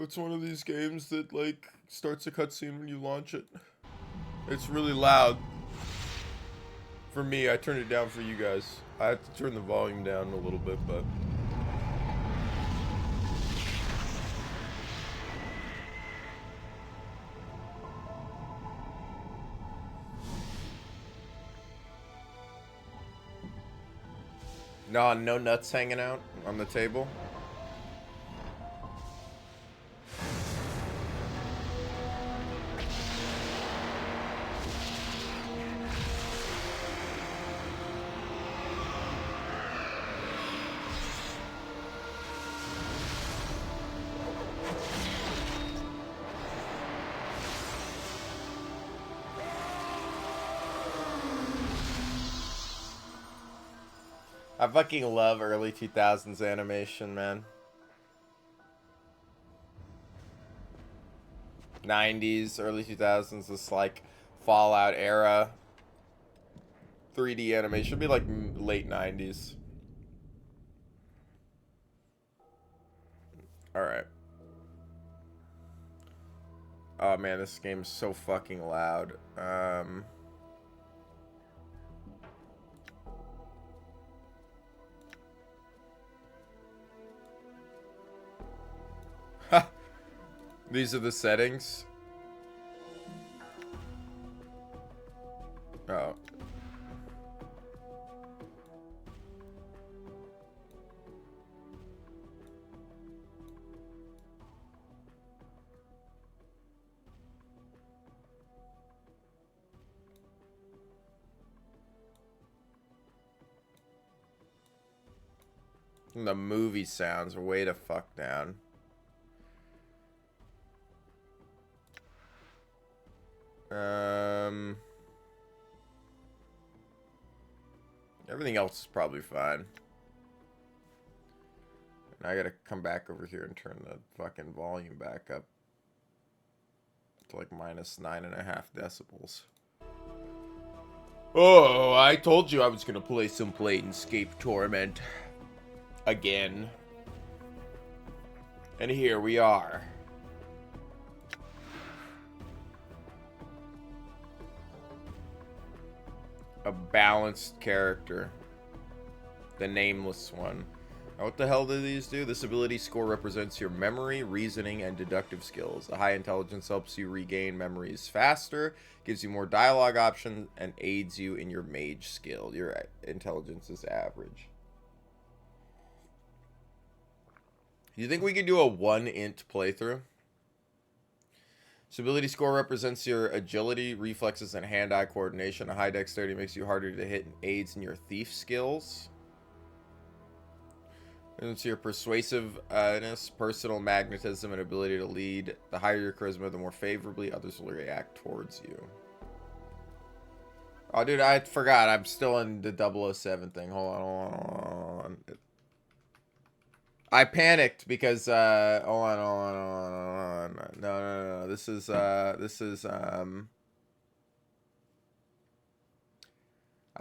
It's one of these games that, like, starts a cutscene when you launch it. It's really loud. For me, I turned it down for you guys. I have to turn the volume down a little bit, but... No nuts hanging out on the table. I fucking love early 2000s animation, man. 90s, early 2000s, this like Fallout era 3D animation. Should be like late 90s. Alright. Oh man, this game's so fucking loud. These are the settings. Oh. And the movie sounds are way to fuck down. Everything else is probably fine. And I gotta come back over here and turn the fucking volume back up to like minus 9.5 decibels. Oh, I told you I was gonna play some Planescape Torment again. And here we are. A balanced character. The nameless one. Now, what the hell do these do? This ability score represents your memory, reasoning, and deductive skills. A high intelligence helps you regain memories faster, gives you more dialogue options, and aids you in your mage skill. Your intelligence is average. You think we could do a 1-int playthrough? Ability score represents your agility, reflexes, and hand-eye coordination. A high dexterity makes you harder to hit and aids in your thief skills. And it's your persuasiveness, personal magnetism, and ability to lead. The higher your charisma, the more favorably others will react towards you. Oh, dude, I forgot. I'm still in the 007 thing. Hold on. I panicked because, hold on. No. This is, I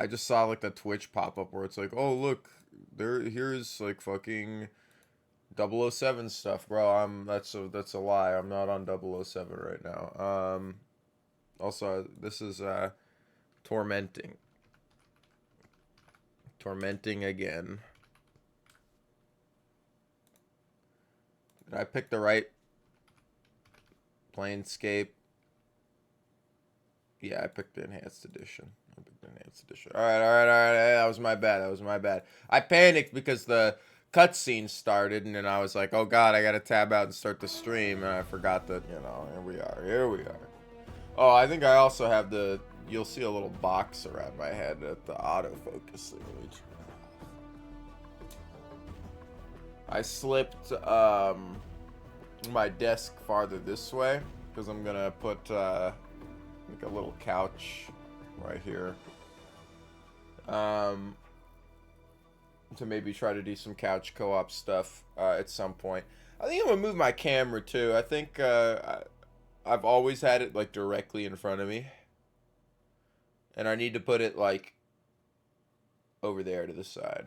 just saw, like, the Twitch pop-up where it's like, oh, look, here's, like, fucking 007 stuff. Bro, that's a lie. I'm not on 007 right now. Also, this is, Tormenting. Tormenting again. Did I pick the right Planescape? Yeah, I picked the Enhanced Edition. Alright. That was my bad. I panicked because the cutscene started, and then I was like, oh god, I gotta tab out and start the stream, and I forgot that, you know, here we are. Oh, I think I also have you'll see a little box around my head at the autofocus thing. I slipped my desk farther this way because I'm gonna put like a little couch right here to maybe try to do some couch co-op stuff at some point. I think I'm gonna move my camera too. I think I've always had it like directly in front of me, and I need to put it like over there to the side.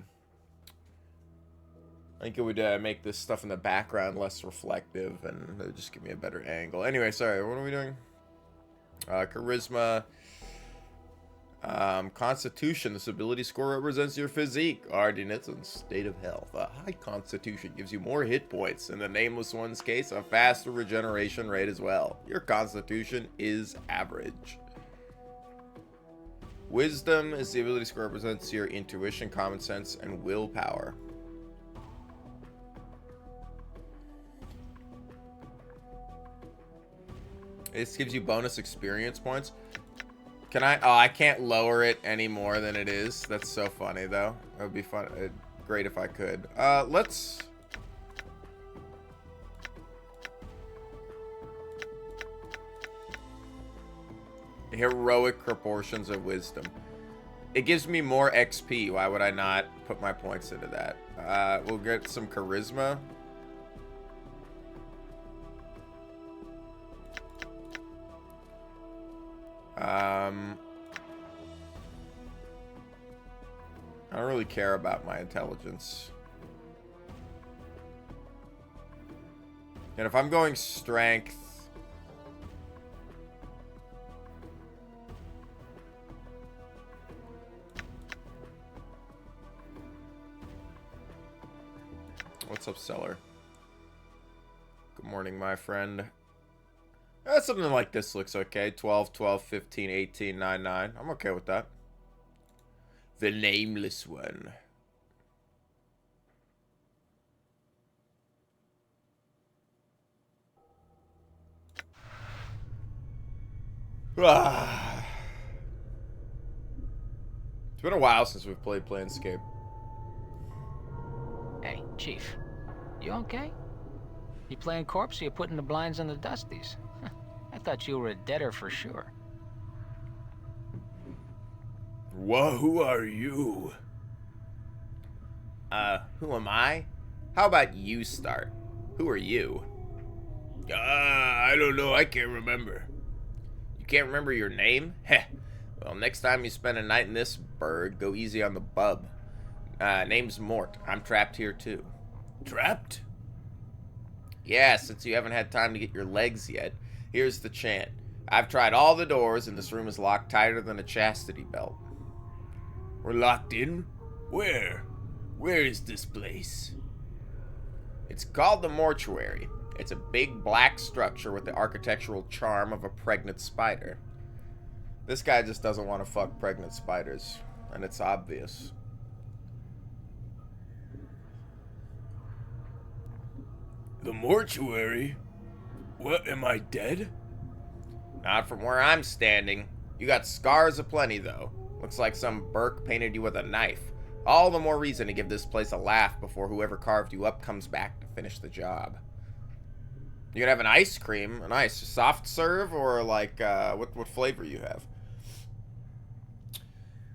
I think it would make this stuff in the background less reflective, and it would just give me a better angle. Anyway, sorry, what are we doing? Charisma. Constitution. This ability score represents your physique, hardiness, and state of health. A high constitution gives you more hit points. In the Nameless One's case, a faster regeneration rate as well. Your constitution is average. Wisdom is the ability score represents your intuition, common sense, and willpower. This gives you bonus experience points. Can I? Oh, I can't lower it any more than it is. That's so funny, though. It would be fun. Great if I could. Let's... Heroic proportions of wisdom. It gives me more XP. Why would I not put my points into that? We'll get some charisma. I don't really care about my intelligence. And if I'm going strength... What's up, seller? Good morning, my friend. Something like this looks okay. 12, 12, 15, 18, 9, 9. I'm okay with that. The Nameless One. Ah. It's been a while since we've played Planescape. Hey, Chief. You okay? You playing corpse or you putting the blinds on the dusties? I thought you were a deader for sure. Who are you? Who am I? How about you start? Who are you? I don't know. I can't remember. You can't remember your name? Heh. Well, next time you spend a night in this burg, go easy on the bub. Name's Mort. I'm trapped here, too. Trapped? Yeah, since you haven't had time to get your legs yet. Here's the chant. I've tried all the doors, and this room is locked tighter than a chastity belt. We're locked in? Where? Where is this place? It's called the Mortuary. It's a big black structure with the architectural charm of a pregnant spider. This guy just doesn't want to fuck pregnant spiders, and it's obvious. The Mortuary? What, am I dead? Not from where I'm standing. You got scars aplenty, though. Looks like some Burke painted you with a knife. All the more reason to give this place a laugh before whoever carved you up comes back to finish the job. You gonna have an ice cream? A nice soft serve, or like, what flavor you have?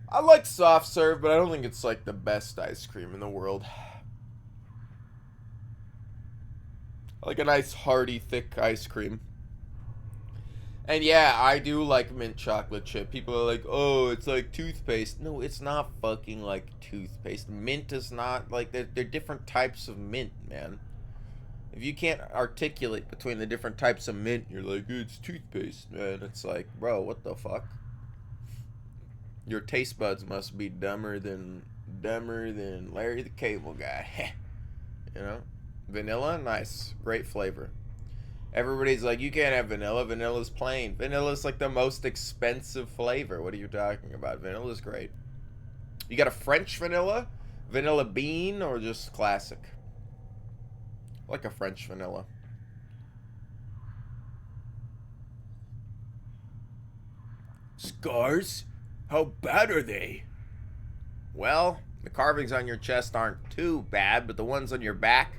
I like soft serve, but I don't think it's like the best ice cream in the world. I like a nice hearty, thick ice cream. And yeah, I do like mint chocolate chip. People are like, oh, it's like toothpaste. No, it's not fucking like toothpaste. Mint is not like, they're different types of mint, man. If you can't articulate between the different types of mint, you're like, it's toothpaste, man. It's like, bro, what the fuck? Your taste buds must be dumber than Larry the Cable Guy. You know? Vanilla, nice. Great flavor. Everybody's like, you can't have vanilla. Vanilla's plain. Vanilla's like the most expensive flavor. What are you talking about? Vanilla's great. You got a French vanilla? Vanilla bean, or just classic? I like a French vanilla. Scars? How bad are they? Well, the carvings on your chest aren't too bad, but the ones on your back...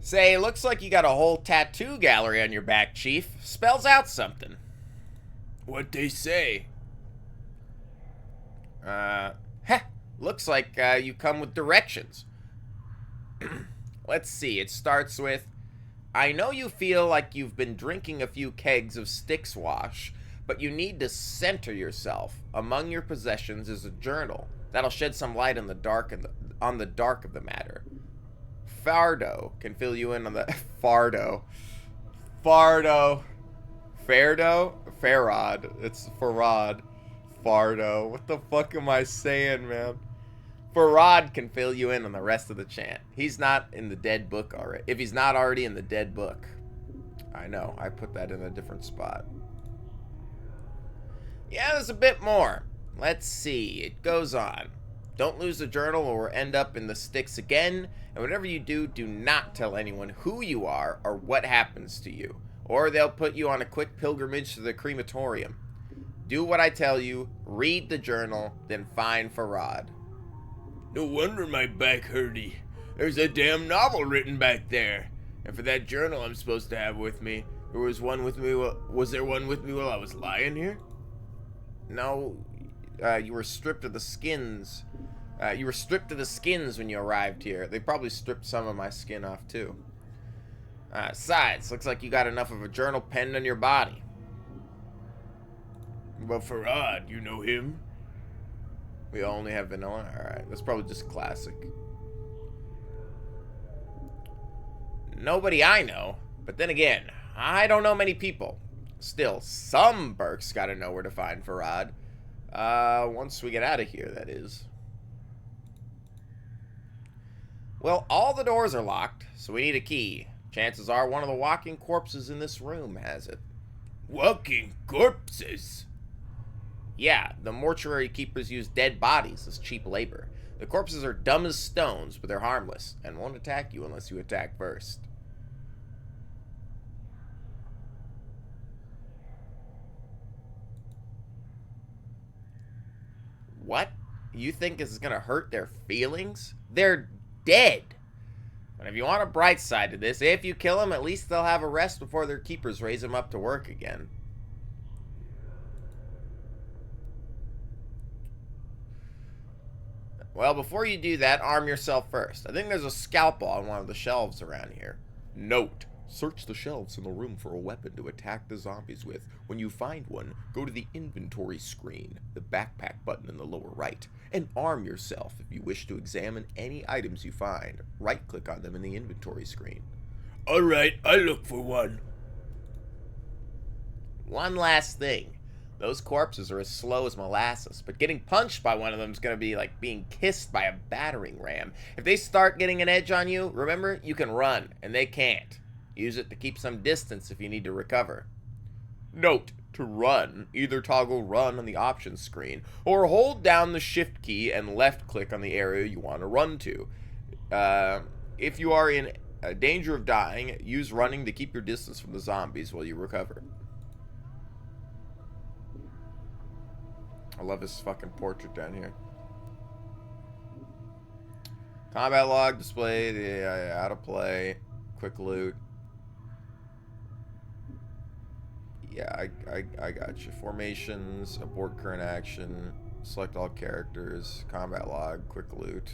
Say, looks like you got a whole tattoo gallery on your back, Chief. Spells out something. What'd they say? Looks like you come with directions. Let's see, it starts with, I know you feel like you've been drinking a few kegs of Styx wash, but you need to center yourself. Among your possessions is a journal. That'll shed some light on the dark on the dark of the matter. Fardo can fill you in on the Fardo. Fardo. Fardo? Farad. It's Farad. Fardo. What the fuck am I saying, man? Farad can fill you in on the rest of the chant. He's not in the dead book already. If he's not already in the dead book. I know. I put that in a different spot. Yeah, there's a bit more. Let's see. It goes on. Don't lose the journal or end up in the sticks again. And whatever you do, do not tell anyone who you are or what happens to you. Or they'll put you on a quick pilgrimage to the crematorium. Do what I tell you, read the journal, then find Farad. No wonder my back hurty. There's a damn novel written back there. And for that journal I'm supposed to have with me, was there one with me while I was lying here? No, you were stripped of the skins. You were stripped of the skins when you arrived here. They probably stripped some of my skin off too. Besides, looks like you got enough of a journal penned on your body. But Farad, you know him? We only have vanilla? Alright, that's probably just classic. Nobody I know, but then again, I don't know many people. Still, some Burks gotta know where to find Farad. Once we get out of here, that is. Well, all the doors are locked, so we need a key. Chances are one of the walking corpses in this room has it. Walking corpses? Yeah, the mortuary keepers use dead bodies as cheap labor. The corpses are dumb as stones, but they're harmless, and won't attack you unless you attack first. What? You think this is gonna hurt their feelings? They're dead! But if you want a bright side to this, if you kill them, at least they'll have a rest before their keepers raise them up to work again. Well, before you do that, arm yourself first. I think there's a scalpel on one of the shelves around here. Note: search the shelves in the room for a weapon to attack the zombies with. When you find one, go to the inventory screen, the backpack button in the lower right, and arm yourself if you wish to examine any items you find. Right-click on them in the inventory screen. Alright, I'll look for one. One last thing. Those corpses are as slow as molasses, but getting punched by one of them is going to be like being kissed by a battering ram. If they start getting an edge on you, remember, you can run, and they can't. Use it to keep some distance if you need to recover. Note: to run, either toggle run on the options screen, or hold down the shift key and left click on the area you want to run to. If you are in danger of dying, use running to keep your distance from the zombies while you recover. I love this fucking portrait down here. Combat log displayed, yeah, out of play, quick loot. Yeah, I got you. Formations, abort current action, select all characters, combat log, quick loot.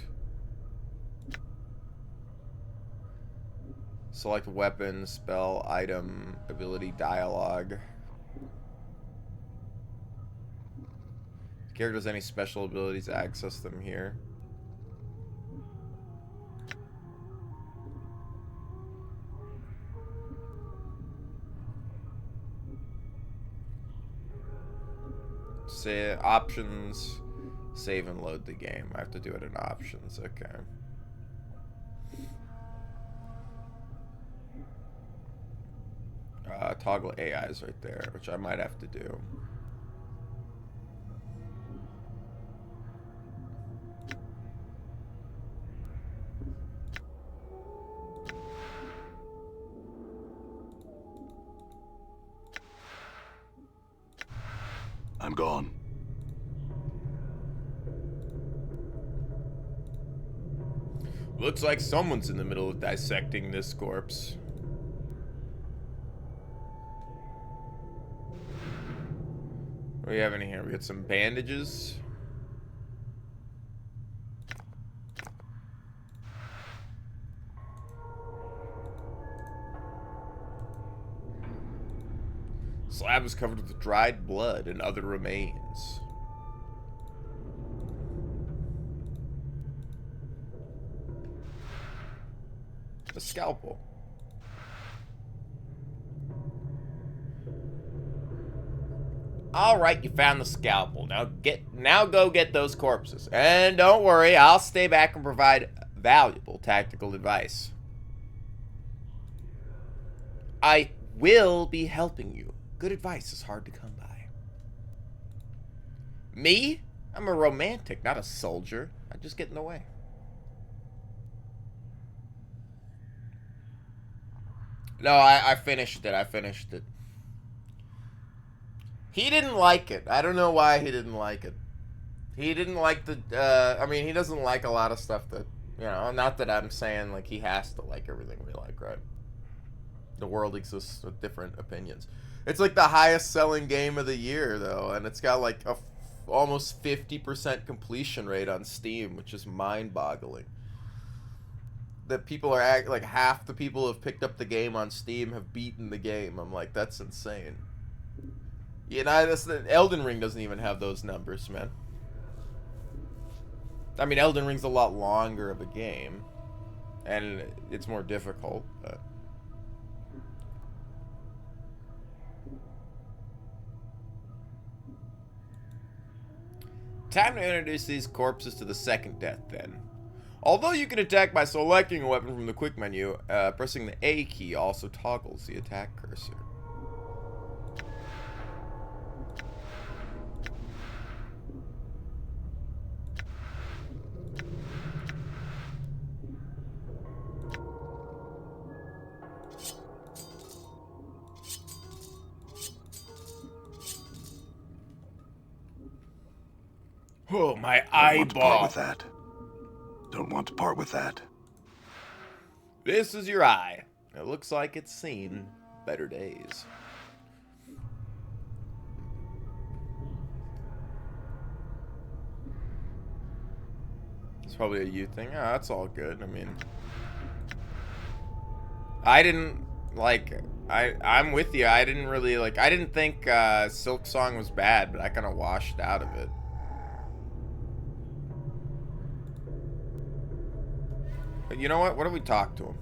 Select weapon, spell, item, ability, dialogue. Character has any special abilities, access them here. Say options, save and load the game. I have to do it in options, okay. Toggle AIs right there, which I might have to do. I'm gone. Looks like someone's in the middle of dissecting this corpse. What do we have in here? We got some bandages. Slab is covered with dried blood and other remains. scalpel. All right, you found the scalpel. Now go get those corpses. And don't worry, I'll stay back and provide valuable tactical advice. I will be helping you. Good advice is hard to come by. Me? I'm a romantic, not a soldier. I just get in the way. No, I finished it. I finished it. He didn't like it. I don't know why he didn't like it. He didn't like the, I mean, he doesn't like a lot of stuff that, you know, not that I'm saying, like, he has to like everything we like, right? The world exists with different opinions. It's like the highest selling game of the year, though, and it's got like a almost 50% completion rate on Steam, which is mind-boggling. That people are like half the people who have picked up the game on Steam have beaten the game. I'm like, that's insane. You know, Elden Ring doesn't even have those numbers, man. I mean, Elden Ring's a lot longer of a game, and it's more difficult, but... Time to introduce these corpses to the second death, then. Although you can attack by selecting a weapon from the quick menu, pressing the A key also toggles the attack cursor. Oh, my Don't want to part eyeball. with that. Don't want to part with that. This is your eye. It looks like it's seen better days. It's probably a you thing. Oh, that's all good. I mean, I didn't like. I'm with you. I didn't really like. I didn't think Silk Song was bad, but I kind of washed out of it. But you know what? What do we talk to him?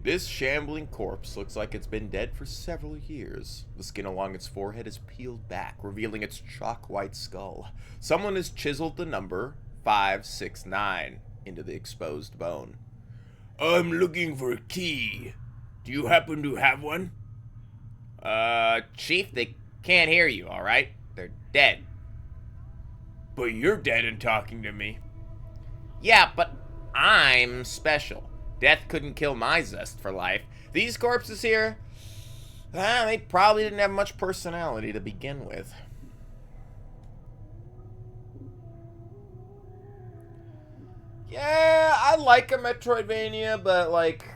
This shambling corpse looks like it's been dead for several years. The skin along its forehead is peeled back, revealing its chalk-white skull. Someone has chiseled the number 569 into the exposed bone. I'm looking for a key. Do you happen to have one? Chief, they can't hear you, alright? They're dead. But you're dead and talking to me. Yeah, but I'm special. Death couldn't kill my zest for life. These corpses here, they probably didn't have much personality to begin with. Yeah, I like a Metroidvania, but like,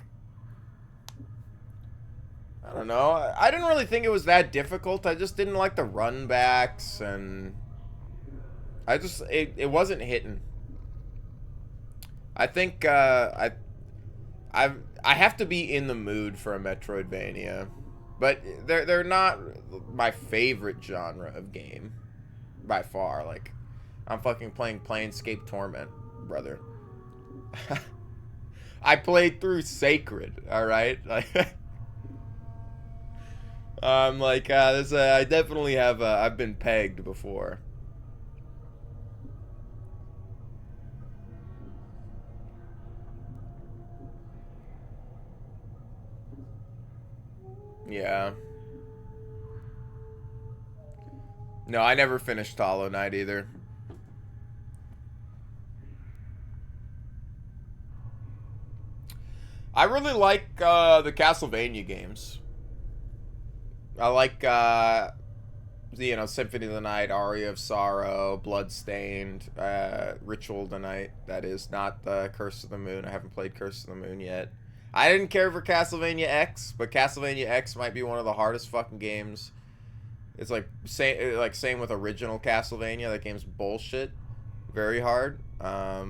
I don't know. I didn't really think it was that difficult. I just didn't like the run backs, and it wasn't hitting. I think I have to be in the mood for a Metroidvania, but they're not my favorite genre of game by far. Like, I'm fucking playing Planescape Torment, brother. I played through Sacred, all right. Like, I definitely have. I've been pegged before. Yeah. No, I never finished Hollow Knight either. I really like the Castlevania games. I like Symphony of the Night, Aria of Sorrow, Bloodstained, Ritual of the Night. That is not the Curse of the Moon. I haven't played Curse of the Moon yet. I didn't care for Castlevania X, but Castlevania X might be one of the hardest fucking games. It's like same with original Castlevania. That game's bullshit. Very hard. I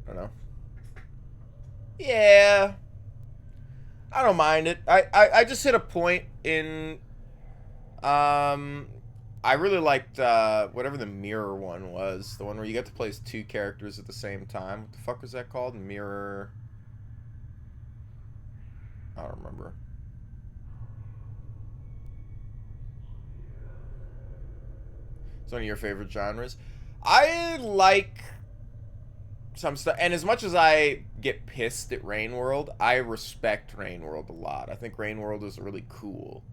don't know. Yeah. I don't mind it. I just hit a point in I really liked whatever the mirror one was. The one where you get to play as 2 characters at the same time. What the fuck was that called? Mirror... I don't remember. It's one of your favorite genres. I like some stuff, and as much as I get pissed at Rain World, I respect Rain World a lot. I think Rain World is really cool.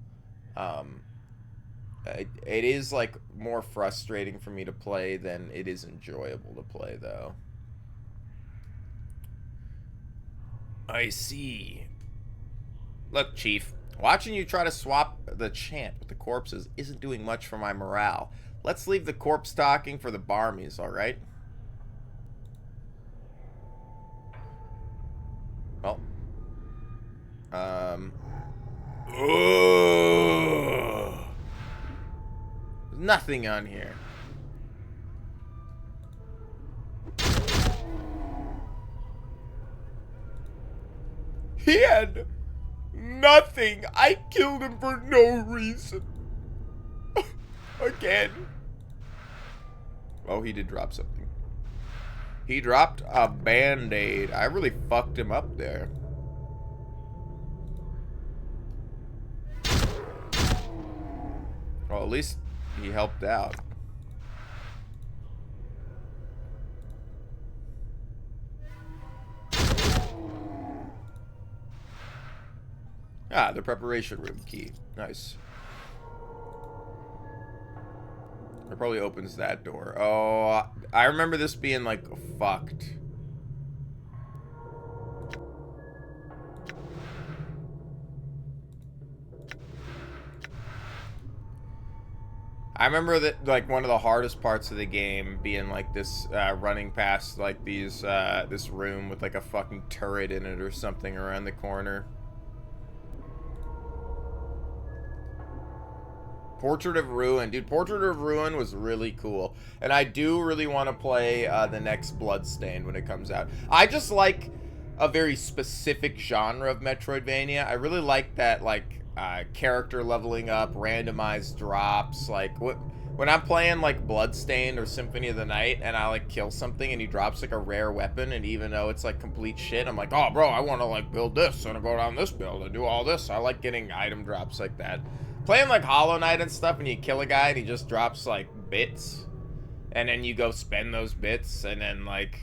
It is like more frustrating for me to play than it is enjoyable to play, though. I see. Look, Chief, watching you try to swap the chant with the corpses isn't doing much for my morale. Let's leave the corpse talking for the barmies, alright? Well. Oh. Nothing on here. He had nothing. I killed him for no reason. Again. Oh, he did drop something. He dropped a band-aid. I really fucked him up there. Well, at least he helped out. Ah, the preparation room key. Nice. It probably opens that door. Oh, I remember this being, like, fucked. I remember that, like, one of the hardest parts of the game being, like, this, running past, like, these, this room with, like, a fucking turret in it or something around the corner. Portrait of Ruin. Dude, Portrait of Ruin was really cool. And I do really want to play the next Bloodstained when it comes out. I just like a very specific genre of Metroidvania. I really like that, like, character leveling up, randomized drops. Like, when I'm playing, like, Bloodstained or Symphony of the Night, and I, like, kill something and he drops, like, a rare weapon, and even though it's, like, complete shit, I'm like, oh, bro, I want to, like, build this, and go down this build and do all this. I like getting item drops like that. Playing, like, Hollow Knight and stuff, and you kill a guy and he just drops, like, bits. And then you go spend those bits, and then, like,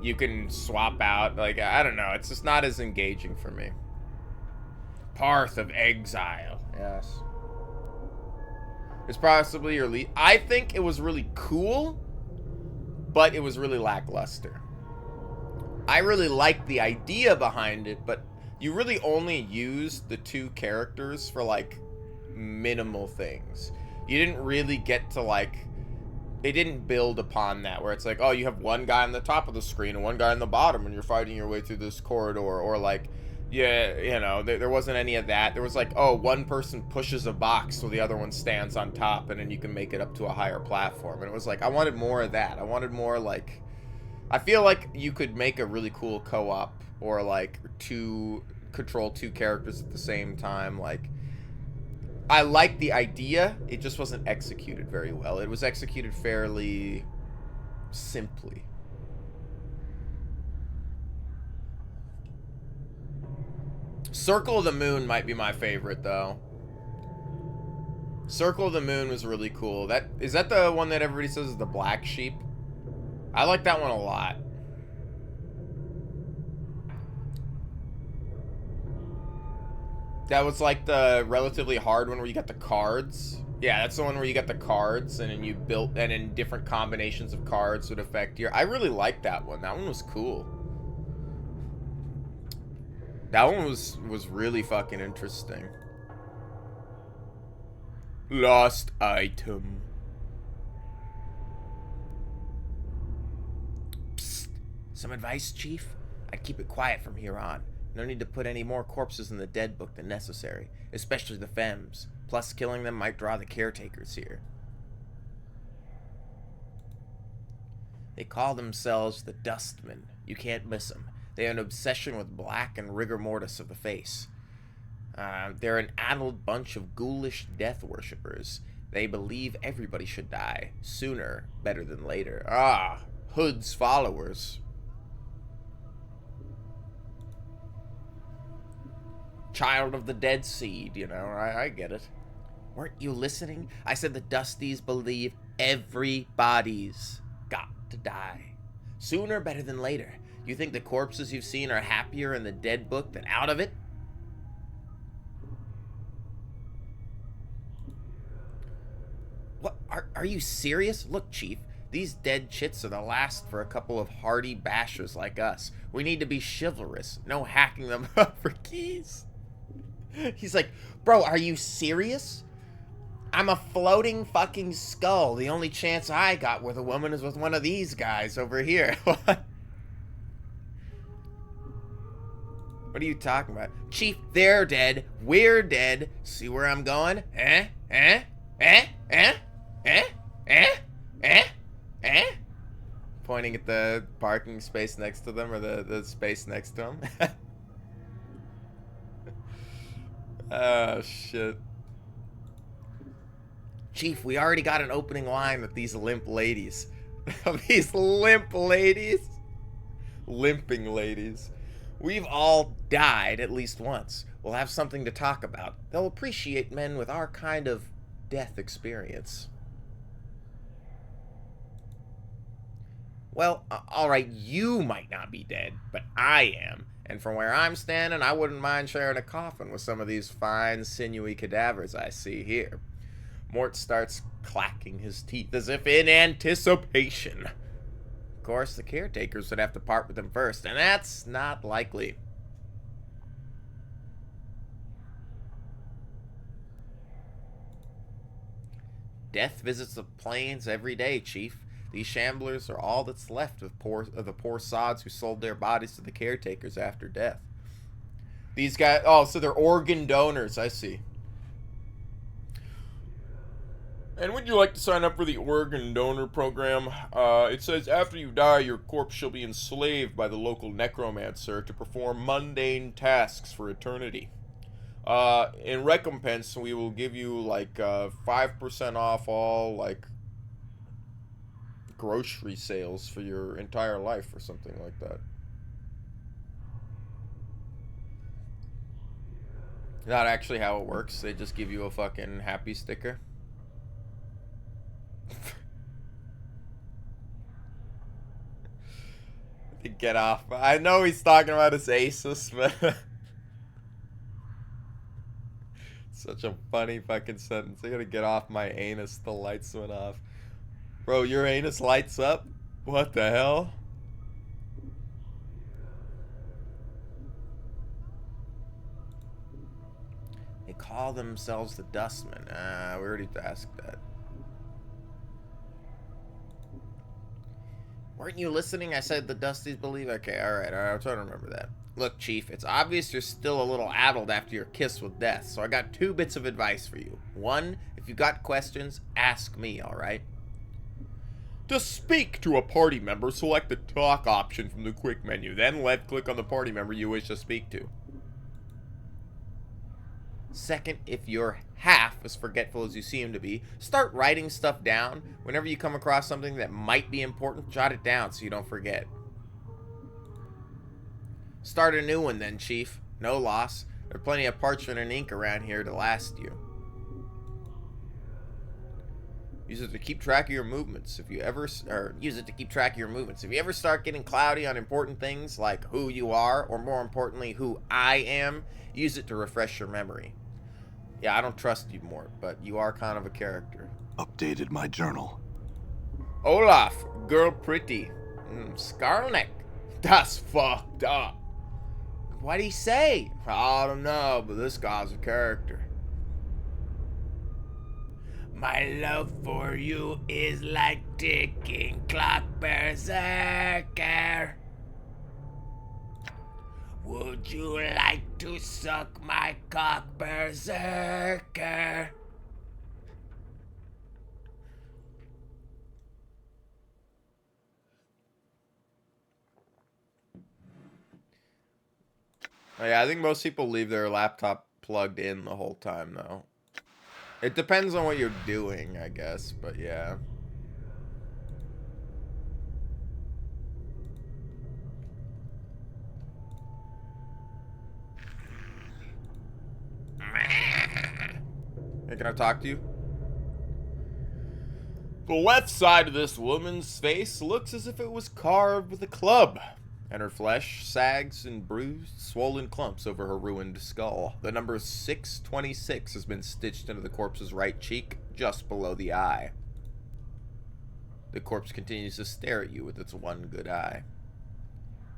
you can swap out. Like, I don't know. It's just not as engaging for me. Path of Exile. Yes. It's possibly your lead. I think it was really cool, but it was really lackluster. I really liked the idea behind it, but you really only used the 2 characters for, like, minimal things. You didn't really get to, like... They didn't build upon that, where it's like, oh, you have one guy on the top of the screen and one guy on the bottom, and you're fighting your way through this corridor, or, like... Yeah, you know, there wasn't any of that. There was like, oh, one person pushes a box so the other one stands on top, and then you can make it up to a higher platform. And it was like, I wanted more of that. I wanted more, like... I feel like you could make a really cool co-op, or, like, control 2 characters at the same time. Like, I like the idea. It just wasn't executed very well. It was executed fairly simply. Circle of the Moon might be my favorite, though. Circle of the Moon was really cool. Is that the one that everybody says is the black sheep? I like that one a lot. That was like the relatively hard one where you got the cards. Yeah, that's the one where you got the cards, and then you built, and then different combinations of cards would affect your... I really liked that one. That one was cool. That one was really fucking interesting. Lost item. Psst. Some advice, Chief? I'd keep it quiet from here on. No need to put any more corpses in the dead book than necessary, especially the femmes. Plus, killing them might draw the caretakers here. They call themselves the Dustmen. You can't miss them. They have an obsession with black and rigor mortis of the face. They're an addled bunch of ghoulish death worshippers. They believe everybody should die. Sooner, better than later. Ah, Hood's followers. Child of the dead seed, you know, I get it. Weren't you listening? I said the Dusties believe everybody's got to die. Sooner, better than later. You think the corpses you've seen are happier in the dead book than out of it? What? Are you serious? Look, Chief, these dead chits are the last for a couple of hardy bashers like us. We need to be chivalrous, no hacking them up for keys. He's like, bro, are you serious? I'm a floating fucking skull. The only chance I got with a woman is with one of these guys over here. What? What are you talking about? Chief, they're dead. We're dead. See where I'm going? Pointing at the parking space next to them, or the space next to him. Oh, shit. Chief, we already got an opening line with these limp ladies. These limp ladies? Limping ladies. We've all died at least once. We'll have something to talk about. They'll appreciate men with our kind of death experience. Well, alright, you might not be dead, but I am. And from where I'm standing, I wouldn't mind sharing a coffin with some of these fine, sinewy cadavers I see here. Mort starts clacking his teeth as if in anticipation. Of course, the caretakers would have to part with them first, and that's not likely. Death visits the plains every day, Chief. These shamblers are all that's left of the poor sods who sold their bodies to the caretakers after death. These guys, oh, so they're organ donors, I see. And would you like to sign up for the organ donor program? It says after you die, your corpse shall be enslaved by the local necromancer to perform mundane tasks for eternity. In recompense, we will give you like 5% off all like grocery sales for your entire life or something like that. Not actually how it works. They just give you a fucking happy sticker. To get off. I know he's talking about his Asus, but such a funny fucking sentence. I gotta get off my anus. The lights went off. Bro, your anus lights up? What the hell? They call themselves the Dustmen. We already asked that. Weren't you listening? I said the Dusties believe. Okay, alright, I'm trying to remember that. Look, Chief, it's obvious you're still a little addled after your kiss with death, so I got 2 bits of advice for you. 1, if you got questions, ask me, alright? To speak to a party member, select the talk option from the quick menu, then left-click on the party member you wish to speak to. 2nd, if you're half as forgetful as you seem to be, start writing stuff down. Whenever you come across something that might be important, jot it down so you don't forget. Start a new one then, Chief. No loss. There are plenty of parchment and ink around here to last you. Use it to keep track of your movements. If you ever start getting cloudy on important things like who you are, or more importantly, who I am, use it to refresh your memory. Yeah, I don't trust you more, but you are kind of a character. Updated my journal. Olaf, girl pretty. Scarlet. That's fucked up. What'd he say? I don't know, but this guy's a character. My love for you is like ticking clock, berserker. Would you like to suck my cock, berserker? Oh, yeah, I think most people leave their laptop plugged in the whole time, though. It depends on what you're doing, I guess, but yeah. Hey, can I talk to you? The left side of this woman's face looks as if it was carved with a club, and her flesh sags in bruised, swollen clumps over her ruined skull. The number 626 has been stitched into the corpse's right cheek, just below the eye. The corpse continues to stare at you with its one good eye.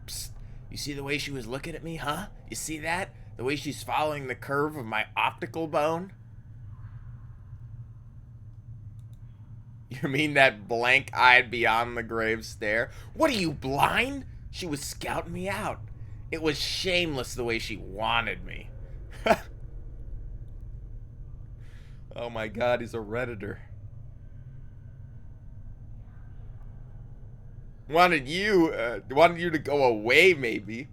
Psst, you see the way she was looking at me, huh? You see that? The way she's following the curve of my optical bone? You mean that blank-eyed beyond the grave stare? What are you, blind? She was scouting me out. It was shameless the way she wanted me. Oh my god, he's a Redditor. Wanted you to go away, maybe.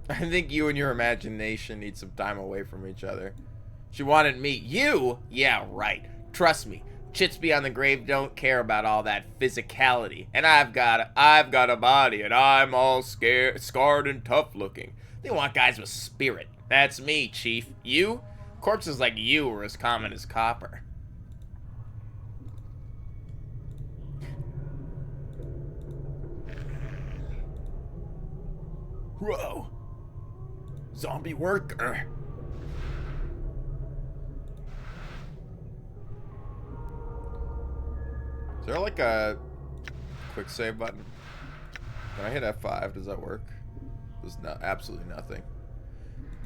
I think you and your imagination need some time away from each other. She wanted me. You? Yeah, right. Trust me. Chits beyond the grave don't care about all that physicality. And I've got a body, and I'm all scarred and tough looking. They want guys with spirit. That's me, Chief. You? Corpses like you are as common as copper. Whoa. Zombie worker. Is there like a quick save button? Can I hit F5? Does that work? There's absolutely nothing.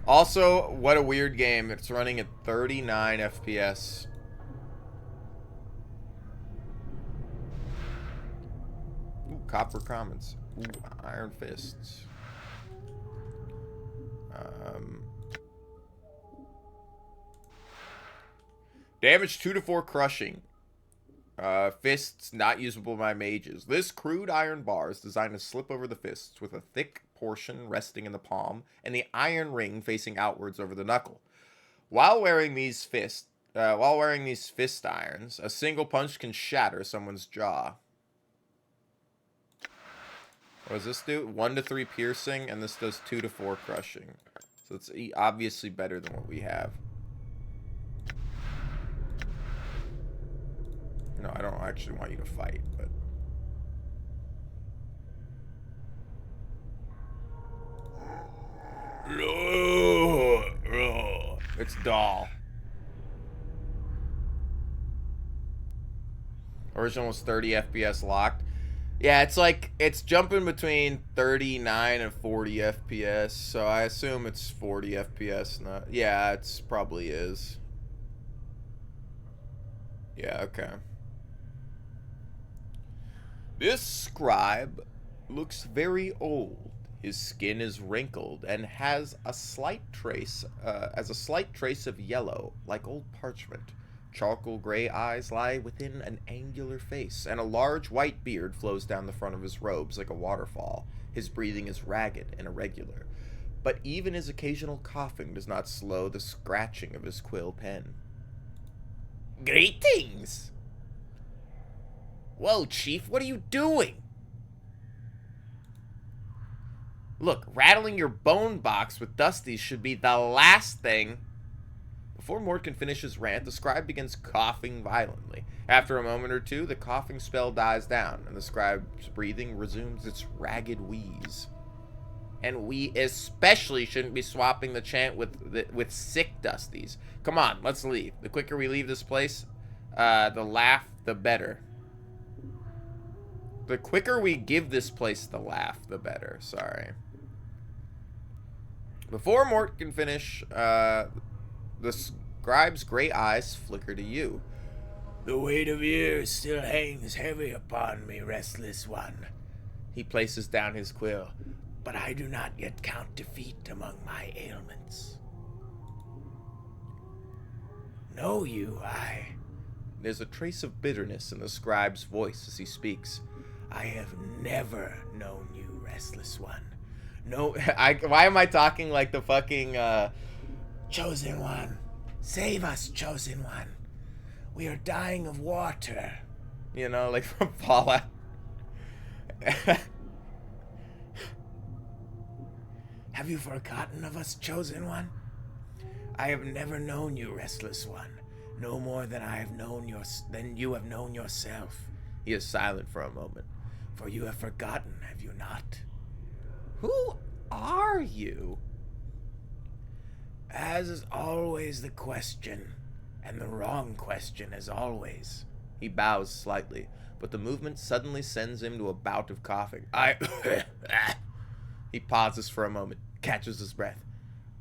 Also, what a weird game. It's running at 39 FPS. Ooh, copper commons. Ooh, iron fists. Damage 2 to 4 crushing. Fists not usable by mages. This crude iron bar is designed to slip over the fists with a thick portion resting in the palm and the iron ring facing outwards over the knuckle. While wearing these fist irons, a single punch can shatter someone's jaw. What does this do? 1 to 3 piercing, and this does 2 to 4 crushing. So it's obviously better than what we have. No, I don't actually want you to fight, but... It's doll. Original was 30 FPS locked. Yeah, it's like, it's jumping between 39 and 40 FPS, so I assume it's 40 FPS. Not, yeah, it's probably is. Yeah, okay. This scribe looks very old. His skin is wrinkled and has a slight trace of yellow, like old parchment. Charcoal gray eyes lie within an angular face, and a large white beard flows down the front of his robes like a waterfall. His breathing is ragged and irregular, but even his occasional coughing does not slow the scratching of his quill pen. Greetings! Whoa, Chief, what are you doing? Look, rattling your bone box with Dusties should be the last thing. Before Mort can finish his rant, the scribe begins coughing violently. After a moment or two, the coughing spell dies down, and the scribe's breathing resumes its ragged wheeze. And we especially shouldn't be swapping the chant with sick Dusties. Come on, let's leave. The quicker we leave this place, the laugh, the better. The quicker we give this place the laugh, the better. Sorry. Before Mort can finish, the scribe's gray eyes flicker to you. The weight of years still hangs heavy upon me, restless one. He places down his quill. But I do not yet count defeat among my ailments. know you, I... There's a trace of bitterness in the scribe's voice as he speaks. I have never known you, Restless One. No, why am I talking like the fucking, Chosen One. Save us, Chosen One. We are dying of water. you know, like from Fallout? Have you forgotten of us, Chosen One? I have never known you, Restless One. No more than I have known than you have known yourself. He is silent for a moment. For you have forgotten, have you not? Who are you? As is always the question, and the wrong question as always. He bows slightly, but the movement suddenly sends him to a bout of coughing. He pauses for a moment, catches his breath.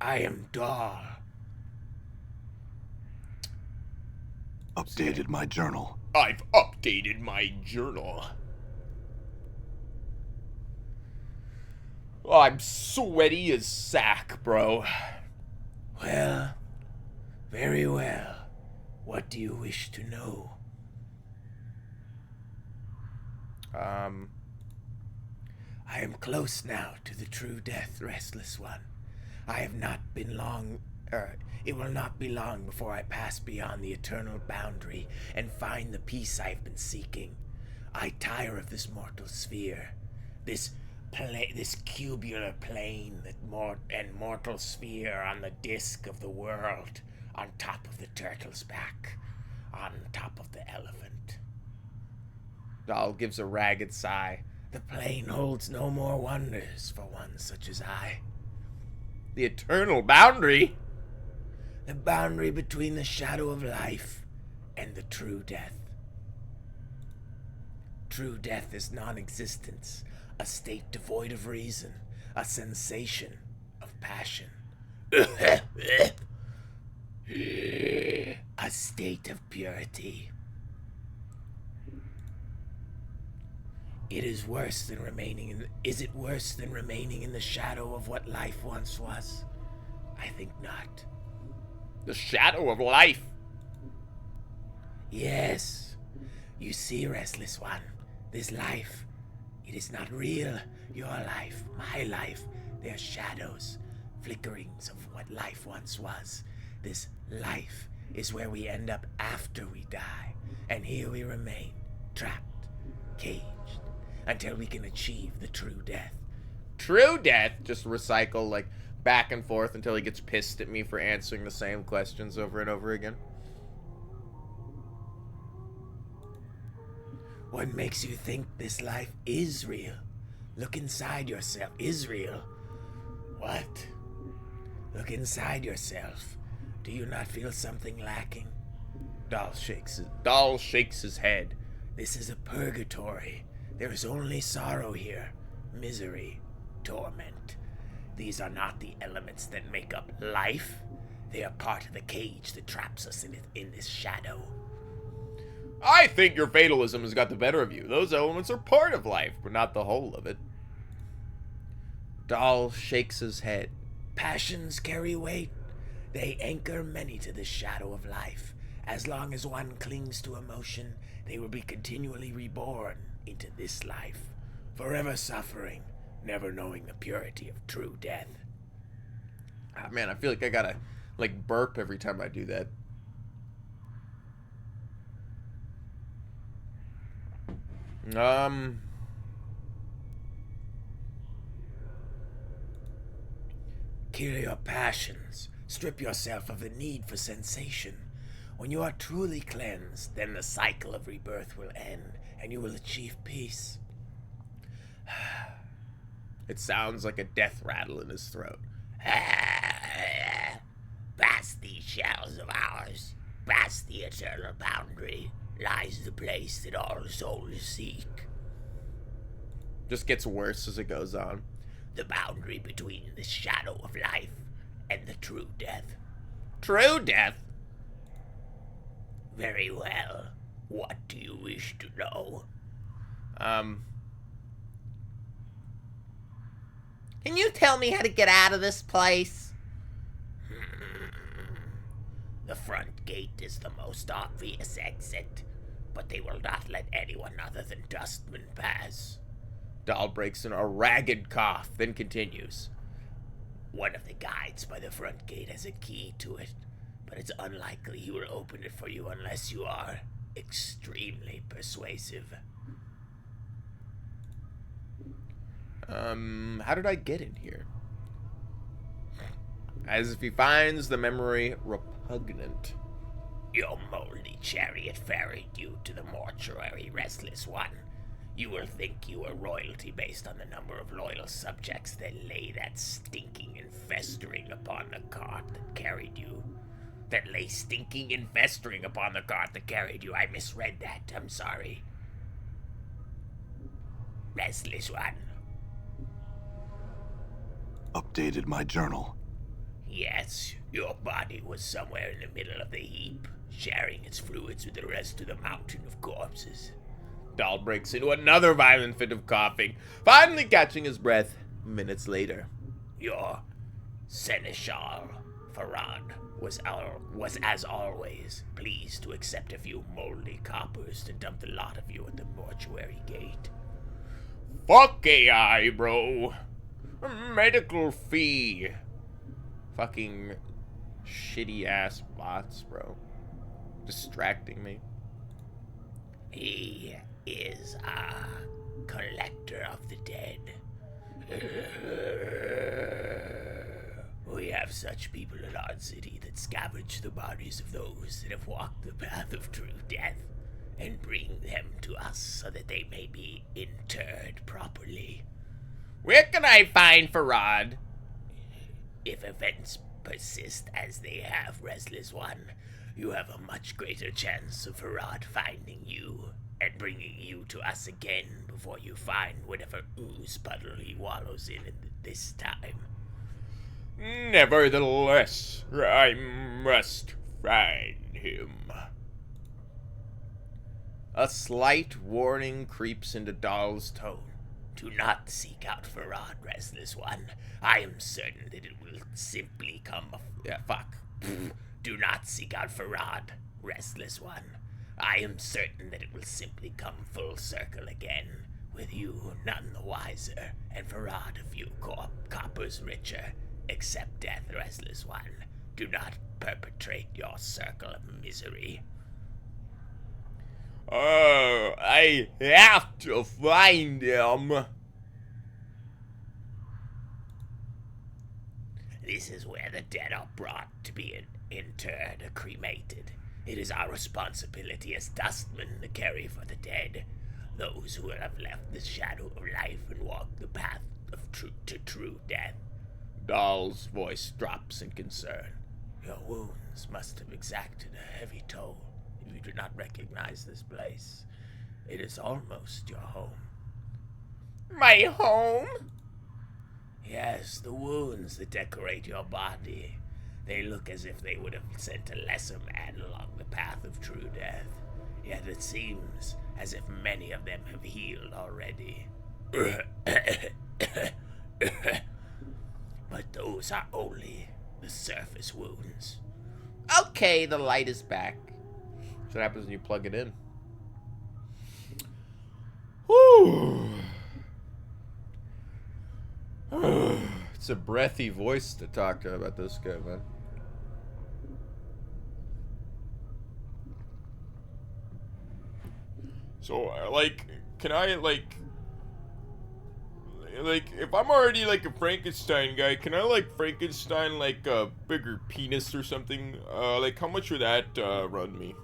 I am Dahl. Updated my journal. I've updated my journal. Oh, I'm sweaty as sack, bro. Well, very well. What do you wish to know? I am close now to the true death, Restless One. I have not been long, it will not be long before I pass beyond the eternal boundary and find the peace I have been seeking. I tire of this mortal sphere, this cubular plane and mortal sphere on the disk of the world, on top of the turtle's back, on top of the elephant. Dahl gives a ragged sigh. The plane holds no more wonders for one such as I. The eternal boundary? The boundary between the shadow of life and the true death. True death is non-existence, a state devoid of reason, a sensation of passion. A state of purity. Is it worse than remaining in the shadow of what life once was? I think not. The shadow of life? Yes. You see, Restless One, this life, it is not real. Your life, my life, they are shadows, flickerings of what life once was. This life is where we end up after we die, and here we remain, trapped, caged, until we can achieve the true death. True death? Just recycle, like, back and forth until he gets pissed at me for answering the same questions over and over again. What makes you think this life is real? Look inside yourself. Is real? What? Look inside yourself. Do you not feel something lacking? Dahl shakes his head. This is a purgatory. There is only sorrow here, misery, torment. These are not the elements that make up life. They are part of the cage that traps us in this shadow. I think your fatalism has got the better of you. Those elements are part of life, but not the whole of it. Dahl shakes his head. Passions carry weight. They anchor many to the shadow of life. As long as one clings to emotion, they will be continually reborn into this life, forever suffering, never knowing the purity of true death. Ah, man, I feel like I gotta, like, burp every time I do that. Kill your passions. Strip yourself of the need for sensation. When you are truly cleansed, then the cycle of rebirth will end, and you will achieve peace. It sounds like a death rattle in his throat. Past these shells of ours, past the eternal boundary, lies the place that all souls seek. Just gets worse as it goes on. The boundary between the shadow of life and the true death. True death? Very well. What do you wish to know? Can you tell me how to get out of this place? The front gate gate is the most obvious exit, but they will not let anyone other than Dustman pass. Dahl breaks in a ragged cough, then continues. One of the guides by the front gate has a key to it, but it's unlikely he will open it for you unless you are extremely persuasive. How did I get in here? As if he finds the memory repugnant. Your moldy chariot ferried you to the mortuary, Restless One. You will think you are royalty based on the number of loyal subjects that lay that stinking and festering upon the cart that carried you. That lay stinking and festering upon the cart that carried you. I misread that. I'm sorry. Restless One. Updated my journal. Yes, your body was somewhere in the middle of the heap, sharing its fluids with the rest of the mountain of corpses. Dahl breaks into another violent fit of coughing, finally catching his breath minutes later. Your Seneschal, Farad, was as always pleased to accept a few moldy coppers to dump the lot of you at the mortuary gate. Fuck AI, bro. Medical fee. Fucking shitty ass bots, bro. Distracting me. He is a collector of the dead. We have such people in our city that scavenge the bodies of those that have walked the path of true death and bring them to us so that they may be interred properly. Where can I find Farad? If events persist as they have, Restless One, you have a much greater chance of Farad finding you and bringing you to us again before you find whatever ooze puddle he wallows in this time. Nevertheless, I must find him. A slight warning creeps into Dahl's tone. Do not seek out Farad, Restless One. I am certain that it will simply come... fuck. Do not seek out Farad, Restless One. I am certain that it will simply come full circle again, with you none the wiser, and Farad a few coppers richer. Accept death, Restless One. Do not perpetrate your circle of misery. Oh, I have to find him. This is where the dead are brought to be interred or cremated. It is our responsibility as dustmen to carry for the dead, those who have left the shadow of life and walked the path of true death. Dahl's voice drops in concern. Your wounds must have exacted a heavy toll if you do not recognize this place. It is almost your home. My home? Yes, the wounds that decorate your body. They look as if they would have sent a lesser man along the path of true death. Yet it seems as if many of them have healed already. But those are only the surface wounds. Okay, the light is back. That's what happens when you plug it in. Whew. It's a breathy voice to talk to about this guy, man. So, like, can I, like, if I'm already, like, a Frankenstein guy, can I, like, Frankenstein, like, a bigger penis or something? Like, how much would that, run me?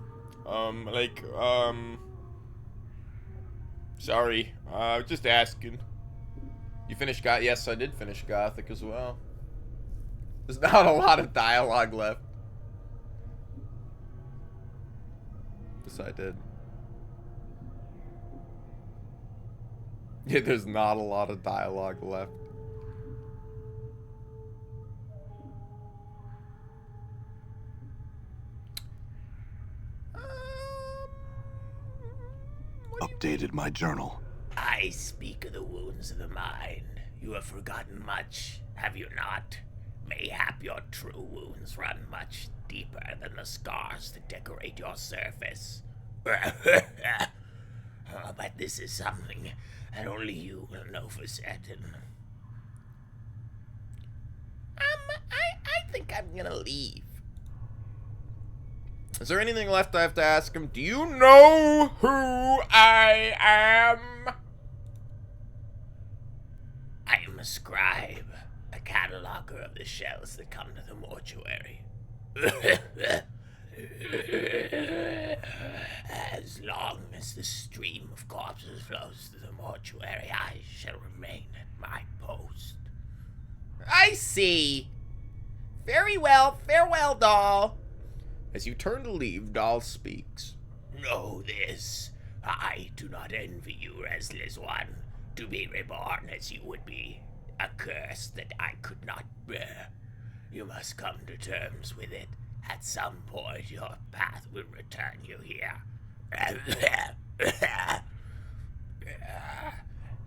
Sorry, just asking. You finished Gothic? Yes, I did finish Gothic as well. There's not a lot of dialogue left. Yes, I did. Yeah, there's not a lot of dialogue left. Updated my journal. I speak of the wounds of the mind. You have forgotten much, have you not? Mayhap your true wounds run much deeper than the scars that decorate your surface. But this is something that only you will know for certain. I think I'm gonna leave. Is there anything left I have to ask him? Do you know who I am? I am a scribe, a cataloger of the shells that come to the mortuary. As long as the stream of corpses flows to the mortuary, I shall remain at my post. I see. Very well. Farewell, doll. As you turn to leave, Doll speaks. Know this. I do not envy you, restless one. To be reborn as you would be a curse that I could not bear. You must come to terms with it. At some point, your path will return you here.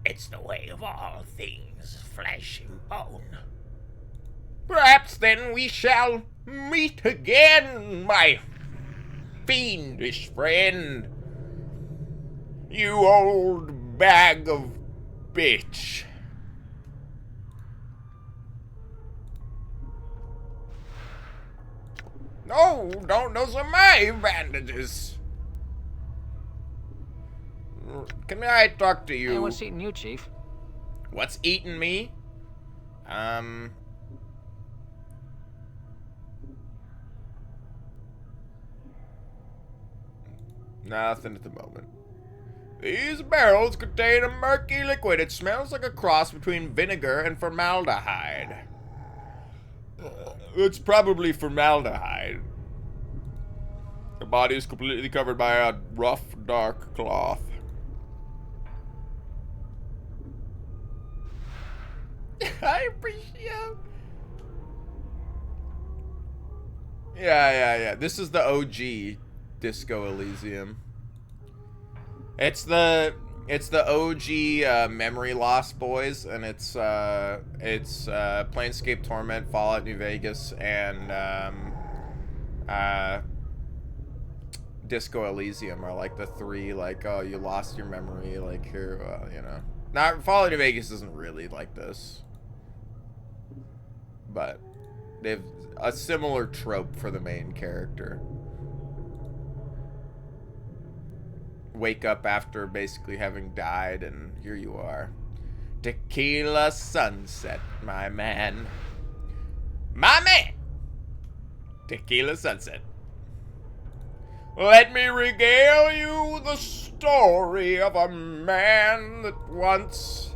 It's the way of all things, flesh and bone. Perhaps then we shall meet again, my fiendish friend. You old bag of bitch. No, don't, those are my bandages. Can I talk to you? Hey, what's eating you, Chief? What's eating me? Nothing at the moment. These barrels contain a murky liquid. It smells like a cross between vinegar and formaldehyde. It's probably formaldehyde. The body is completely covered by a rough, dark cloth. I appreciate. Yeah. This is the OG Disco Elysium. It's the OG Memory Loss boys, and it's Planescape Torment, Fallout New Vegas, and Disco Elysium are like the three, like, oh, you lost your memory, like, here, you know. Not Fallout New Vegas isn't really like this, but they've a similar trope for the main character. Wake up after basically having died, and here you are. Tequila sunset, my man. My man! Tequila sunset. Let me regale you the story of a man that once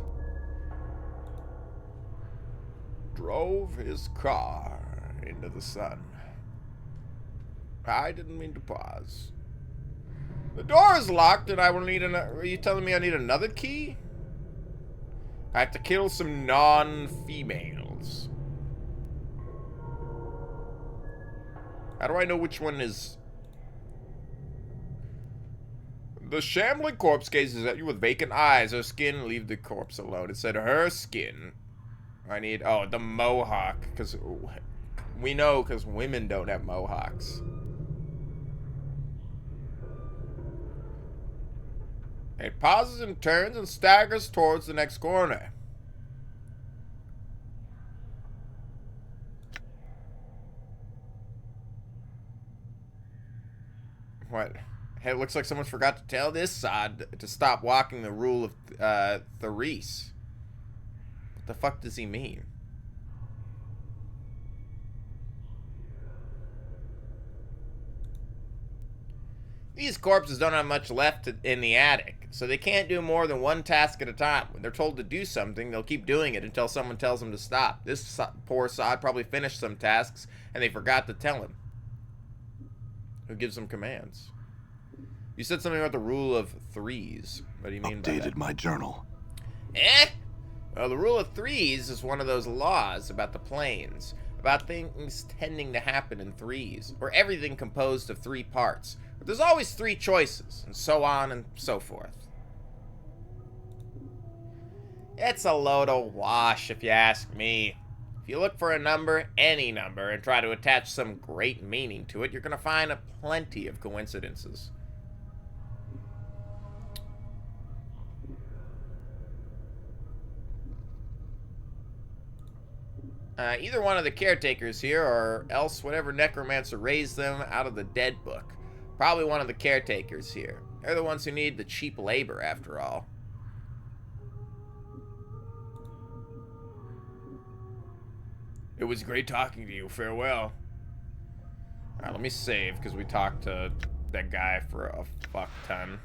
drove his car into the sun. I didn't mean to pause. The door is locked, and I will need are you telling me I need another key? I have to kill some non-females. How do I know which one is... The shambling corpse gazes at you with vacant eyes. Her skin, leave the corpse alone. It said her skin. I need... Oh, the mohawk. Because we know, because women don't have mohawks. It pauses and turns and staggers towards the next corner. What? Hey, it looks like someone forgot to tell this sod to stop walking the rule of Therese. What the fuck does he mean? These corpses don't have much left in the attic, so they can't do more than one task at a time. When they're told to do something, they'll keep doing it until someone tells them to stop. This poor sod probably finished some tasks, and they forgot to tell him. Who gives them commands? You said something about the rule of threes. What do you mean by that? Updated my journal. Well, the rule of threes is one of those laws about the planes, about things tending to happen in threes, or everything composed of three parts. But there's always three choices, and so on and so forth. It's a load of wash, if you ask me. If you look for a number, any number, and try to attach some great meaning to it, you're going to find plenty of coincidences. Either one of the caretakers here, or else whatever necromancer raised them out of the dead book. Probably one of the caretakers here. They're the ones who need the cheap labor, after all. It was great talking to you. Farewell. Alright, let me save, because we talked to that guy for a fuck ton.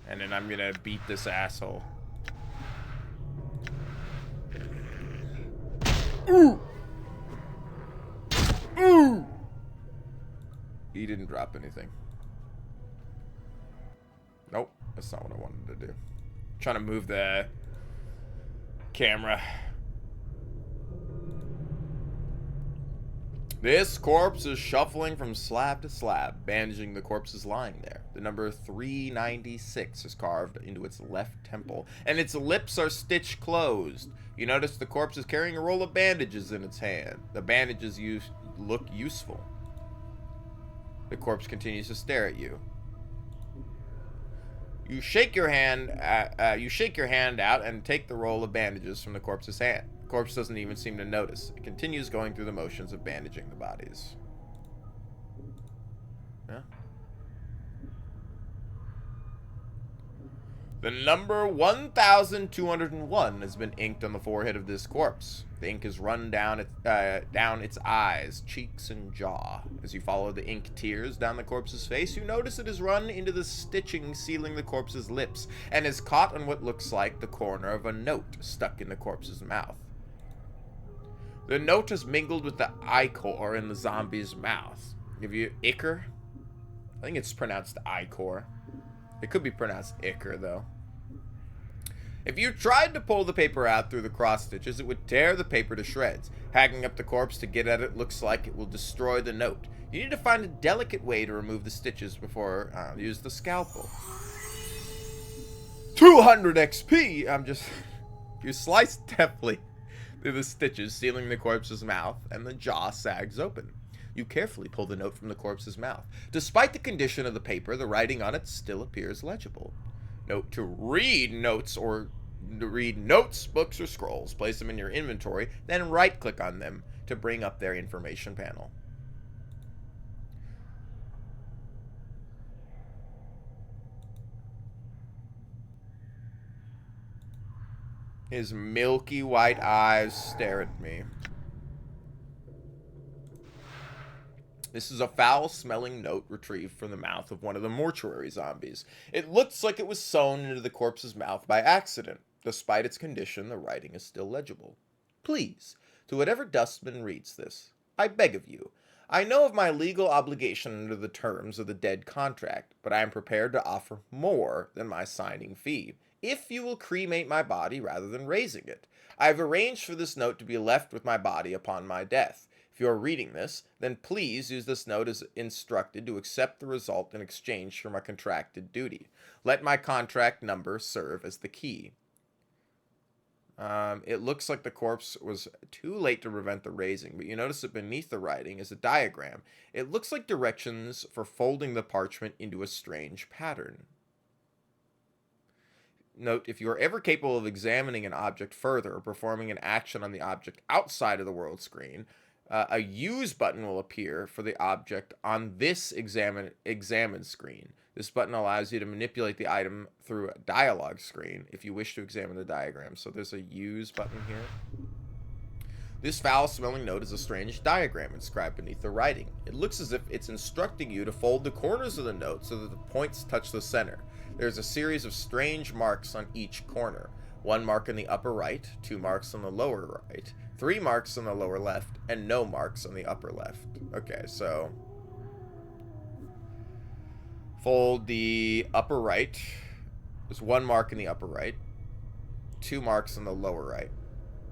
And then I'm gonna beat this asshole. Ooh! Ooh! He didn't drop anything. Nope, that's not what I wanted to do. I'm trying to move the camera. This corpse is shuffling from slab to slab, bandaging the corpses lying there. The number 396 is carved into its left temple, and its lips are stitched closed. You notice the corpse is carrying a roll of bandages in its hand. The bandages look useful. The corpse continues to stare at you. You shake your hand out and take the roll of bandages from the corpse's hand. The corpse doesn't even seem to notice. It continues going through the motions of bandaging the bodies. Yeah. The number 1201 has been inked on the forehead of this corpse. The ink is run down its eyes, cheeks, and jaw. As you follow the ink tears down the corpse's face, you notice it is run into the stitching sealing the corpse's lips, and is caught on what looks like the corner of a note stuck in the corpse's mouth. The note is mingled with the ichor in the zombie's mouth. Give you ichor? I think it's pronounced ichor. It could be pronounced ichor, though. If you tried to pull the paper out through the cross stitches, it would tear the paper to shreds. Hacking up the corpse to get at it looks like it will destroy the note. You need to find a delicate way to remove the stitches before use the scalpel. 200 XP! You slice deftly through the stitches, sealing the corpse's mouth, and the jaw sags open. You carefully pull the note from the corpse's mouth. Despite the condition of the paper, the writing on it still appears legible. Note to read notes, books, or scrolls. Place them in your inventory, then right-click on them to bring up their information panel. His milky white eyes stare at me. This is a foul-smelling note retrieved from the mouth of one of the mortuary zombies. It looks like it was sewn into the corpse's mouth by accident. Despite its condition, the writing is still legible. Please, to whatever dustman reads this, I beg of you, I know of my legal obligation under the terms of the dead contract, but I am prepared to offer more than my signing fee, if you will cremate my body rather than raising it. I have arranged for this note to be left with my body upon my death. If you are reading this, then please use this note as instructed to accept the result in exchange for my contracted duty. Let my contract number serve as the key. It looks like the corpse was too late to prevent the raising, but you notice that beneath the writing is a diagram. It looks like directions for folding the parchment into a strange pattern. Note, if you are ever capable of examining an object further or performing an action on the object outside of the world screen, a use button will appear for the object on this examine screen. This button allows you to manipulate the item through a dialog screen if you wish to examine the diagram. So there's a use button here. This foul-smelling note is a strange diagram inscribed beneath the writing. It looks as if it's instructing you to fold the corners of the note so that the points touch the center. There's a series of strange marks on each corner. 1 mark in the upper right, 2 marks on the lower right, 3 marks on the lower left, and no marks on the upper left. Okay, so fold the upper right. There's 1 mark in the upper right, 2 marks on the lower right.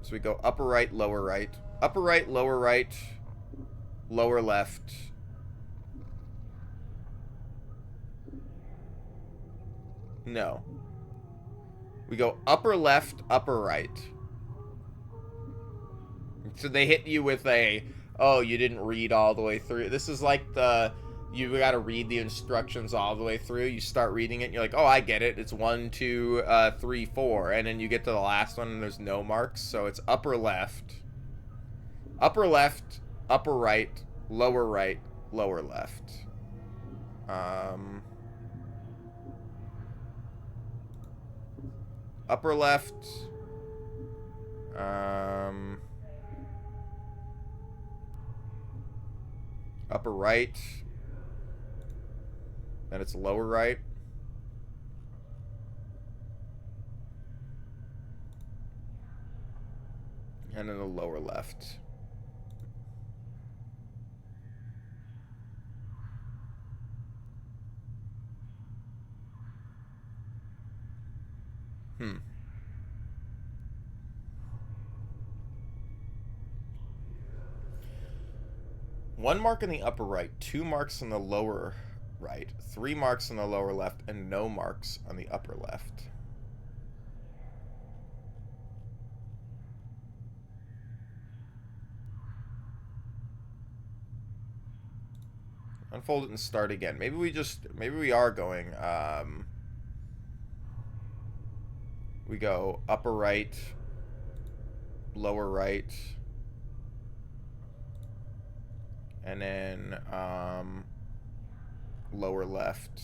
So we go upper right, lower right, upper right, lower left. No. We go upper left, upper right. So they hit you with a, oh, you didn't read all the way through. This is like the, you got to read the instructions all the way through. You start reading it, and you're like, oh, I get it. It's 1, 2, 3, 4. And then you get to the last one, and there's no marks. So it's upper left, upper right, lower left. Upper left. Upper right. Then it's lower right. And then the lower left. One mark in the upper right, 2 marks in the lower right, 3 marks in the lower left, and no marks on the upper left. Unfold it and start again. Maybe we are going, we go upper right, lower right, and then, lower left.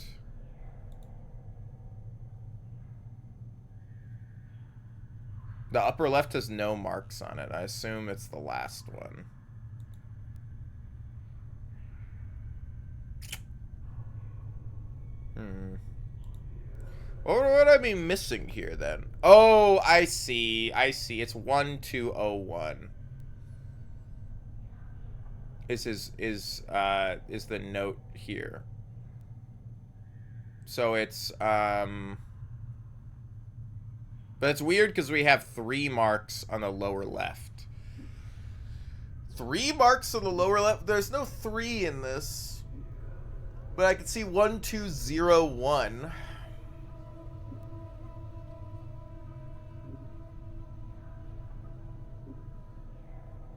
The upper left has no marks on it. I assume it's the last one. What would I be missing here then? Oh, I see. It's 1201. Is the note here. So it's but it's weird because we have 3 marks on the lower left. 3 marks on the lower left? There's no 3 in this. But I can see 1201.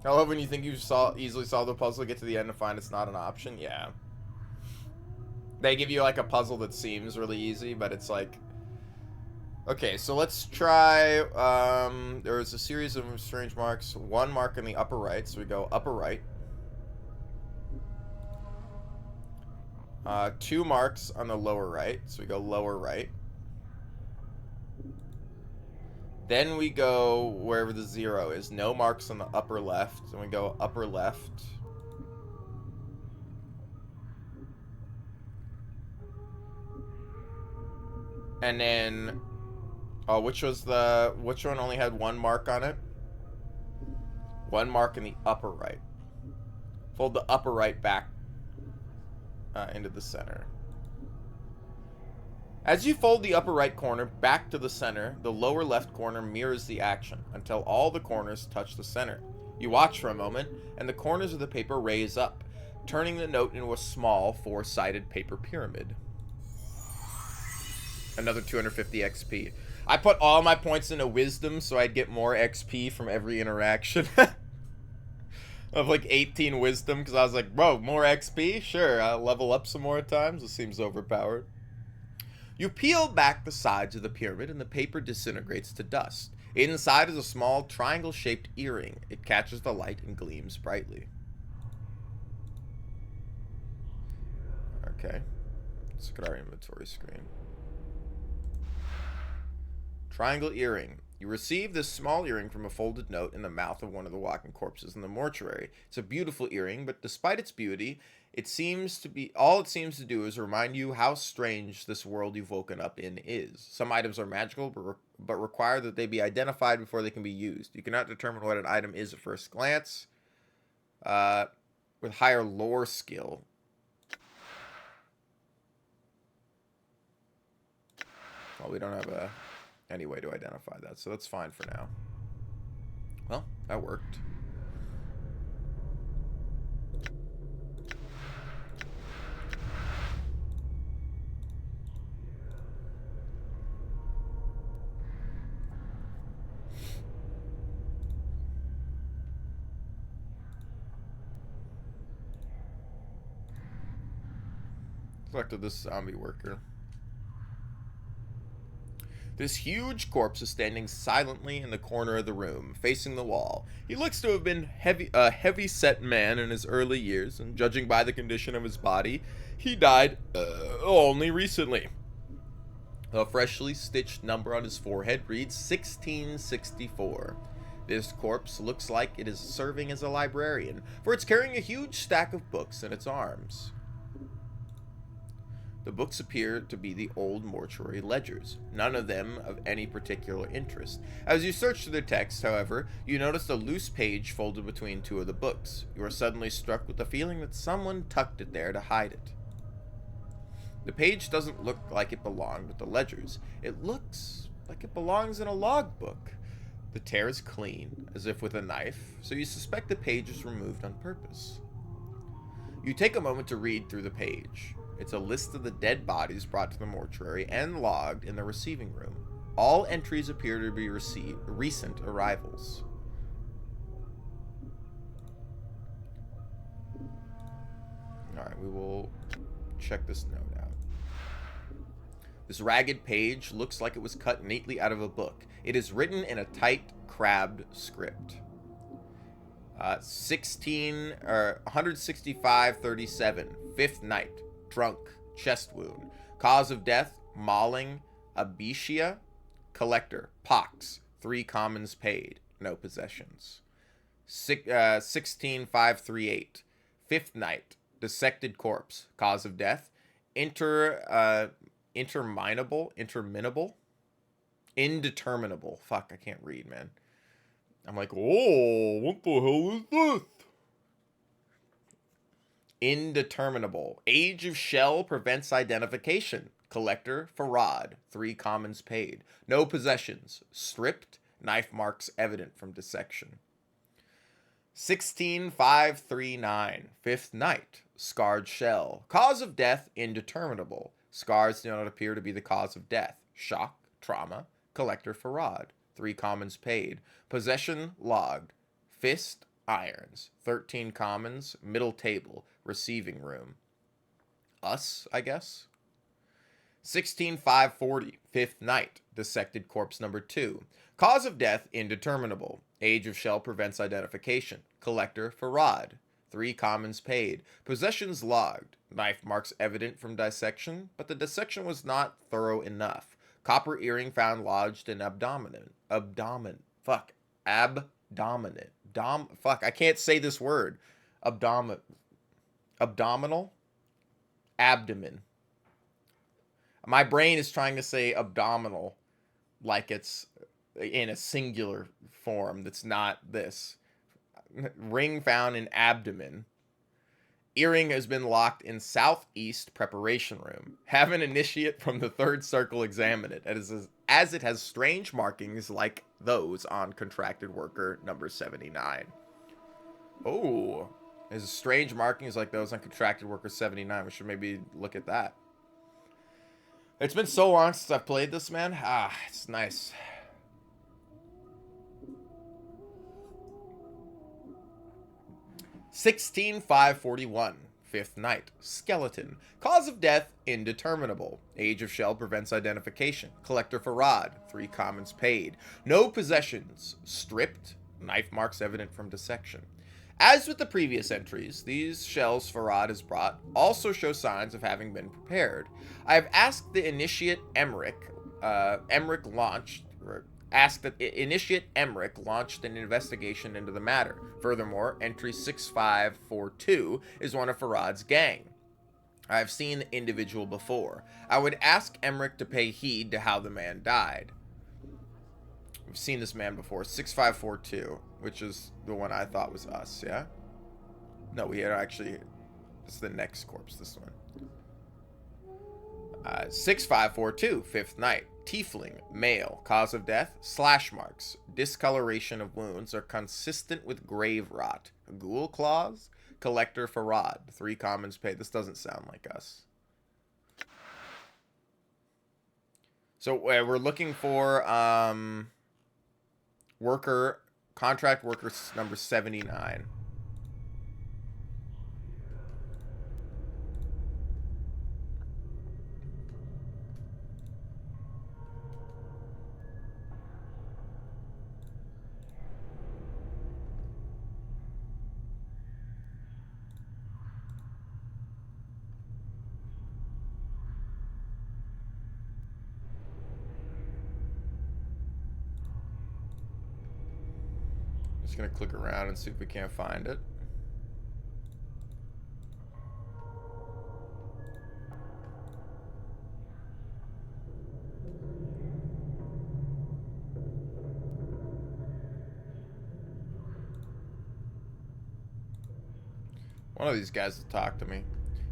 I love when you think you easily solve the puzzle, get to the end and find it's not an option. Yeah. They give you like a puzzle that seems really easy, but it's like... Okay, so let's try... there is a series of strange marks. 1 mark in the upper right, so we go upper right. 2 marks on the lower right, so we go lower right. Then we go wherever the 0 is. No marks on the upper left. And we go upper left. And then... Oh, which one only had 1 mark on it? 1 mark in the upper right. Fold the upper right back into the center. As you fold the upper right corner back to the center, the lower left corner mirrors the action until all the corners touch the center. You watch for a moment, and the corners of the paper raise up, turning the note into a small 4-sided paper pyramid. Another 250 XP. I put all my points into wisdom so I'd get more XP from every interaction. Of like 18 wisdom, because I was like, bro, more XP? Sure, I'll level up some more times. This seems overpowered. You peel back the sides of the pyramid and the paper disintegrates to dust. Inside is a small triangle-shaped earring. It catches the light and gleams brightly. Okay. Let's look at our inventory screen. Triangle earring. You receive this small earring from a folded note in the mouth of one of the walking corpses in the mortuary. It's a beautiful earring, but despite its beauty, all it seems to do is remind you how strange this world you've woken up in is. Some items are magical, but require that they be identified before they can be used. You cannot determine what an item is at first glance. With higher lore skill. Well, we don't have any way to identify that, so that's fine for now. Well, that worked. Collected this zombie worker. This huge corpse is standing silently in the corner of the room, facing the wall. He looks to have been a heavy-set man in his early years, and judging by the condition of his body, he died only recently. A freshly stitched number on his forehead reads 1664. This corpse looks like it is serving as a librarian, for it's carrying a huge stack of books in its arms. The books appear to be the old mortuary ledgers, none of them of any particular interest. As you search through the text, however, you notice a loose page folded between two of the books. You are suddenly struck with the feeling that someone tucked it there to hide it. The page doesn't look like it belonged with the ledgers. It looks like it belongs in a logbook. The tear is clean, as if with a knife, so you suspect the page was removed on purpose. You take a moment to read through the page. It's a list of the dead bodies brought to the mortuary and logged in the receiving room. All entries appear to be recent arrivals. Alright, we will check this note out. This ragged page looks like it was cut neatly out of a book. It is written in a tight, crabbed script. 165:37, 5th night. Drunk, chest wound. Cause of death, mauling, abesia. Collector, pox. 3 commons paid. No possessions. 16538, 5th night. Dissected corpse. Cause of death, interminable. Indeterminable. Fuck, I can't read, man. I'm like, oh, what the hell is this? Indeterminable. Age of shell prevents identification. Collector, Farad. 3 commons paid. No possessions. Stripped. Knife marks evident from dissection. 16539, 5th night. Scarred shell. Cause of death, indeterminable. Scars do not appear to be the cause of death. Shock, trauma. Collector, Farad. 3 commons paid. Possession logged. Fist, irons. 13 commons. Middle table. Receiving room. Us, I guess. 16540, 5th night. Dissected corpse number 2. Cause of death, indeterminable. Age of shell prevents identification. Collector, Farad. 3 commons paid. Possessions logged. Knife marks evident from dissection, but the dissection was not thorough enough. Copper earring found lodged in abdomen. Fuck, I can't say this word. Abdominal? Abdomen. My brain is trying to say abdominal like it's in a singular form that's not this. Ring found in abdomen. Earring has been locked in southeast preparation room. Have an initiate from the 3rd circle examine it, as it has strange markings like those on contracted worker number 79. Oh, there's strange markings like those on contracted worker 79. We should maybe look at that. It's been so long since I've played this, man. It's nice. $16,541, 5th night. Skeleton. Cause of death, indeterminable. Age of shell prevents identification. Collector Farad. 3 commons paid. No possessions. Stripped. Knife marks evident from dissection. As with the previous entries, these shells Farad has brought also show signs of having been prepared. I have asked the initiate Emmerich launched an investigation into the matter. Furthermore, entry 6542 is one of Farad's gang. I have seen the individual before. I would ask Emmerich to pay heed to how the man died. We've seen this man before. 6542, which is the one I thought was us, yeah? No, we had actually... This is the next corpse, this one. 6542, 5th night. Tiefling, male. Cause of death, slash marks. Discoloration of wounds are consistent with grave rot. Ghoul claws. Collector Farad. 3 commons paid. This doesn't sound like us. So we're looking for contract worker number 79. Just gonna click around and see if we can't find it. One of these guys will talk to me.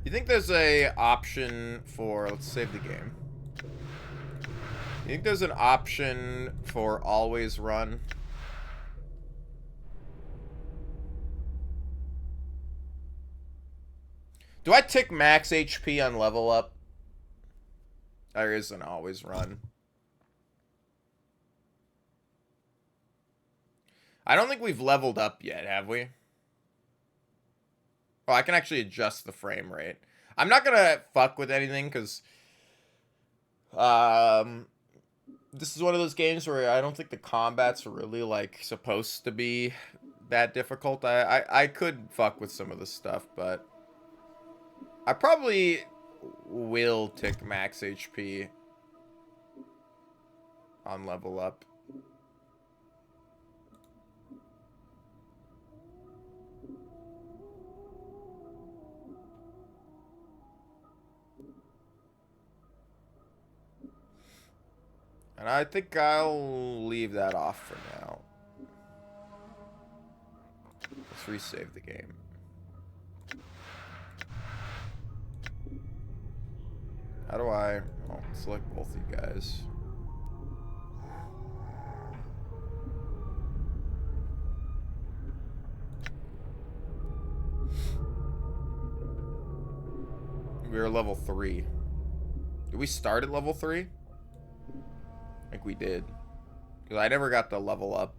You think there's a option for... Let's save the game. You think there's an option for always run? Do I tick max HP on level up? There is an always run. I don't think we've leveled up yet, have we? Oh, I can actually adjust the frame rate. I'm not gonna fuck with anything, because... this is one of those games where I don't think the combats are really, like, supposed to be that difficult. I could fuck with some of the stuff, but... I probably will tick max HP on level up. And I think I'll leave that off for now. Let's resave the game. How do I... Oh, select both you guys. We are level 3. Did we start at level 3? I think we did. Because I never got the level up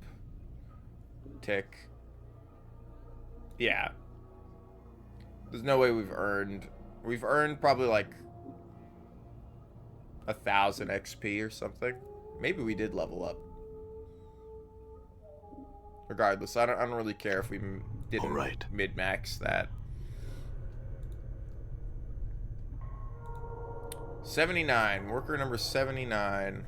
tick. Yeah. There's no way we've earned... We've earned probably like 1,000 XP or something. Maybe we did level up. Regardless, I don't really care if we didn't mid-max that. 79. Worker number 79.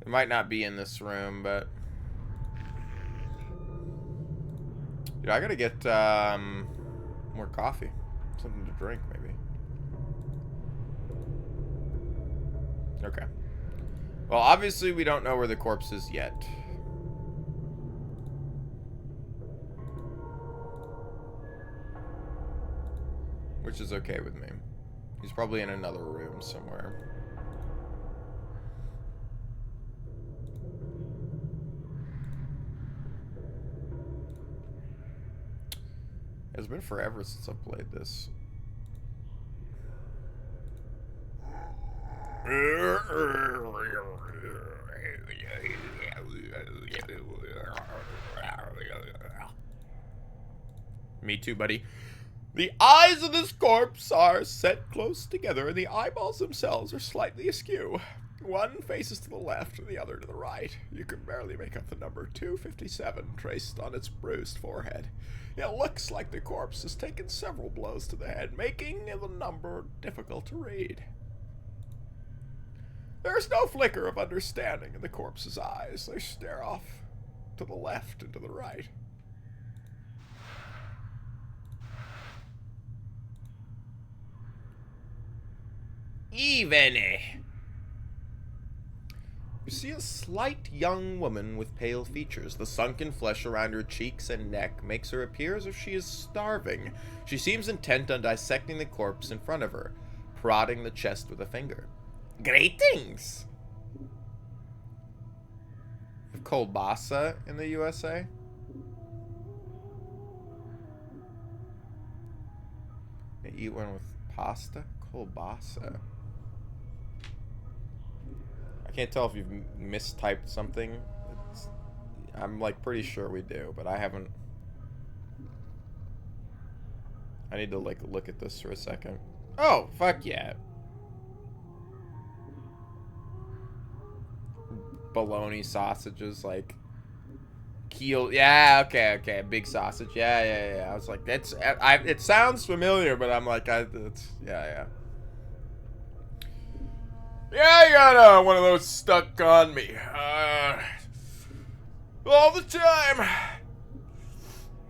It might not be in this room, but... Dude, I gotta get more coffee. Something to drink, maybe. Okay. Well, obviously we don't know where the corpse is yet. Which is okay with me. He's probably in another room somewhere. It's been forever since I've played this. Me too, buddy. The eyes of this corpse are set close together, and the eyeballs themselves are slightly askew. One faces to the left and the other to the right. You can barely make out the number 257 traced on its bruised forehead. It looks like the corpse has taken several blows to the head, making the number difficult to read. There is no flicker of understanding in the corpse's eyes. They stare off to the left and to the right. Eveny. You see a slight young woman with pale features. The sunken flesh around her cheeks and neck makes her appear as if she is starving. She seems intent on dissecting the corpse in front of her, prodding the chest with a finger. Greetings! We have Kolbasa in the USA. I eat one with pasta? Kolbasa. I can't tell if you've mistyped something. I'm like pretty sure we do, but I haven't. I need to like look at this for a second. Oh, fuck yeah. Bologna sausages, like keel. Yeah, okay, big sausage. Yeah. I was like, that's. It sounds familiar, but I'm like, it's yeah. Yeah, I got one of those stuck on me. All the time.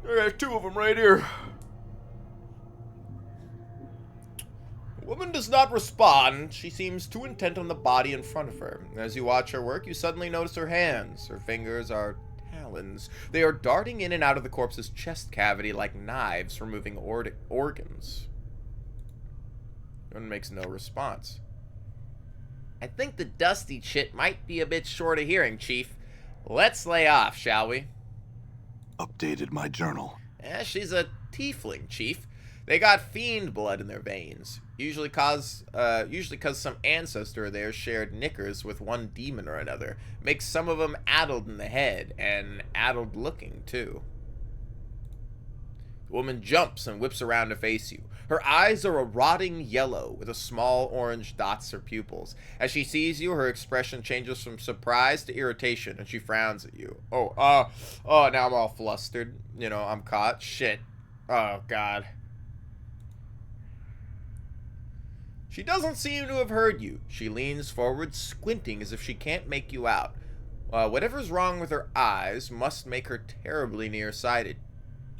I got 2 of them right here. The woman does not respond. She seems too intent on the body in front of her. As you watch her work, you suddenly notice her hands. Her fingers are talons. They are darting in and out of the corpse's chest cavity like knives, removing organs. The woman makes no response. I think the dusty chit might be a bit short of hearing, Chief. Let's lay off, shall we? Updated my journal. She's a tiefling, Chief. They got fiend blood in their veins. Usually cause some ancestor of theirs shared knickers with one demon or another. Makes some of them addled in the head, and addled looking, too. The woman jumps and whips around to face you. Her eyes are a rotting yellow with a small orange dots her pupils. As she sees you, her expression changes from surprise to irritation, and she frowns at you. Oh, now I'm all flustered. You know, I'm caught. Shit. Oh, God. She doesn't seem to have heard you. She leans forward, squinting as if she can't make you out. Whatever's wrong with her eyes must make her terribly nearsighted.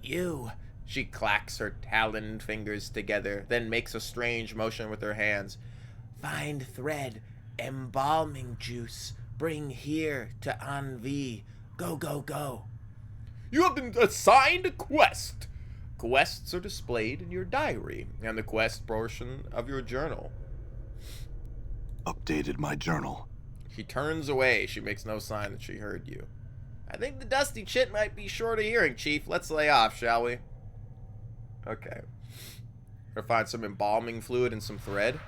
You... She clacks her taloned fingers together, then makes a strange motion with her hands. Find thread, embalming juice, bring here to Envie. Go, go, go. You have been assigned a quest. Quests are displayed in your diary and the quest portion of your journal. Updated my journal. She turns away. She makes no sign that she heard you. I think the dusty chit might be short of hearing, Chief. Let's lay off, shall we? Okay. Or find some embalming fluid and some thread.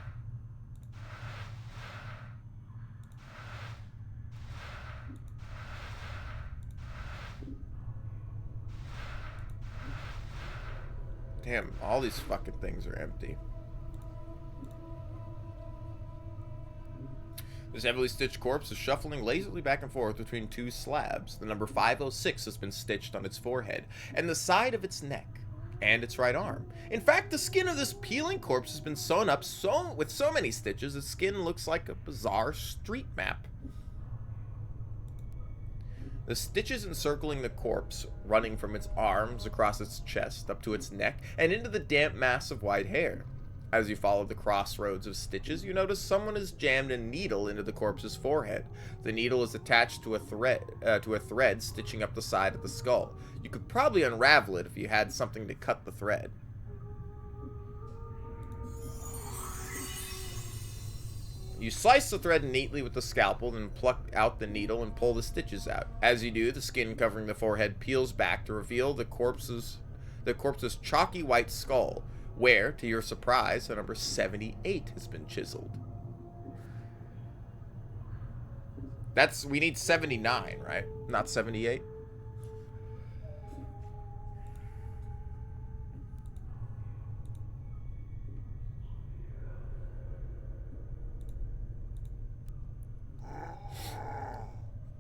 Damn, all these fucking things are empty. This heavily stitched corpse is shuffling lazily back and forth between 2 slabs. The number 506 has been stitched on its forehead and the side of its neck and its right arm. In fact, the skin of this peeling corpse has been sewn up with so many stitches, its skin looks like a bizarre street map. The stitches encircling the corpse, running from its arms across its chest up to its neck and into the damp mass of white hair. As you follow the crossroads of stitches, you notice someone has jammed a needle into the corpse's forehead. The needle is attached to a thread stitching up the side of the skull. You could probably unravel it if you had something to cut the thread. You slice the thread neatly with the scalpel, then pluck out the needle and pull the stitches out. As you do, the skin covering the forehead peels back to reveal the corpse's chalky white skull, where, to your surprise, the number 78 has been chiseled. We need 79, right? Not 78?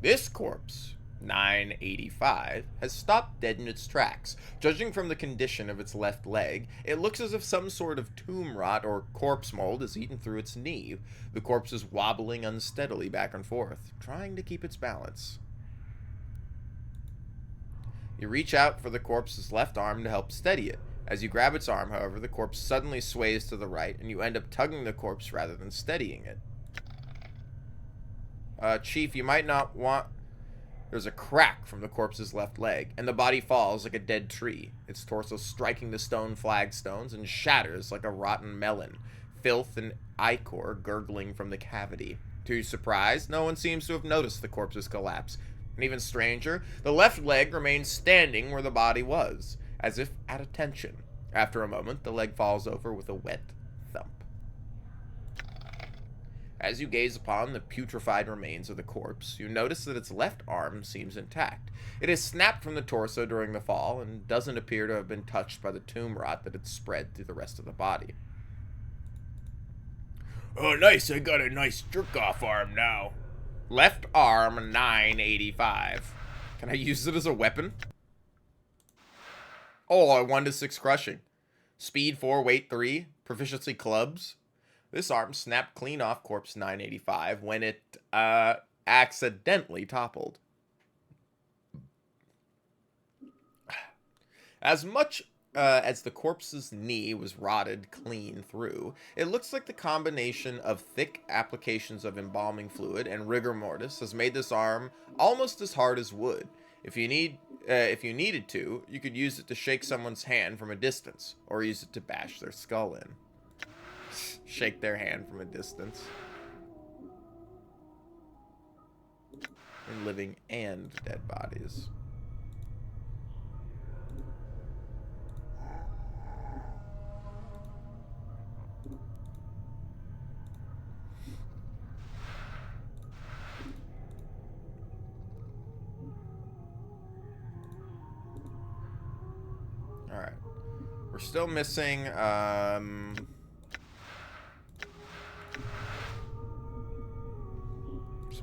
This corpse, 985, has stopped dead in its tracks. Judging from the condition of its left leg, it looks as if some sort of tomb rot or corpse mold has eaten through its knee. The corpse is wobbling unsteadily back and forth, trying to keep its balance. You reach out for the corpse's left arm to help steady it. As you grab its arm, however, the corpse suddenly sways to the right, and you end up tugging the corpse rather than steadying it. Chief, you might not want... There's a crack from the corpse's left leg, and the body falls like a dead tree, its torso striking the stone flagstones and shatters like a rotten melon, filth and ichor gurgling from the cavity. To your surprise, no one seems to have noticed the corpse's collapse. And even stranger, the left leg remains standing where the body was, as if at attention. After a moment, the leg falls over with a wet thump. As you gaze upon the putrefied remains of the corpse, you notice that its left arm seems intact. It is snapped from the torso during the fall and doesn't appear to have been touched by the tomb rot that had spread through the rest of the body. Oh, nice. I got a nice jerk-off arm now. Left arm, 985. Can I use it as a weapon? Oh, 1 to 6 crushing. Speed 4, weight 3. Proficiency clubs. This arm snapped clean off corpse 985 when it accidentally toppled. As much as the corpse's knee was rotted clean through, it looks like the combination of thick applications of embalming fluid and rigor mortis has made this arm almost as hard as wood. If you needed to, you could use it to shake someone's hand from a distance, or use it to bash their skull in. Shake their hand from a distance. In living and dead bodies. Alright. We're still missing, some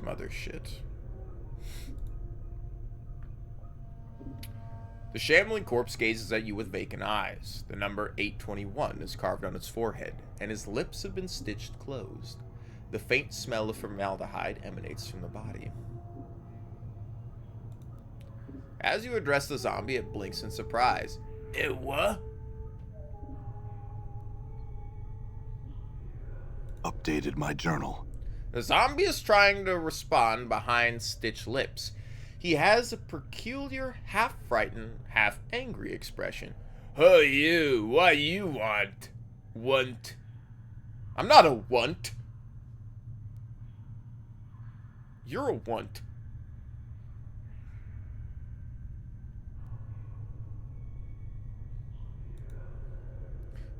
other shit. The shambling corpse gazes at you with vacant eyes. The number 821 is carved on its forehead, and his lips have been stitched closed. The faint smell of formaldehyde emanates from the body. As you address the zombie, it blinks in surprise. What? Updated my journal. The zombie is trying to respond behind stitched lips. He has a peculiar, half-frightened, half-angry expression. Who you? What you want? Want? I'm not a want. You're a want.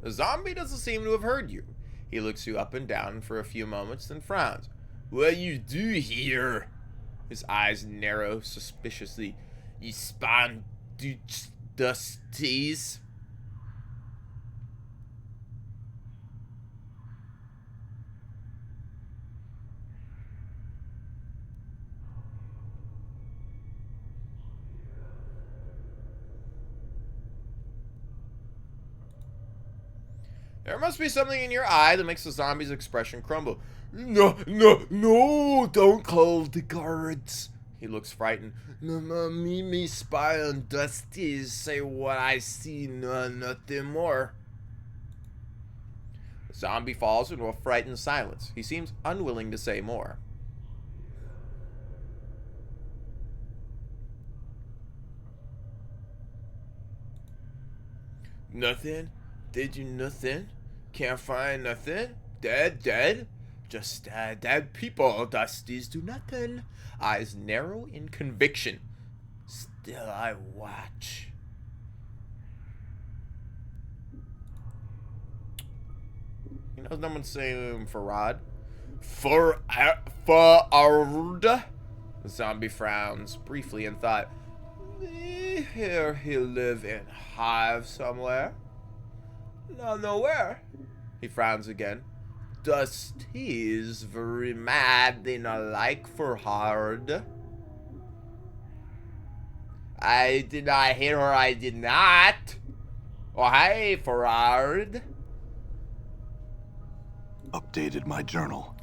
The zombie doesn't seem to have heard you. He looks you up and down for a few moments, then frowns. What you do here? His eyes narrow suspiciously. You spawn dusties? There must be something in your eye that makes the zombie's expression crumble. No, don't call the guards. He looks frightened. Me spy on Dusties, say what I see, nothing more. The zombie falls into a frightened silence. He seems unwilling to say more. Nothing? Did you nothing? Can't find nothing? Dead? Just dead people. Dusties do nothing. Eyes narrow in conviction. Still I watch. You know, no one's saying Farad. Farad? The zombie frowns briefly and thought, here he'll live in hive somewhere. No, nowhere. He frowns again. Dusties very mad in a like for hard. I did not hear her, I did not. Oh, hey, Farad. Updated my journal.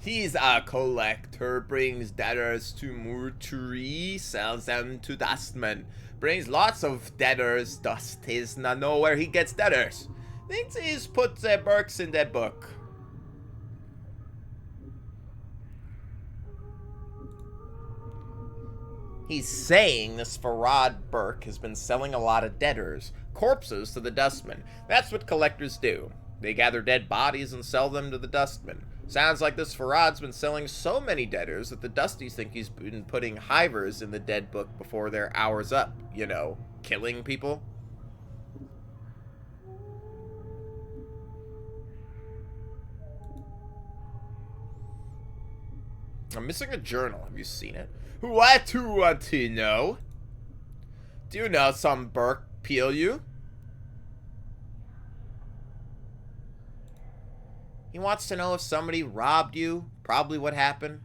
He's a collector, brings debtors to mortuary, sells them to dustmen. Brings lots of debtors, Dusties not know where he gets debtors. Thinks he's put the Burks in that book. He's saying this Farad Burke has been selling a lot of debtors, corpses to the dustmen. That's what collectors do. They gather dead bodies and sell them to the dustmen. Sounds like this Farad's been selling so many debtors that the Dusties think he's been putting hivers in the dead book before their hour's up. You know, killing people. I'm missing a journal. Have you seen it? What do you want to know? Do you know some Burke peel you? He wants to know if somebody robbed you. Probably what happened.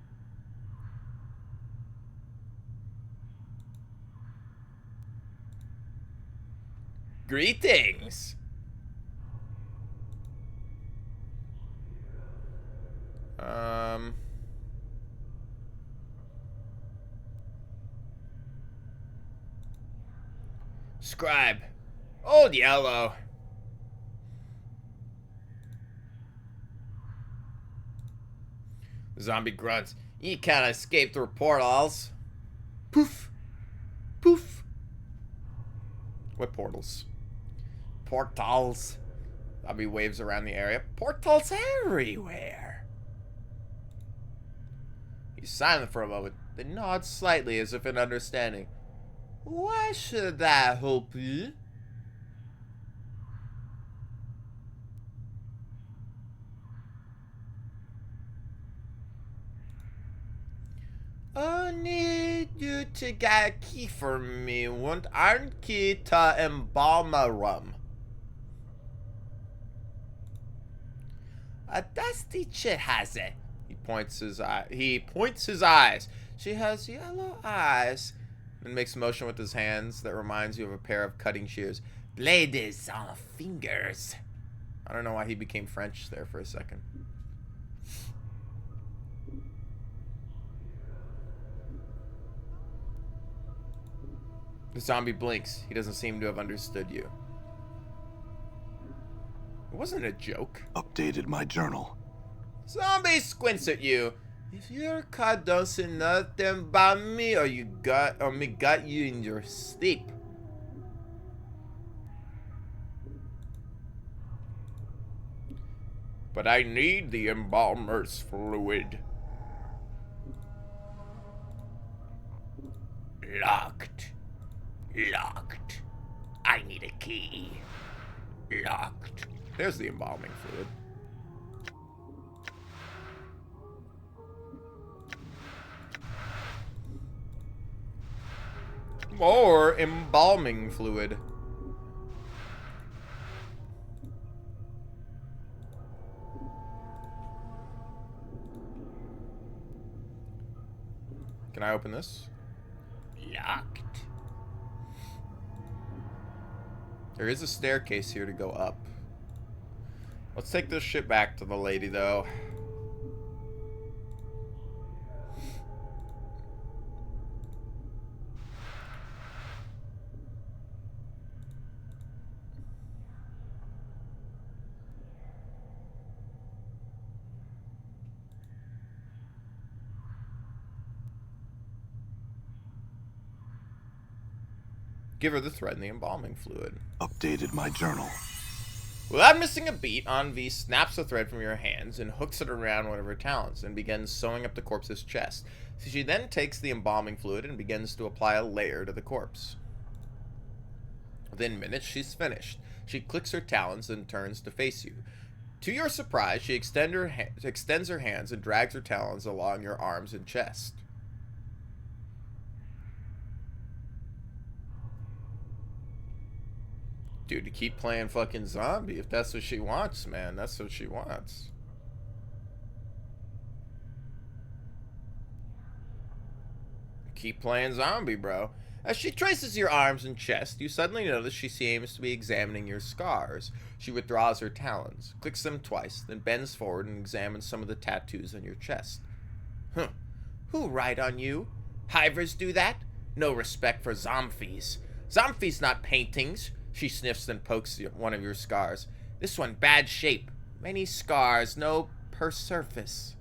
Greetings. Scribe. Old Yellow. The zombie grunts. You can't escape through portals. Poof. Poof. What portals? Portals. Zombie waves around the area. Portals everywhere. He's silent for a moment, then nods slightly as if in understanding. Why should that help you? I need you to get a key for me. Want iron key to embalm a room. A dusty chit has it. He points his eyes. She has yellow eyes. And makes a motion with his hands that reminds you of a pair of cutting shears. Blades on fingers. I don't know why he became French there for a second. The zombie blinks. He doesn't seem to have understood you. It wasn't a joke. Updated my journal. Zombie squints at you. If your car don't say nothing about me, or me got you in your sleep. But I need the embalmer's fluid. Locked. Locked. I need a key. Locked. There's the embalming fluid. More embalming fluid. Can I open this? Locked. There is a staircase here to go up. Let's take this shit back to the lady, though. Give her the thread and the embalming fluid. Updated my journal. Without missing a beat, Anvi snaps the thread from your hands and hooks it around one of her talons and begins sewing up the corpse's chest. So she then takes the embalming fluid and begins to apply a layer to the corpse. Within minutes, she's finished. She clicks her talons and turns to face you. To your surprise, she extends her hands and drags her talons along your arms and chest. Dude, to keep playing fucking zombie, if that's what she wants, man. That's what she wants. Keep playing zombie, bro. As she traces your arms and chest, you suddenly notice she seems to be examining your scars. She withdraws her talons, clicks them twice, then bends forward and examines some of the tattoos on your chest. Huh. Who write on you? Hivers do that? No respect for zombies. Zombies not paintings. She sniffs and pokes one of your scars. This one, bad shape. Many scars, no per surface.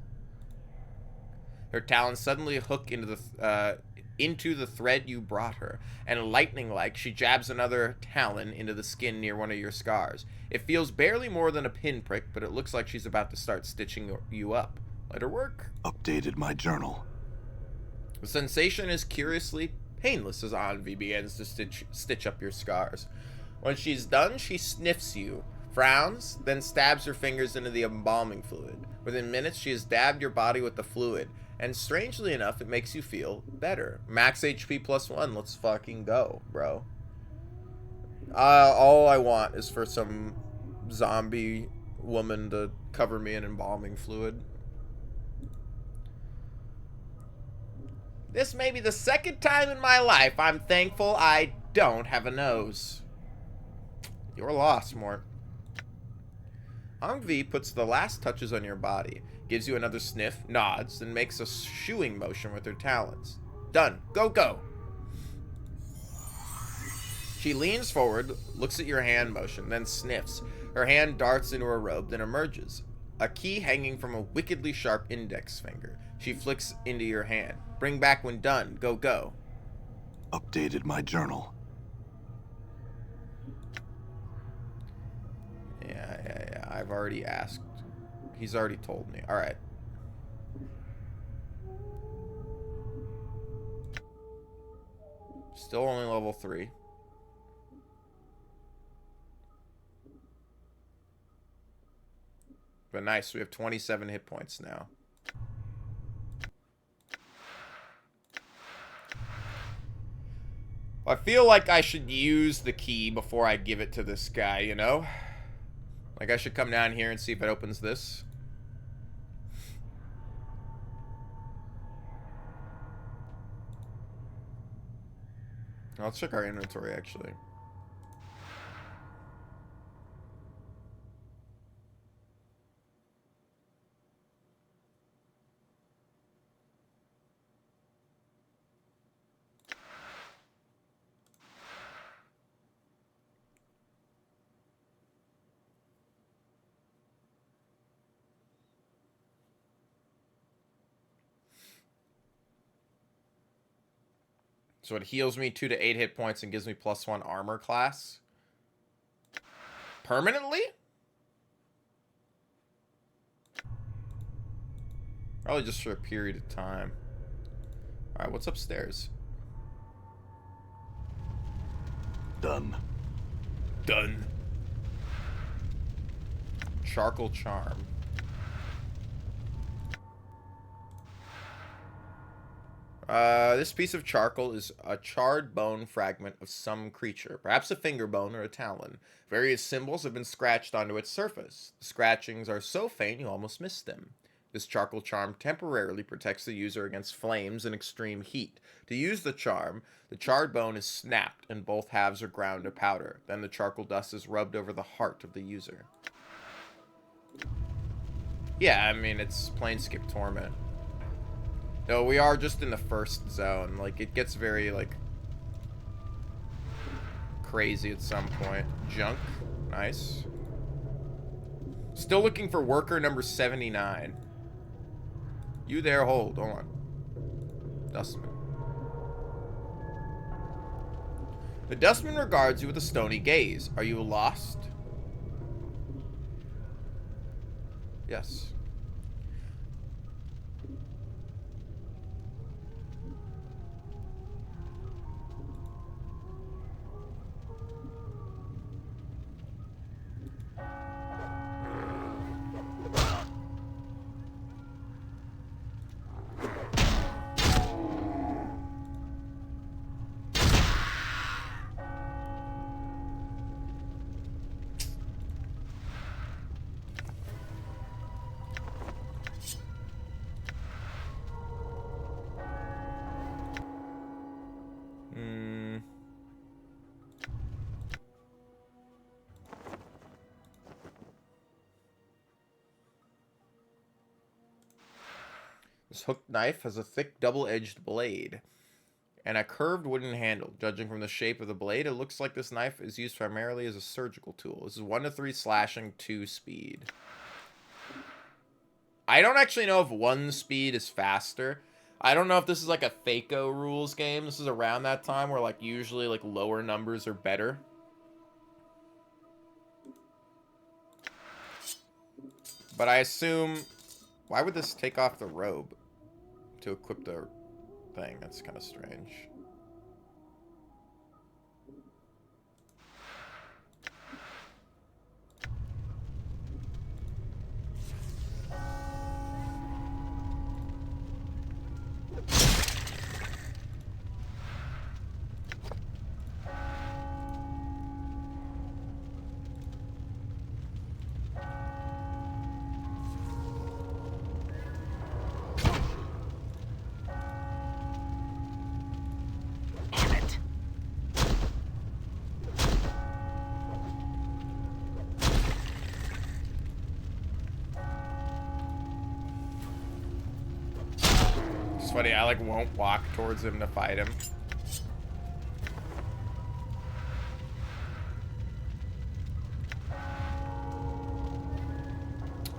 Her talons suddenly hook into the thread you brought her, and lightning-like, she jabs another talon into the skin near one of your scars. It feels barely more than a pinprick, but it looks like she's about to start stitching you up. Let her work. Updated my journal. The sensation is curiously painless as Anvi begins to stitch up your scars. When she's done, she sniffs you, frowns, then stabs her fingers into the embalming fluid. Within minutes, she has dabbed your body with the fluid, and strangely enough, it makes you feel better. Max HP +1, let's fucking go, bro. All I want is for some zombie woman to cover me in embalming fluid. This may be the second time in my life I'm thankful I don't have a nose. You're lost, Mort. Angvi puts the last touches on your body, gives you another sniff, nods, and makes a shooing motion with her talons. Done. Go, go. She leans forward, looks at your hand motion, then sniffs. Her hand darts into her robe, then emerges. A key hanging from a wickedly sharp index finger. She flicks into your hand. Bring back when done. Go, go. Updated my journal. Yeah. I've already asked. He's already told me. Alright. Still only level 3. But nice, we have 27 hit points now. I feel like I should use the key before I give it to this guy, you know? Like, I should come down here and see if it opens this. Let's check our inventory, actually. So it heals me 2 to 8 hit points and gives me +1 armor class. Permanently? Probably just for a period of time. Alright, what's upstairs? Done. Done. Charcoal charm. This piece of charcoal is a charred bone fragment of some creature, perhaps a finger bone or a talon. Various symbols have been scratched onto its surface. The scratchings are so faint you almost miss them. This charcoal charm temporarily protects the user against flames and extreme heat. To use the charm, the charred bone is snapped and both halves are ground to powder. Then the charcoal dust is rubbed over the heart of the user. Yeah, I mean, it's Planescape Torment. No, we are just in the first zone. Like, it gets very, like, crazy at some point. Junk. Nice. Still looking for worker number 79. You there, hold on. Dustman. The dustman regards you with a stony gaze. Are you lost? Yes. This hooked knife has a thick double-edged blade and a curved wooden handle. Judging from the shape of the blade, it looks like this knife is used primarily as a surgical tool. This is 1 to 3 slashing, 2 speed. I don't actually know if 1 speed is faster. I don't know if this is like a Thaco rules game. This is around that time where like usually like lower numbers are better. But I assume... Why would this take off the robe to equip the thing? That's kind of strange. Funny, I like won't walk towards him to fight him.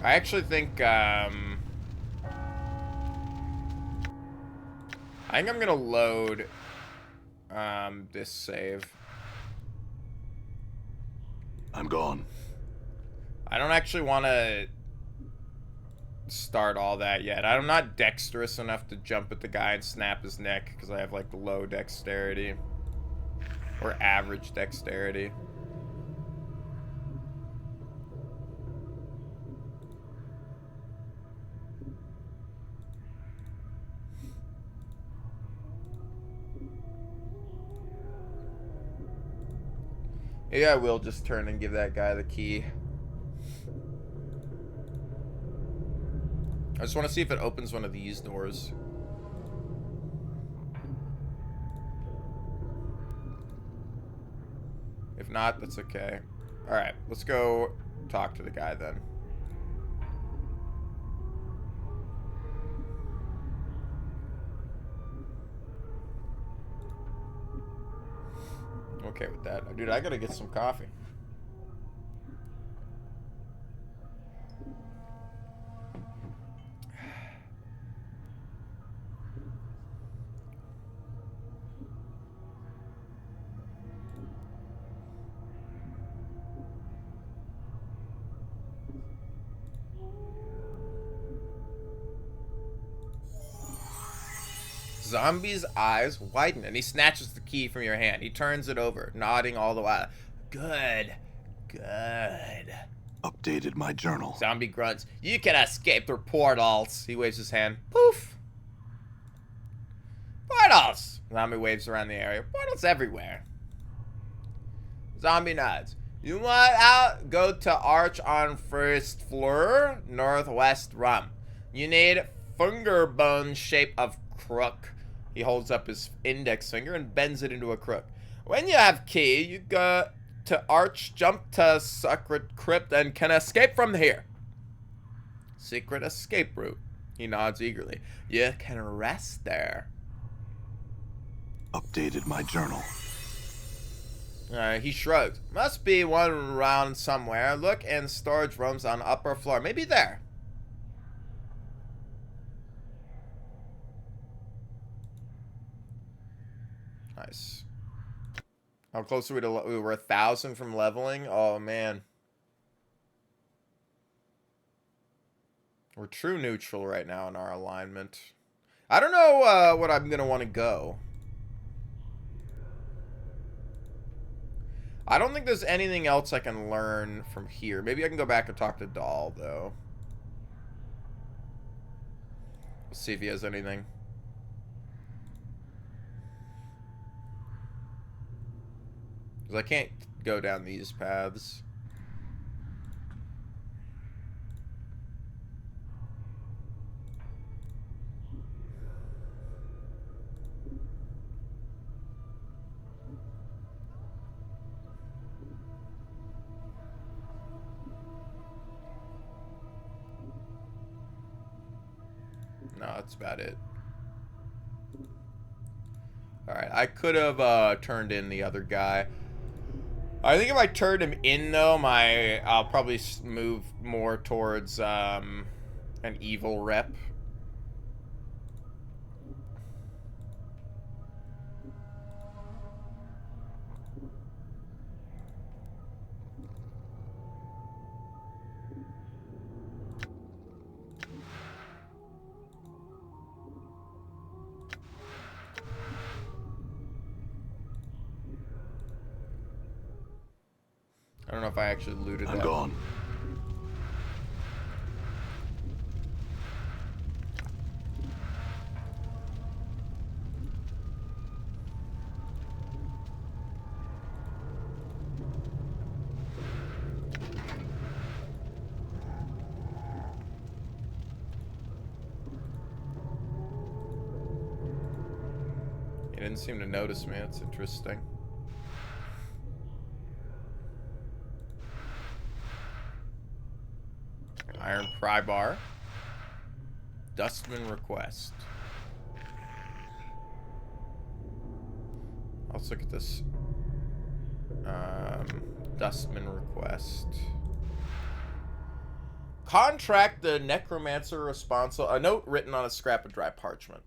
I actually think, I think I'm gonna load, this save. I'm gone. I don't actually want to start all that yet. I'm not dexterous enough to jump at the guy and snap his neck because I have, like, low dexterity. Or average dexterity. Maybe I will just turn and give that guy the key. I just want to see if it opens one of these doors. If not, that's okay. Alright, let's go talk to the guy then. I'm okay with that. Dude, I gotta get some coffee. Zombie's eyes widen, and he snatches the key from your hand. He turns it over, nodding all the while. Good. Good. Updated my journal. Zombie grunts. You can escape through portals. He waves his hand. Poof. Portals. Zombie waves around the area. Portals everywhere. Zombie nods. You want out? Go to Arch on first floor, northwest rum. You need finger bone shape of crook. He holds up his index finger and bends it into a crook. When you have key, you go to Arch, jump to Secret Crypt, and can escape from here. Secret escape route. He nods eagerly. You can rest there. Updated my journal. He shrugs. Must be one around somewhere. Look in storage rooms on upper floor. Maybe there. Nice. How close are we to... We were 1,000 from leveling? Oh, man. We're true neutral right now in our alignment. I don't know what I'm going to want to go. I don't think there's anything else I can learn from here. Maybe I can go back and talk to Dahl, though. Let's see if he has anything. Because I can't go down these paths. No, that's about it. Alright, I could have turned in the other guy. I think if I turned him in, though, I'll probably move more towards an evil rep. I don't know if I actually looted that. I'm gone. He didn't seem to notice me. That's interesting. Iron pry bar. Dustman request. Let's look at this. Dustman request. Contract the necromancer responsible. A note written on a scrap of dry parchment.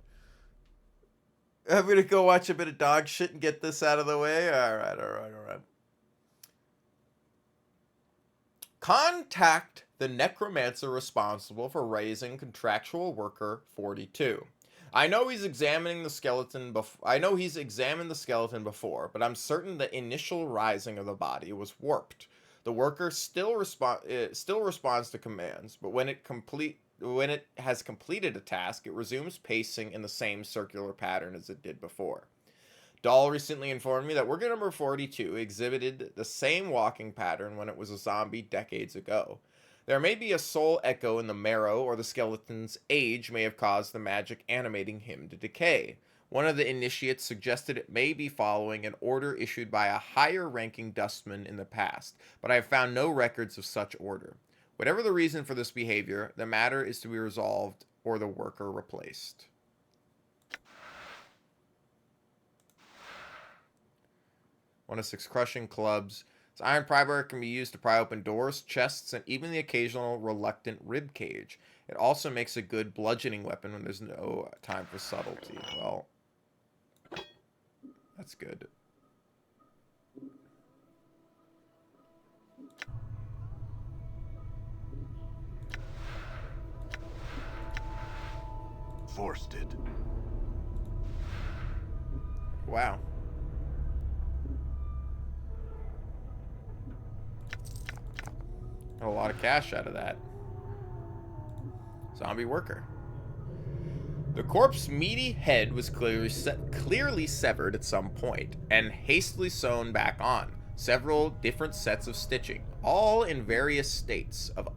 I'm gonna go watch a bit of dog shit and get this out of the way. Alright. Contact the necromancer responsible for raising contractual worker 42. I know he's examining the skeleton he's examined the skeleton before, but I'm certain the initial rising of the body was warped. The worker still responds to commands, but when it has completed a task, it resumes pacing in the same circular pattern as it did before. Dahl recently informed me that worker number 42 exhibited the same walking pattern when it was a zombie decades ago. There may be a soul echo in the marrow, or the skeleton's age may have caused the magic animating him to decay. One of the initiates suggested it may be following an order issued by a higher-ranking dustman in the past, but I have found no records of such order. Whatever the reason for this behavior, the matter is to be resolved or the worker replaced. 1 of 6 crushing clubs. This iron prybar can be used to pry open doors, chests, and even the occasional reluctant rib cage. It also makes a good bludgeoning weapon when there's no time for subtlety. Well, that's good. Forced it. Wow. A lot of cash out of that. Zombie worker. The corpse's meaty head was clearly severed at some point and hastily sewn back on. Several different sets of stitching, all in various states of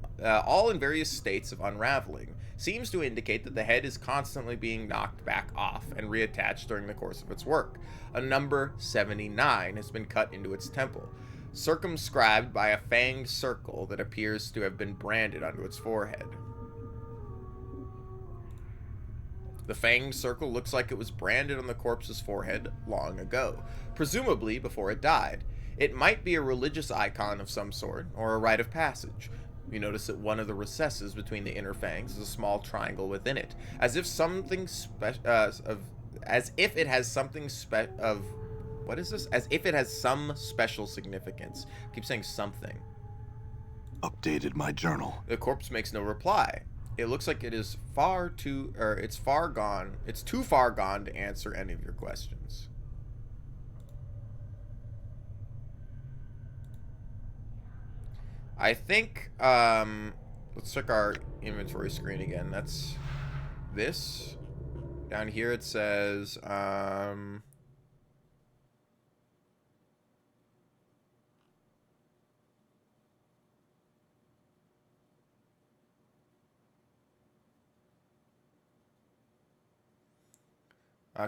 unraveling, seems to indicate that the head is constantly being knocked back off and reattached during the course of its work. A number 79 has been cut into its temple, circumscribed by a fanged circle that appears to have been branded onto its forehead. The fanged circle looks like it was branded on the corpse's forehead long ago, presumably before it died. It might be a religious icon of some sort, or a rite of passage. You notice that one of the recesses between the inner fangs is a small triangle within it, as if something as if it has something what is this? As if it has some special significance. I keep saying something. Updated my journal. The corpse makes no reply. It looks like it is it's too far gone to answer any of your questions. I think, let's check our inventory screen again. That's this. Down here it says,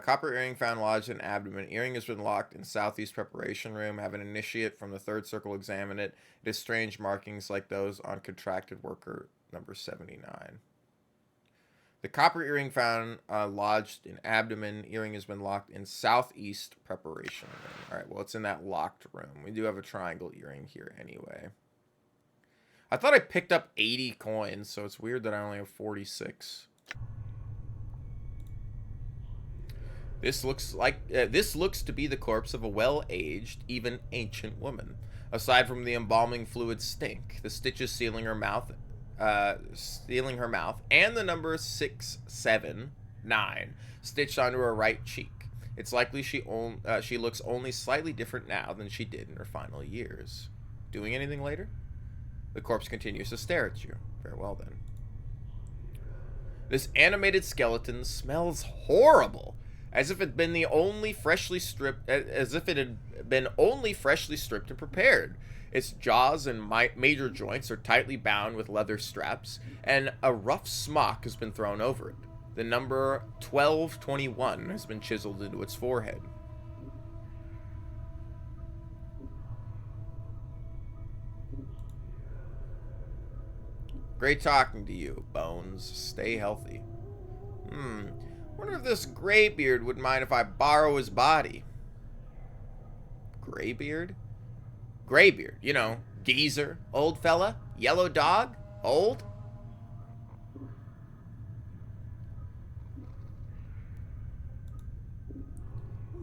copper earring found lodged in abdomen. Earring has been locked in southeast preparation room. Have an initiate from the third circle examine it. It has strange markings like those on contracted worker number 79. The copper earring found lodged in abdomen. Earring has been locked in southeast preparation room. All right, well, it's in that locked room. We do have a triangle earring here anyway. I thought I picked up 80 coins, so it's weird that I only have 46. This looks to be the corpse of a well-aged, even ancient woman. Aside from the embalming fluid stink, the stitches sealing her mouth, and the number 679 stitched onto her right cheek. It's likely she looks only slightly different now than she did in her final years. Doing anything later? The corpse continues to stare at you. Very well then. This animated skeleton smells horrible. As if it had been only freshly stripped and prepared. Its jaws and major joints are tightly bound with leather straps, and a rough smock has been thrown over it. The number 1221 has been chiseled into its forehead. Great talking to you, Bones. Stay healthy. Wonder if this Graybeard would mind if I borrow his body. Graybeard? Graybeard, you know, geezer, old fella, yellow dog, old.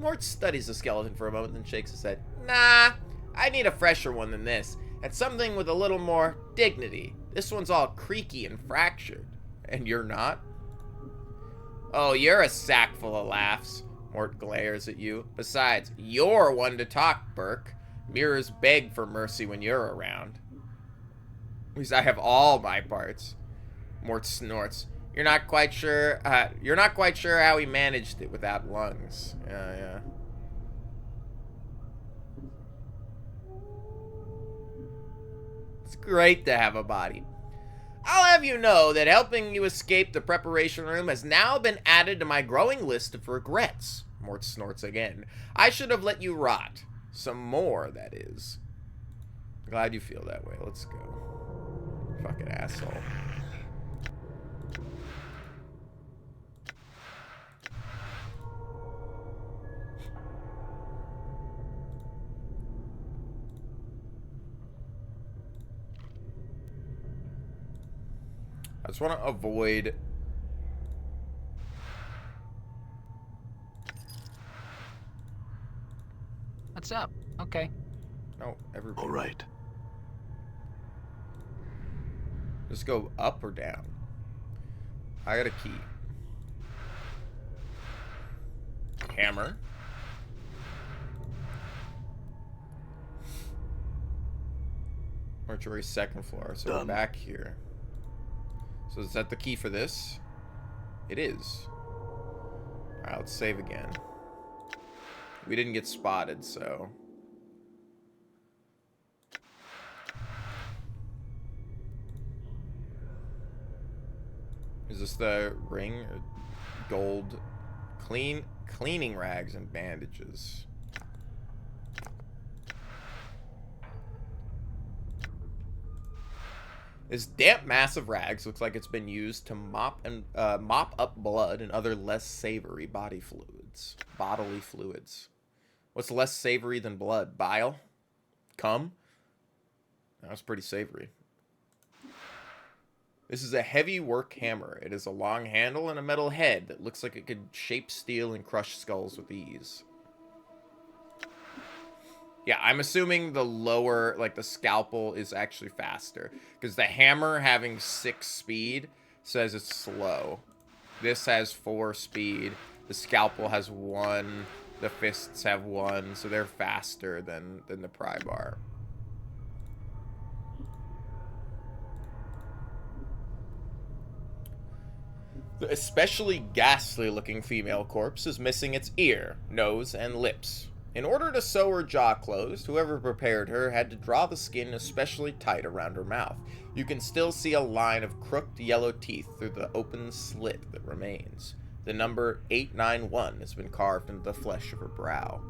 Mort studies the skeleton for a moment, then shakes his head. Nah, I need a fresher one than this, and something with a little more dignity. This one's all creaky and fractured. And you're not? Oh, you're a sack full of laughs. Mort glares at you. Besides, you're one to talk, Burke. Mirrors beg for mercy when you're around. At least I have all my parts. Mort snorts. You're not quite sure how he managed it without lungs. Yeah. It's great to have a body. I'll have you know that helping you escape the preparation room has now been added to my growing list of regrets. Mort snorts again. I should have let you rot. Some more, that is. Glad you feel that way. Let's go. Fucking asshole. I just want to avoid... What's up? Okay. No, everybody. All right. Just go up or down. I got a key. Hammer. Mortuary second floor. So we're back here. So is that the key for this? It is. Alright, let's save again. We didn't get spotted, so... Is this the ring? Gold cleaning rags and bandages. This damp mass of rags looks like it's been used to mop up blood and other less savory bodily fluids. What's less savory than blood? Bile? Cum? That's pretty savory. This is a heavy work hammer. It has a long handle and a metal head that looks like it could shape steel and crush skulls with ease. Yeah, I'm assuming the lower, like the scalpel, is actually faster. Because the hammer having 6 speed says it's slow. This has 4 speed. The scalpel has 1. The fists have 1. So they're faster than the pry bar. The especially ghastly looking female corpse is missing its ear, nose, and lips. In order to sew her jaw closed, whoever prepared her had to draw the skin especially tight around her mouth. You can still see a line of crooked yellow teeth through the open slit that remains. The number 891 has been carved into the flesh of her brow.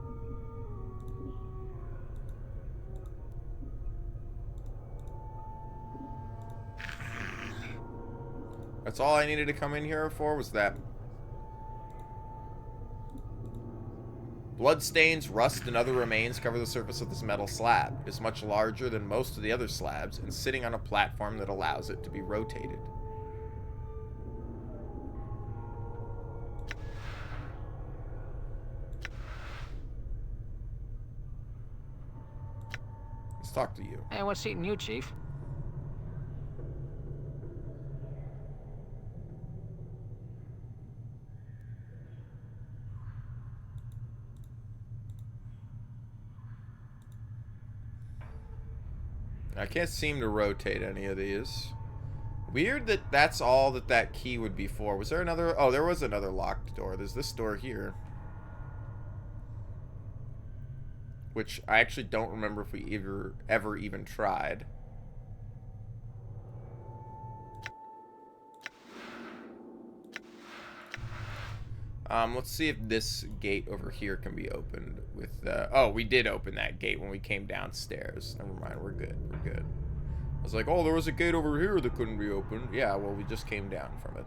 That's all I needed to come in here for, was that. Bloodstains, rust, and other remains cover the surface of this metal slab. It is much larger than most of the other slabs and sitting on a platform that allows it to be rotated. Let's talk to you. Hey, what's eating you, Chief? I can't seem to rotate any of these. Weird that that's all that key would be for. Was there another? Oh, there was another locked door. There's this door here. Which I actually don't remember if we ever even tried. Let's see if this gate over here can be opened with, oh, we did open that gate when we came downstairs. Never mind, we're good, we're good. I was like, oh, there was a gate over here that couldn't be opened. Yeah, well, we just came down from it.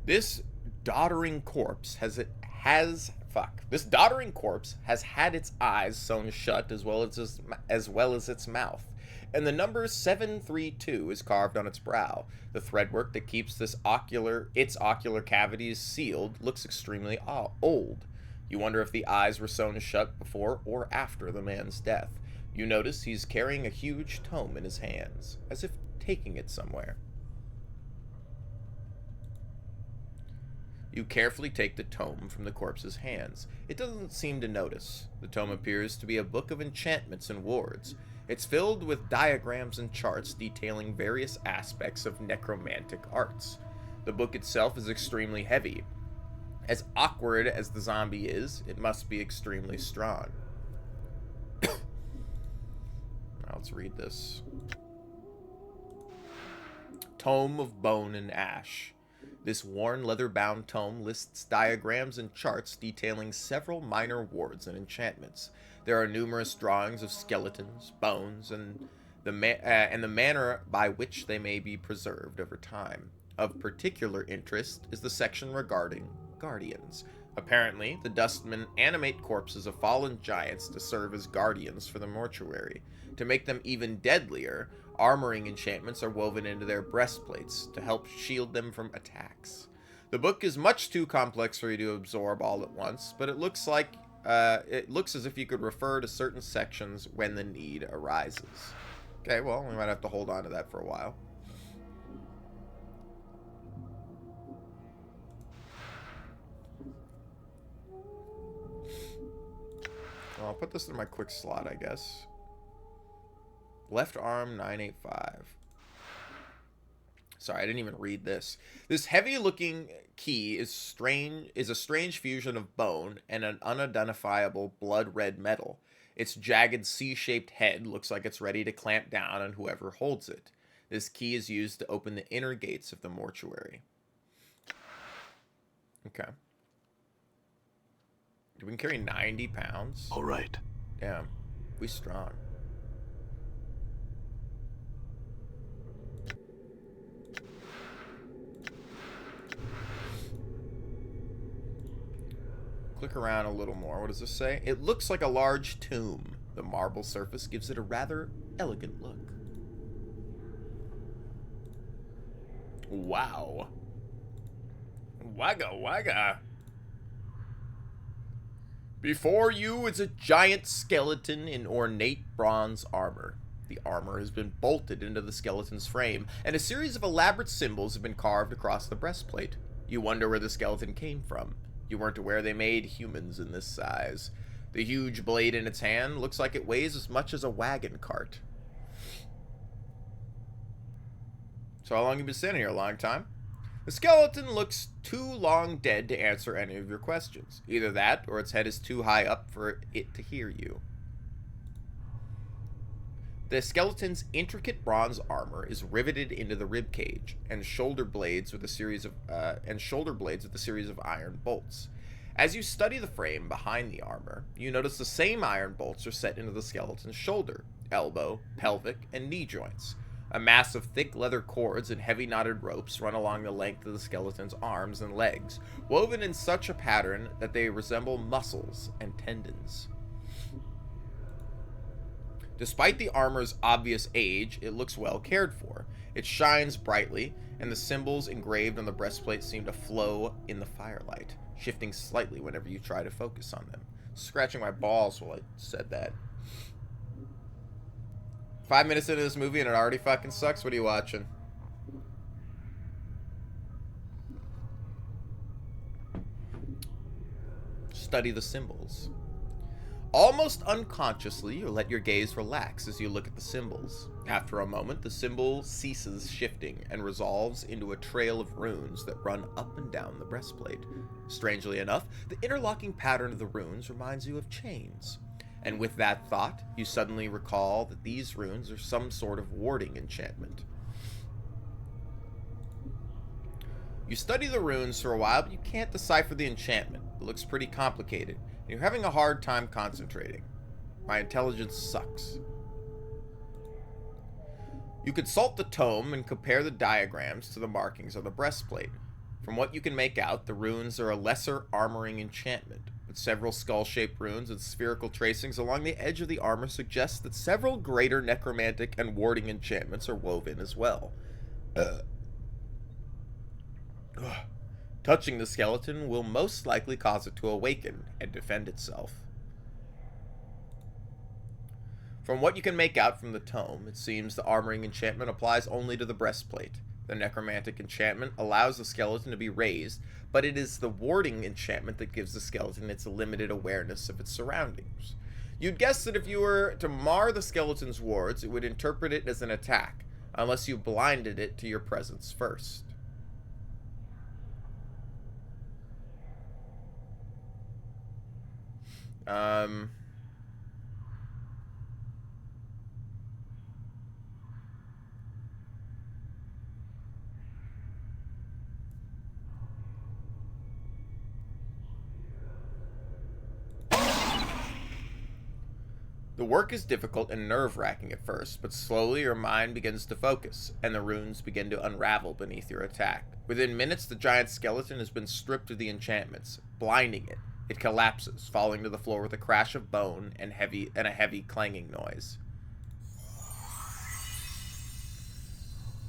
This doddering corpse has Fuck. This doddering corpse has had its eyes sewn shut as well as its mouth, and the number 732 is carved on its brow. The threadwork that keeps its ocular cavities sealed looks extremely old. You wonder if the eyes were sewn shut before or after the man's death. You notice he's carrying a huge tome in his hands, as if taking it somewhere. You carefully take the tome from the corpse's hands. It doesn't seem to notice. The tome appears to be a book of enchantments and wards. It's filled with diagrams and charts detailing various aspects of necromantic arts. The book itself is extremely heavy. As awkward as the zombie is, it must be extremely strong. Now let's read this. Tome of Bone and Ash. This worn, leather-bound tome lists diagrams and charts detailing several minor wards and enchantments. There are numerous drawings of skeletons, bones, and the manner by which they may be preserved over time. Of particular interest is the section regarding guardians. Apparently, the dustmen animate corpses of fallen giants to serve as guardians for the mortuary. To make them even deadlier, armoring enchantments are woven into their breastplates to help shield them from attacks. The book is much too complex for you to absorb all at once, but it looks as if you could refer to certain sections when the need arises. Okay, well, we might have to hold on to that for a while. Well, I'll put this in my quick slot, I guess. Left arm 985. Sorry, I didn't even read this. This heavy-looking key is a strange fusion of bone and an unidentifiable blood-red metal. Its jagged C-shaped head looks like it's ready to clamp down on whoever holds it. This key is used to open the inner gates of the mortuary. Okay. We can carry 90 pounds. All right. Damn. We strong. Click around a little more. What does this say? It looks like a large tomb. The marble surface gives it a rather elegant look. Wow. Wagga wagga. Before you is a giant skeleton in ornate bronze armor. The armor has been bolted into the skeleton's frame, and a series of elaborate symbols have been carved across the breastplate. You wonder where the skeleton came from. You weren't aware they made humans in this size. The huge blade in its hand looks like it weighs as much as a wagon cart. So how long have you been standing here? A long time? The skeleton looks too long dead to answer any of your questions. Either that, or its head is too high up for it to hear you. The skeleton's intricate bronze armor is riveted into the rib cage and shoulder blades with a series of iron bolts. As you study the frame behind the armor, you notice the same iron bolts are set into the skeleton's shoulder, elbow, pelvic, and knee joints. A mass of thick leather cords and heavy knotted ropes run along the length of the skeleton's arms and legs, woven in such a pattern that they resemble muscles and tendons. Despite the armor's obvious age, it looks well cared for. It shines brightly, and the symbols engraved on the breastplate seem to flow in the firelight, shifting slightly whenever you try to focus on them. Scratching my balls while I said that. 5 minutes into this movie and it already fucking sucks? What are you watching? Study the symbols. Almost unconsciously, you let your gaze relax as you look at the symbols. After a moment, the symbol ceases shifting and resolves into a trail of runes that run up and down the breastplate. Strangely enough, the interlocking pattern of the runes reminds you of chains. And with that thought, you suddenly recall that these runes are some sort of warding enchantment. You study the runes for a while, but you can't decipher the enchantment. It looks pretty complicated, and you're having a hard time concentrating. My intelligence sucks. You consult the tome and compare the diagrams to the markings on the breastplate. From what you can make out, the runes are a lesser armoring enchantment, but Several skull-shaped runes and spherical tracings along the edge of the armor suggest that several greater necromantic and warding enchantments are woven as well. Touching the skeleton will most likely cause it to awaken and defend itself. From what you can make out from the tome, it seems the armoring enchantment applies only to the breastplate. The necromantic enchantment allows the skeleton to be raised, but it is the warding enchantment that gives the skeleton its limited awareness of its surroundings. You'd guess that if you were to mar the skeleton's wards, it would interpret it as an attack, unless you blinded it to your presence first. The work is difficult and nerve-wracking at first, but slowly your mind begins to focus, and the runes begin to unravel beneath your attack. Within minutes, the giant skeleton has been stripped of the enchantments, blinding it. It collapses, falling to the floor with a crash of bone and a heavy clanging noise.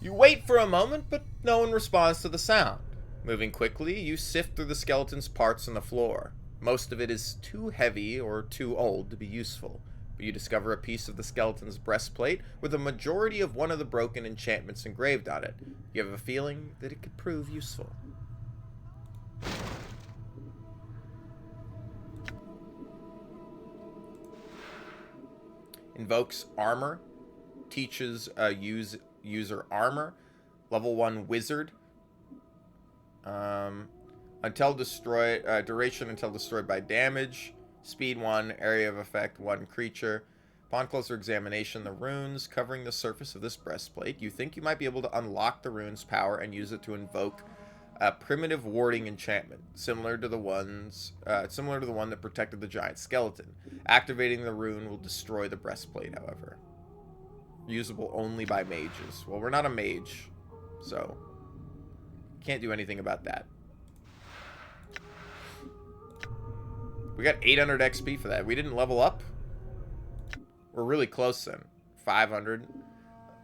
You wait for a moment, but no one responds to the sound. Moving quickly, you sift through the skeleton's parts on the floor. Most of it is too heavy or too old to be useful. But you discover a piece of the skeleton's breastplate with a majority of one of the broken enchantments engraved on it. You have a feeling that it could prove useful. Invokes armor. Teaches user armor. Level 1 wizard. Until destroyed, duration until destroyed by damage. Speed 1, area of effect 1 creature. Upon closer examination, the runes covering the surface of this breastplate, you think you might be able to unlock the rune's power and use it to invoke a primitive warding enchantment, similar to the one that protected the giant skeleton. Activating the rune will destroy the breastplate, however. Usable only by mages. Well, we're not a mage, so can't do anything about that. We got 800 XP for that. We didn't level up? We're really close then. 500. I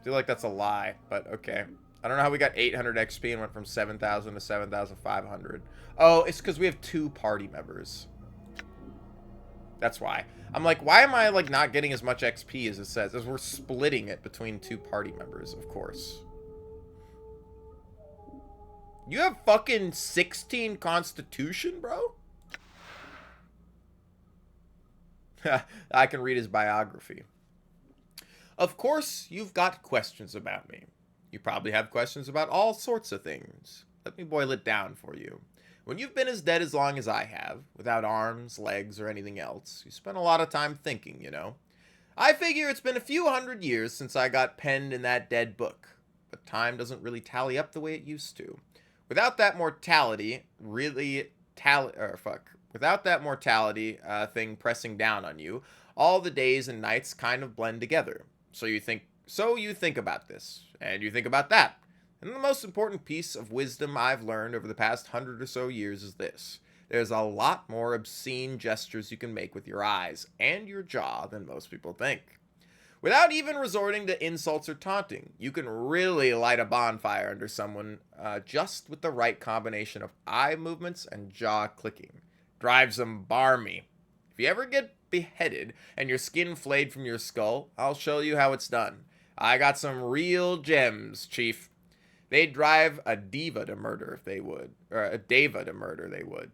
feel like that's a lie, but okay. I don't know how we got 800 XP and went from 7,000 to 7,500. Oh, it's because we have 2 party members. That's why. I'm like, why am I like not getting as much XP as it says? As we're splitting it between 2 party members, of course. You have fucking 16 constitution, bro? I can read his biography. Of course, you've got questions about me. You probably have questions about all sorts of things. Let me boil it down for you. When you've been as dead as long as I have, without arms, legs, or anything else, you spent a lot of time thinking, you know. I figure it's been a few hundred years since I got penned in that dead book, but time doesn't really tally up the way it used to. Without that mortality thing pressing down on you, all the days and nights kind of blend together. So you think about this, and you think about that. And the most important piece of wisdom I've learned over the past 100 or so years is this. There's a lot more obscene gestures you can make with your eyes and your jaw than most people think. Without even resorting to insults or taunting, you can really light a bonfire under someone just with the right combination of eye movements and jaw clicking. Drives them barmy. If you ever get beheaded and your skin flayed from your skull, I'll show you how it's done. I got some real gems, Chief. They'd drive a diva to murder if they would. Or a deva to murder they would.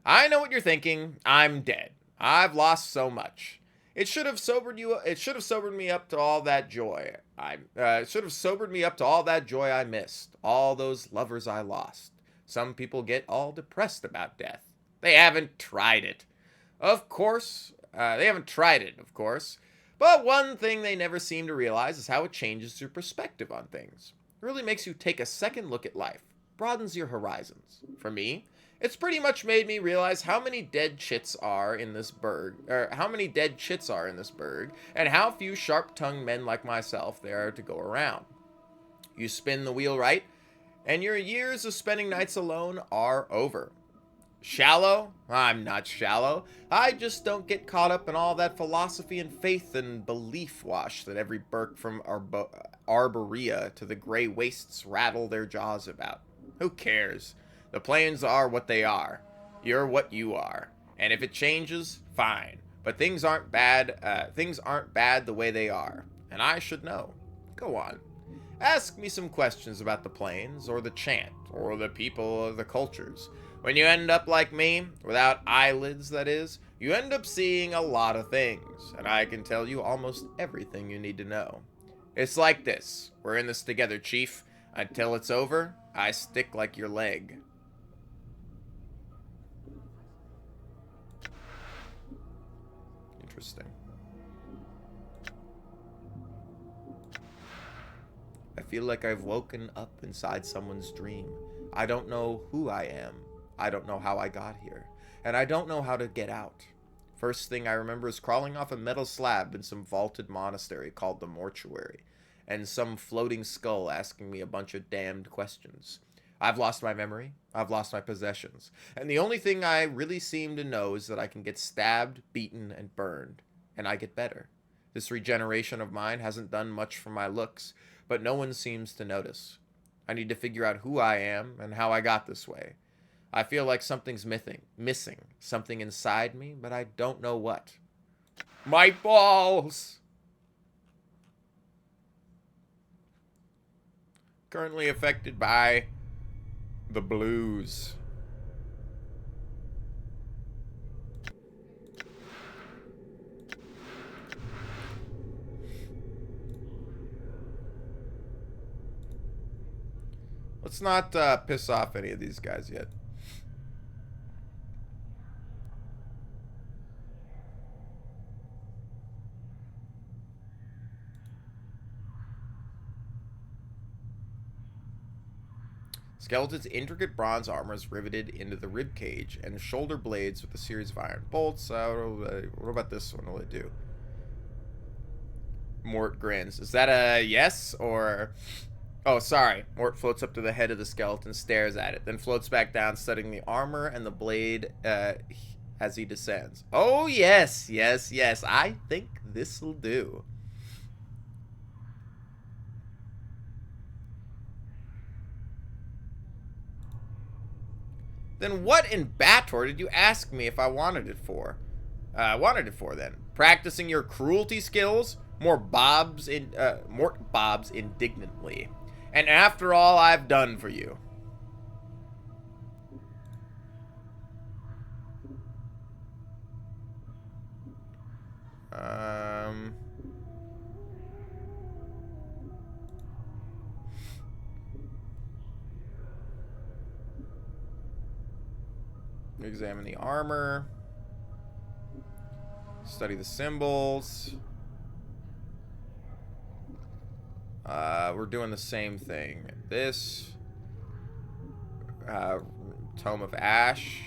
I know what you're thinking. I'm dead. I've lost so much. It should have sobered me up to all that joy. It should have sobered me up to all that joy I missed. All those lovers I lost. Some people get all depressed about death. They haven't tried it. Of course. But one thing they never seem to realize is how it changes your perspective on things. It really makes you take a second look at life. Broadens your horizons. For me, it's pretty much made me realize how many dead chits are in this burg, and how few sharp-tongued men like myself there are to go around. You spin the wheel right, and your years of spending nights alone are over. Shallow? I'm not shallow. I just don't get caught up in all that philosophy and faith and belief wash that every Burke from Arborea to the Grey Wastes rattle their jaws about. Who cares? The planes are what they are. You're what you are. And if it changes, fine. But things aren't bad. Things aren't bad the way they are. And I should know. Go on. Ask me some questions about the planes, or the chant, or the people, or the cultures. When you end up like me, without eyelids that is, you end up seeing a lot of things, and I can tell you almost everything you need to know. It's like this. We're in this together, Chief. Until it's over, I stick like your leg. Interesting. I feel like I've woken up inside someone's dream. I don't know who I am. I don't know how I got here. And I don't know how to get out. First thing I remember is crawling off a metal slab in some vaulted monastery called the Mortuary, and some floating skull asking me a bunch of damned questions. I've lost my memory. I've lost my possessions. And the only thing I really seem to know is that I can get stabbed, beaten, and burned. And I get better. This regeneration of mine hasn't done much for my looks, but no one seems to notice. I need to figure out who I am and how I got this way. I feel like something's missing. Something inside me, but I don't know what. My balls! Currently affected by the blues. Let's not piss off any of these guys yet. Skeleton's intricate bronze armor is riveted into the rib cage and shoulder blades with a series of iron bolts. What about this one? What will it do? Mort grins. Is that a yes or... Oh, sorry. Mort floats up to the head of the skeleton, stares at it, then floats back down, studying the armor and the blade as he descends. Oh, yes, yes, yes. I think this'll do. Then what in Bator did you ask me if I wanted it for? Then practicing your cruelty skills? Mort bobs indignantly. And after all I've done for you. Examine the armor. Study the symbols. We're doing the same thing. This. Tome of Ash.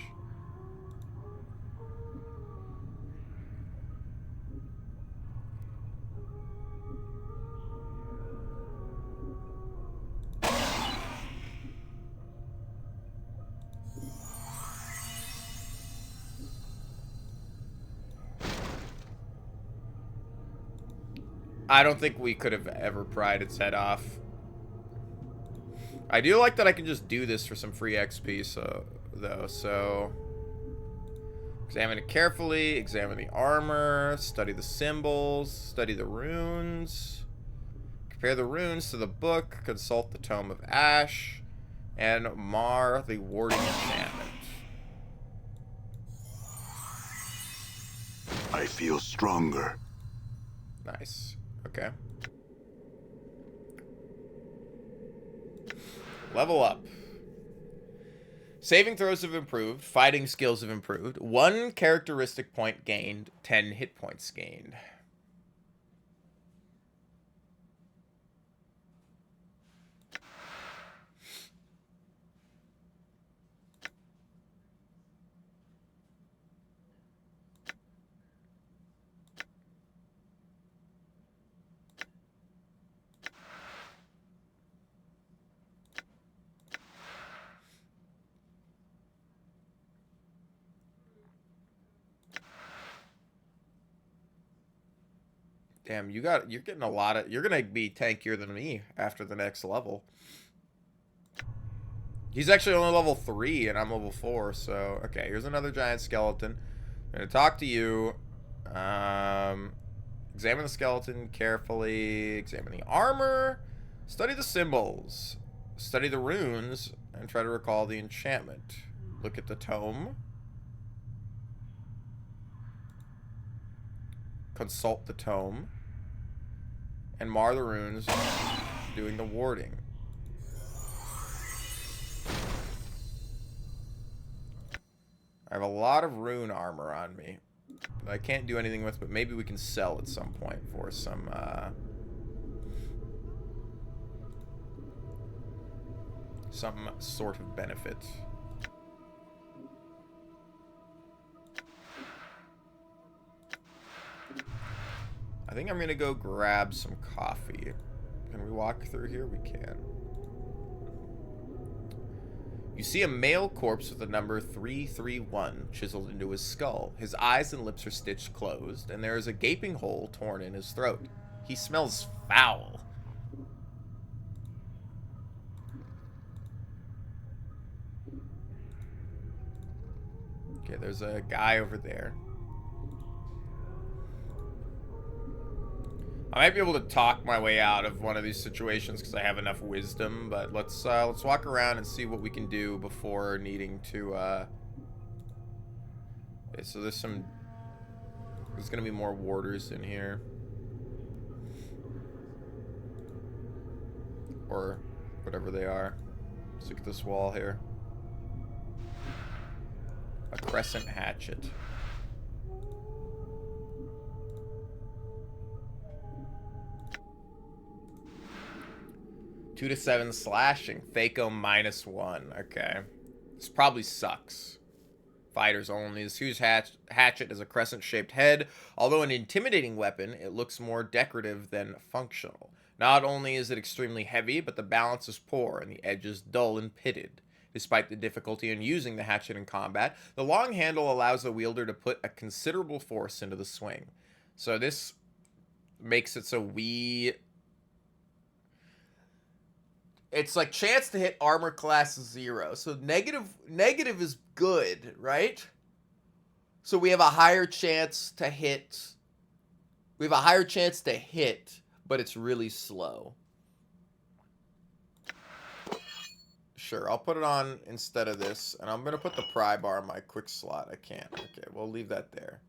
I don't think we could have ever pried its head off. I do like that I can just do this for some free XP, so examine it carefully, examine the armor, study the symbols, study the runes, compare the runes to the book, consult the Tome of Ash, and mar the warding enchantment. I feel stronger. Nice. Okay. Level up. Saving throws have improved. Fighting skills have improved. 1 characteristic point gained. 10 hit points gained. Damn, you're getting a lot of... You're going to be tankier than me after the next level. He's actually only level 3, and I'm level 4, so... Okay, here's another giant skeleton. I'm going to talk to you. Examine the skeleton carefully. Examine the armor. Study the symbols. Study the runes. And try to recall the enchantment. Look at the tome. Consult the tome. And mar the runes, doing the warding. I have a lot of rune armor on me that I can't do anything with, but maybe we can sell at some point for some, some sort of benefit. I think I'm gonna go grab some coffee. Can we walk through here? We can. You see a male corpse with the number 331 chiseled into his skull. His eyes and lips are stitched closed, and there is a gaping hole torn in his throat. He smells foul. Okay, there's a guy over there. I might be able to talk my way out of one of these situations because I have enough wisdom, but let's walk around and see what we can do before needing to, Okay, so there's gonna be more warders in here. Or whatever they are. Let's look at this wall here. A crescent hatchet. 2 to 7 slashing. Phaco -1. Okay. This probably sucks. Fighters only. This huge hatchet has a crescent-shaped head. Although an intimidating weapon, it looks more decorative than functional. Not only is it extremely heavy, but the balance is poor and the edges dull and pitted. Despite the difficulty in using the hatchet in combat, the long handle allows the wielder to put a considerable force into the swing. So this makes it so it's like chance to hit armor class 0. So negative is good, right? So we have a higher chance to hit. We have a higher chance to hit, but it's really slow. Sure, I'll put it on instead of this, and I'm gonna put the pry bar in my quick slot. I can't. Okay, we'll leave that there.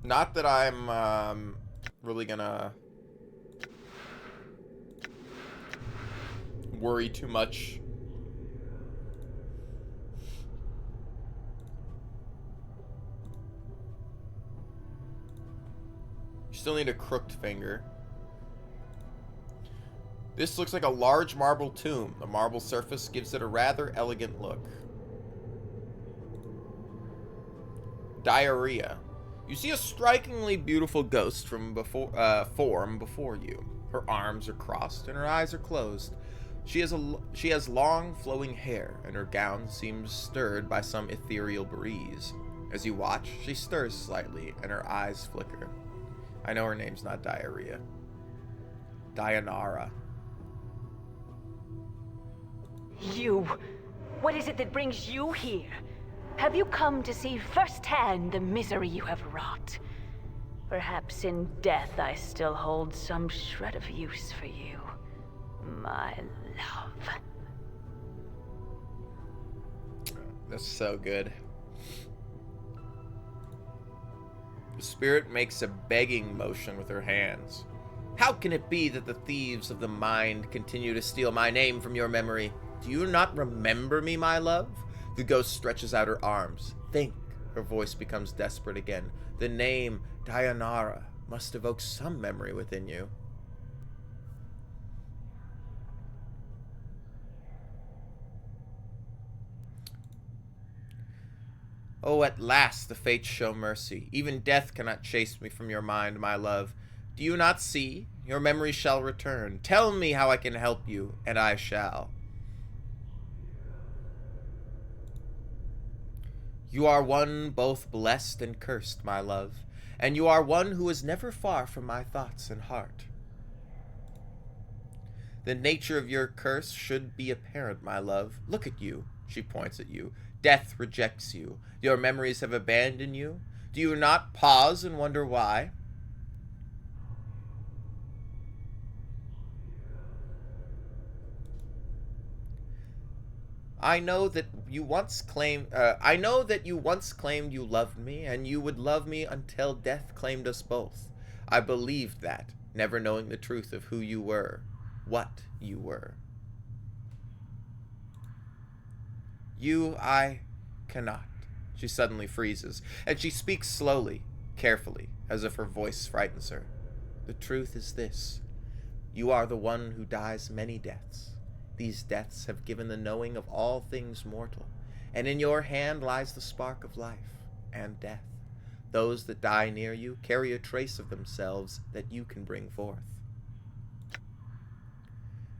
Not that I'm really gonna worry too much. You still need a crooked finger. This looks like a large marble tomb. The marble surface gives it a rather elegant look. Diarrhea. You see a strikingly beautiful ghost from form before you. Her arms are crossed and her eyes are closed. She has long flowing hair, and her gown seems stirred by some ethereal breeze. As you watch, she stirs slightly, and her eyes flicker. I know her name's not Diarrhea. Dayanara. You! What is it that brings you here? Have you come to see firsthand the misery you have wrought? Perhaps in death I still hold some shred of use for you, my love. That's so good. The spirit makes a begging motion with her hands. How can it be that the thieves of the mind continue to steal my name from your memory? Do you not remember me, my love? The ghost stretches out her arms. Think. Her voice becomes desperate again. The name Dayanara must evoke some memory within you. Oh, at last the fates show mercy. Even death cannot chase me from your mind, my love. Do you not see? Your memory shall return. Tell me how I can help you, and I shall. You are one both blessed and cursed, my love, and you are one who is never far from my thoughts and heart. The nature of your curse should be apparent, my love. Look at you, she points at you. Death rejects you. Your memories have abandoned you. Do you not pause and wonder why? I know that you once claimed you loved me, and you would love me until death claimed us both. I believed that, never knowing the truth of who you were, what you were. I cannot. She suddenly freezes, and she speaks slowly, carefully, as if her voice frightens her. The truth is this. You are the one who dies many deaths. These deaths have given the knowing of all things mortal, and in your hand lies the spark of life and death. Those that die near you carry a trace of themselves that you can bring forth.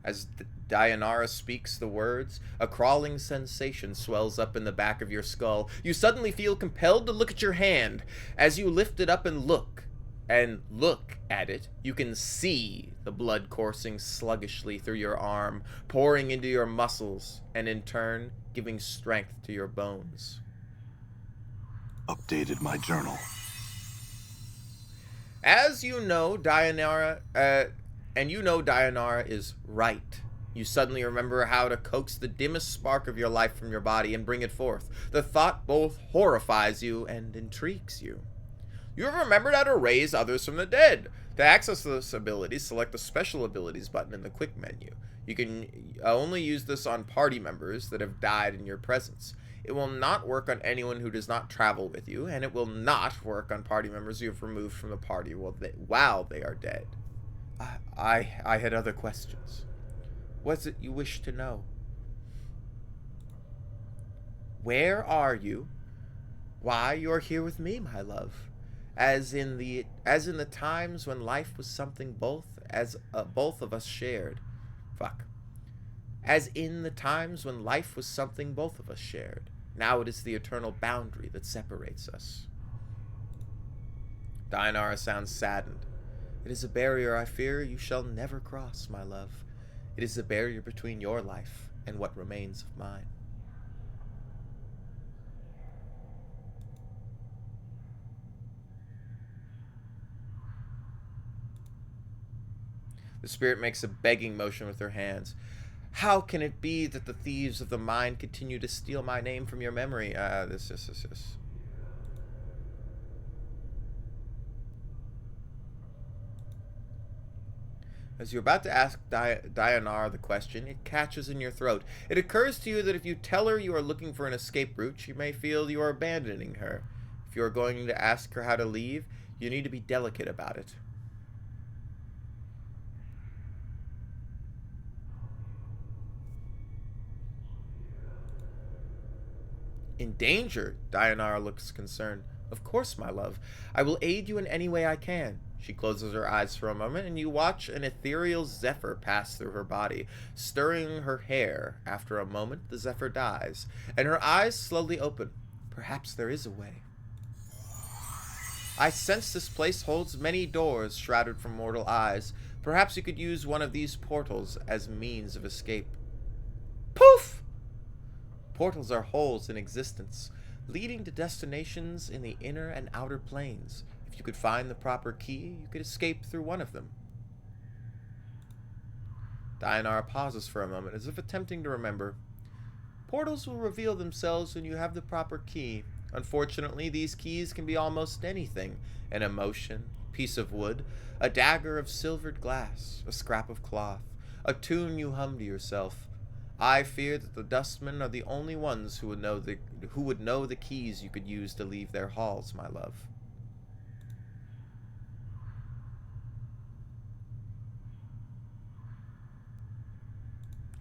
As Dayanara speaks the words, a crawling sensation swells up in the back of your skull. You suddenly feel compelled to look at your hand. As you lift it up and look at it, you can see the blood coursing sluggishly through your arm, pouring into your muscles, and in turn, giving strength to your bones. Updated my journal. As you know, Dayanara is right. You suddenly remember how to coax the dimmest spark of your life from your body and bring it forth. The thought both horrifies you and intrigues you. You have remembered how to raise others from the dead. To access this ability, select the Special Abilities button in the Quick menu. You can only use this on party members that have died in your presence. It will not work on anyone who does not travel with you, and it will not work on party members you have removed from the party while they are dead. I had other questions. What's it you wish to know? Where are you? Why, you're here with me, my love. As in the times when life was something both of us shared. As in the times when life was something both of us shared. Now it is the eternal boundary that separates us. Dayanara sounds saddened. It is a barrier I fear you shall never cross, my love. It is the barrier between your life and what remains of mine. The spirit makes a begging motion with her hands. How can it be that the thieves of the mind continue to steal my name from your memory? This. As you're about to ask Dayanara the question, it catches in your throat. It occurs to you that if you tell her you are looking for an escape route, she may feel you are abandoning her. If you are going to ask her how to leave, you need to be delicate about it. In danger? Dayanara looks concerned. Of course, my love. I will aid you in any way I can. She closes her eyes for a moment, and you watch an ethereal zephyr pass through her body, stirring her hair. After a moment, the zephyr dies, and her eyes slowly open. Perhaps there is a way. I sense this place holds many doors shrouded from mortal eyes. Perhaps you could use one of these portals as means of escape. Poof! Portals are holes in existence, leading to destinations in the inner and outer planes. If you could find the proper key, you could escape through one of them. Dayanara pauses for a moment, as if attempting to remember. Portals will reveal themselves when you have the proper key. Unfortunately, these keys can be almost anything. An emotion, a piece of wood, a dagger of silvered glass, a scrap of cloth, a tune you hum to yourself. I fear that the dustmen are the only ones who would know the keys you could use to leave their halls, my love.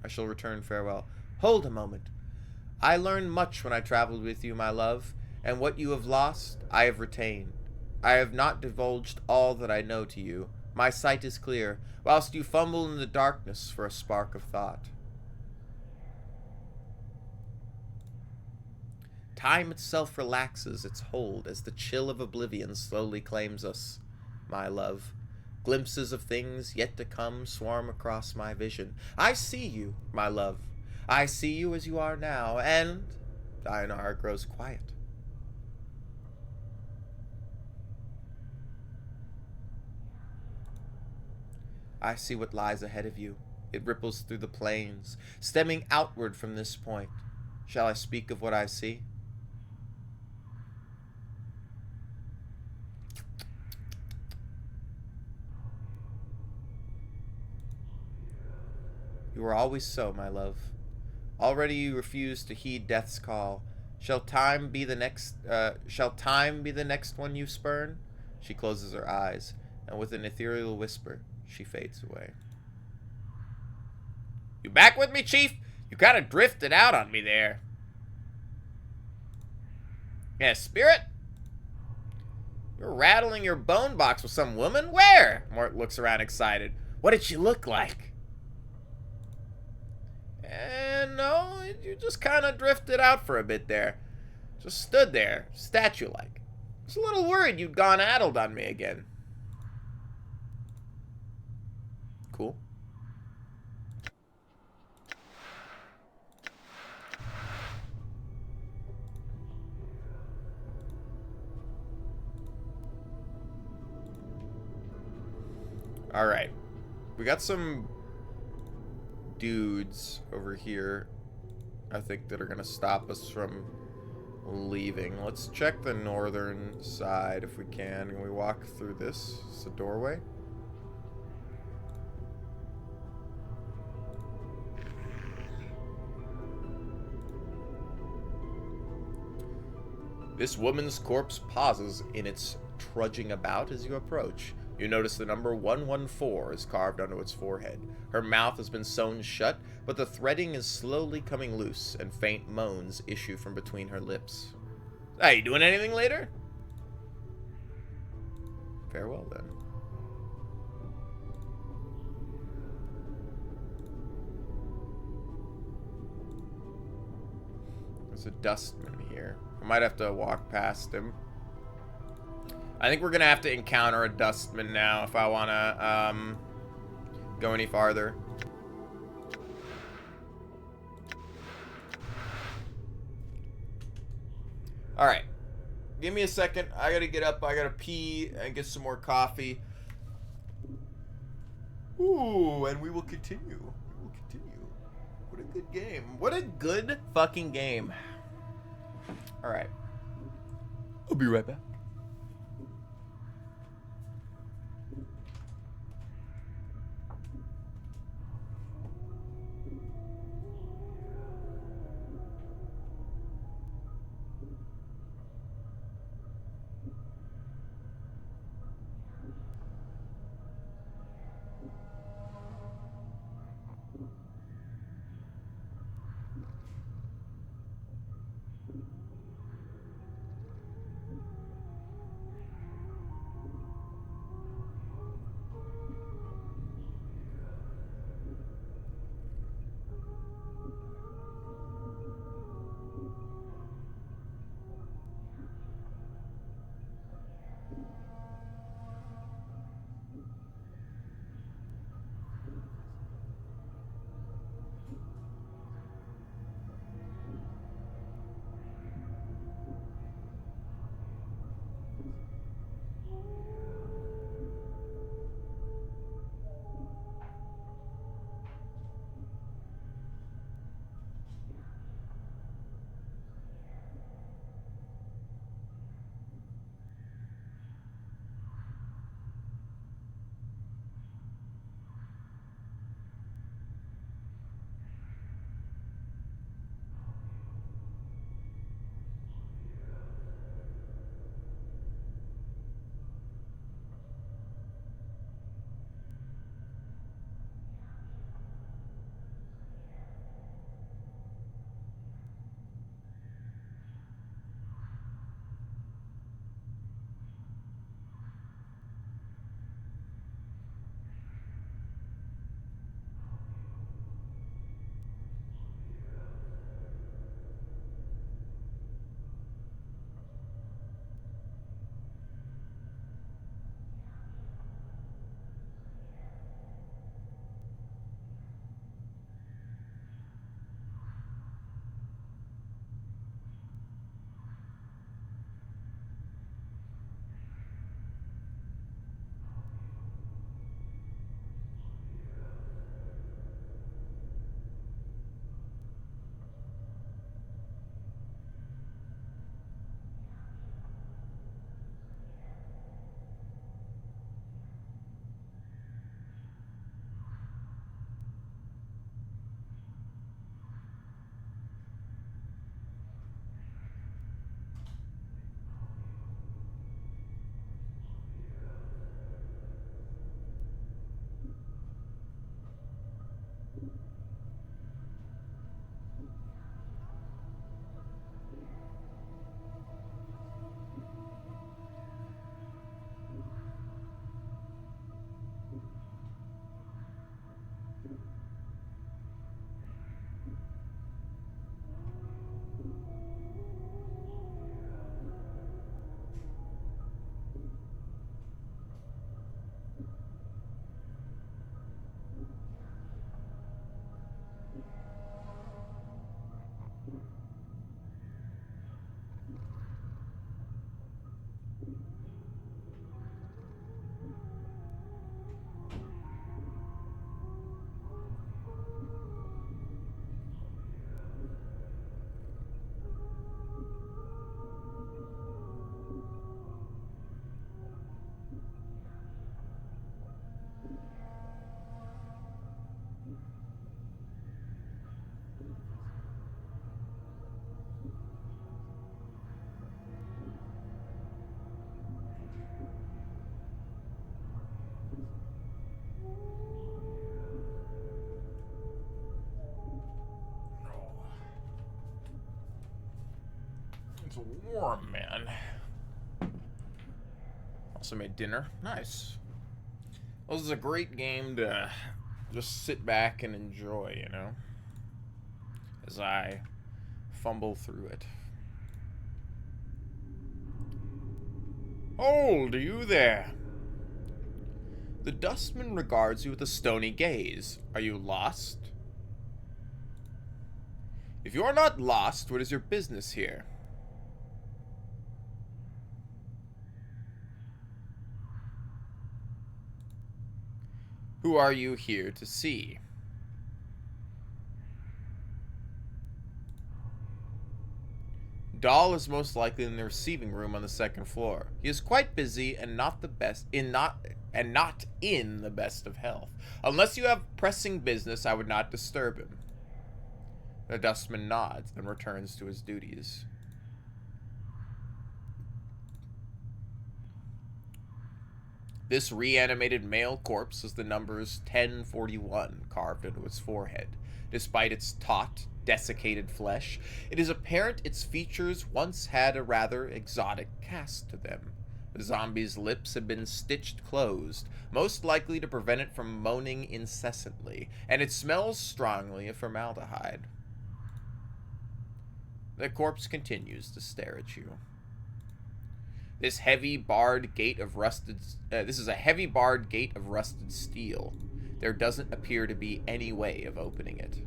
I shall return farewell. Hold a moment. I learned much when I traveled with you, my love, and what you have lost, I have retained. I have not divulged all that I know to you. My sight is clear, whilst you fumble in the darkness for a spark of thought. Time itself relaxes its hold as the chill of oblivion slowly claims us, my love. Glimpses of things yet to come swarm across my vision. I see you, my love. I see you as you are now, and Dianar grows quiet. I see what lies ahead of you. It ripples through the plains, stemming outward from this point. Shall I speak of what I see? You are always so, my love. Already you refuse to heed death's call. Shall time be the next one you spurn? She closes her eyes, and with an ethereal whisper, she fades away. You back with me, Chief? You kind of drifted out on me there. Yeah, Spirit? You're rattling your bone box with some woman? Where? Mort looks around excited. What did she look like? And no, you just kind of drifted out for a bit there. Just stood there, statue-like. I was a little worried you'd gone addled on me again. Cool. Alright. We got some dudes over here, I think, that are going to stop us from leaving. Let's check the northern side if we can. Can we walk through this? It's a doorway. This woman's corpse pauses in its trudging about as you approach. You notice the number 114 is carved onto its forehead. Her mouth has been sewn shut, but the threading is slowly coming loose, and faint moans issue from between her lips. Are you doing anything later? Farewell, then. There's a dustman here. I might have to walk past him. I think we're gonna have to encounter a dustman now if I wanna go any farther. Alright. Give me a second. I gotta get up. I gotta pee and get some more coffee. Ooh, and we will continue. We will continue. What a good game. What a good fucking game. Alright. I'll be right back. It's warm, man. Also made dinner. Nice. Well, this is a great game to just sit back and enjoy, you know, as I fumble through it. Hold you there. The dustman regards you with a stony gaze. Are you lost? If you are not lost, what is your business here? Who are you here to see? Dahl is most likely in the receiving room on the second floor. He is quite busy and not in the best of health. Unless you have pressing business, I would not disturb him. The dustman nods and returns to his duties. This reanimated male corpse has the numbers 1041 carved into its forehead. Despite its taut, desiccated flesh, it is apparent its features once had a rather exotic cast to them. The zombie's lips had been stitched closed, most likely to prevent it from moaning incessantly, and it smells strongly of formaldehyde. The corpse continues to stare at you. This is a heavy barred gate of rusted steel. There doesn't appear to be any way of opening it.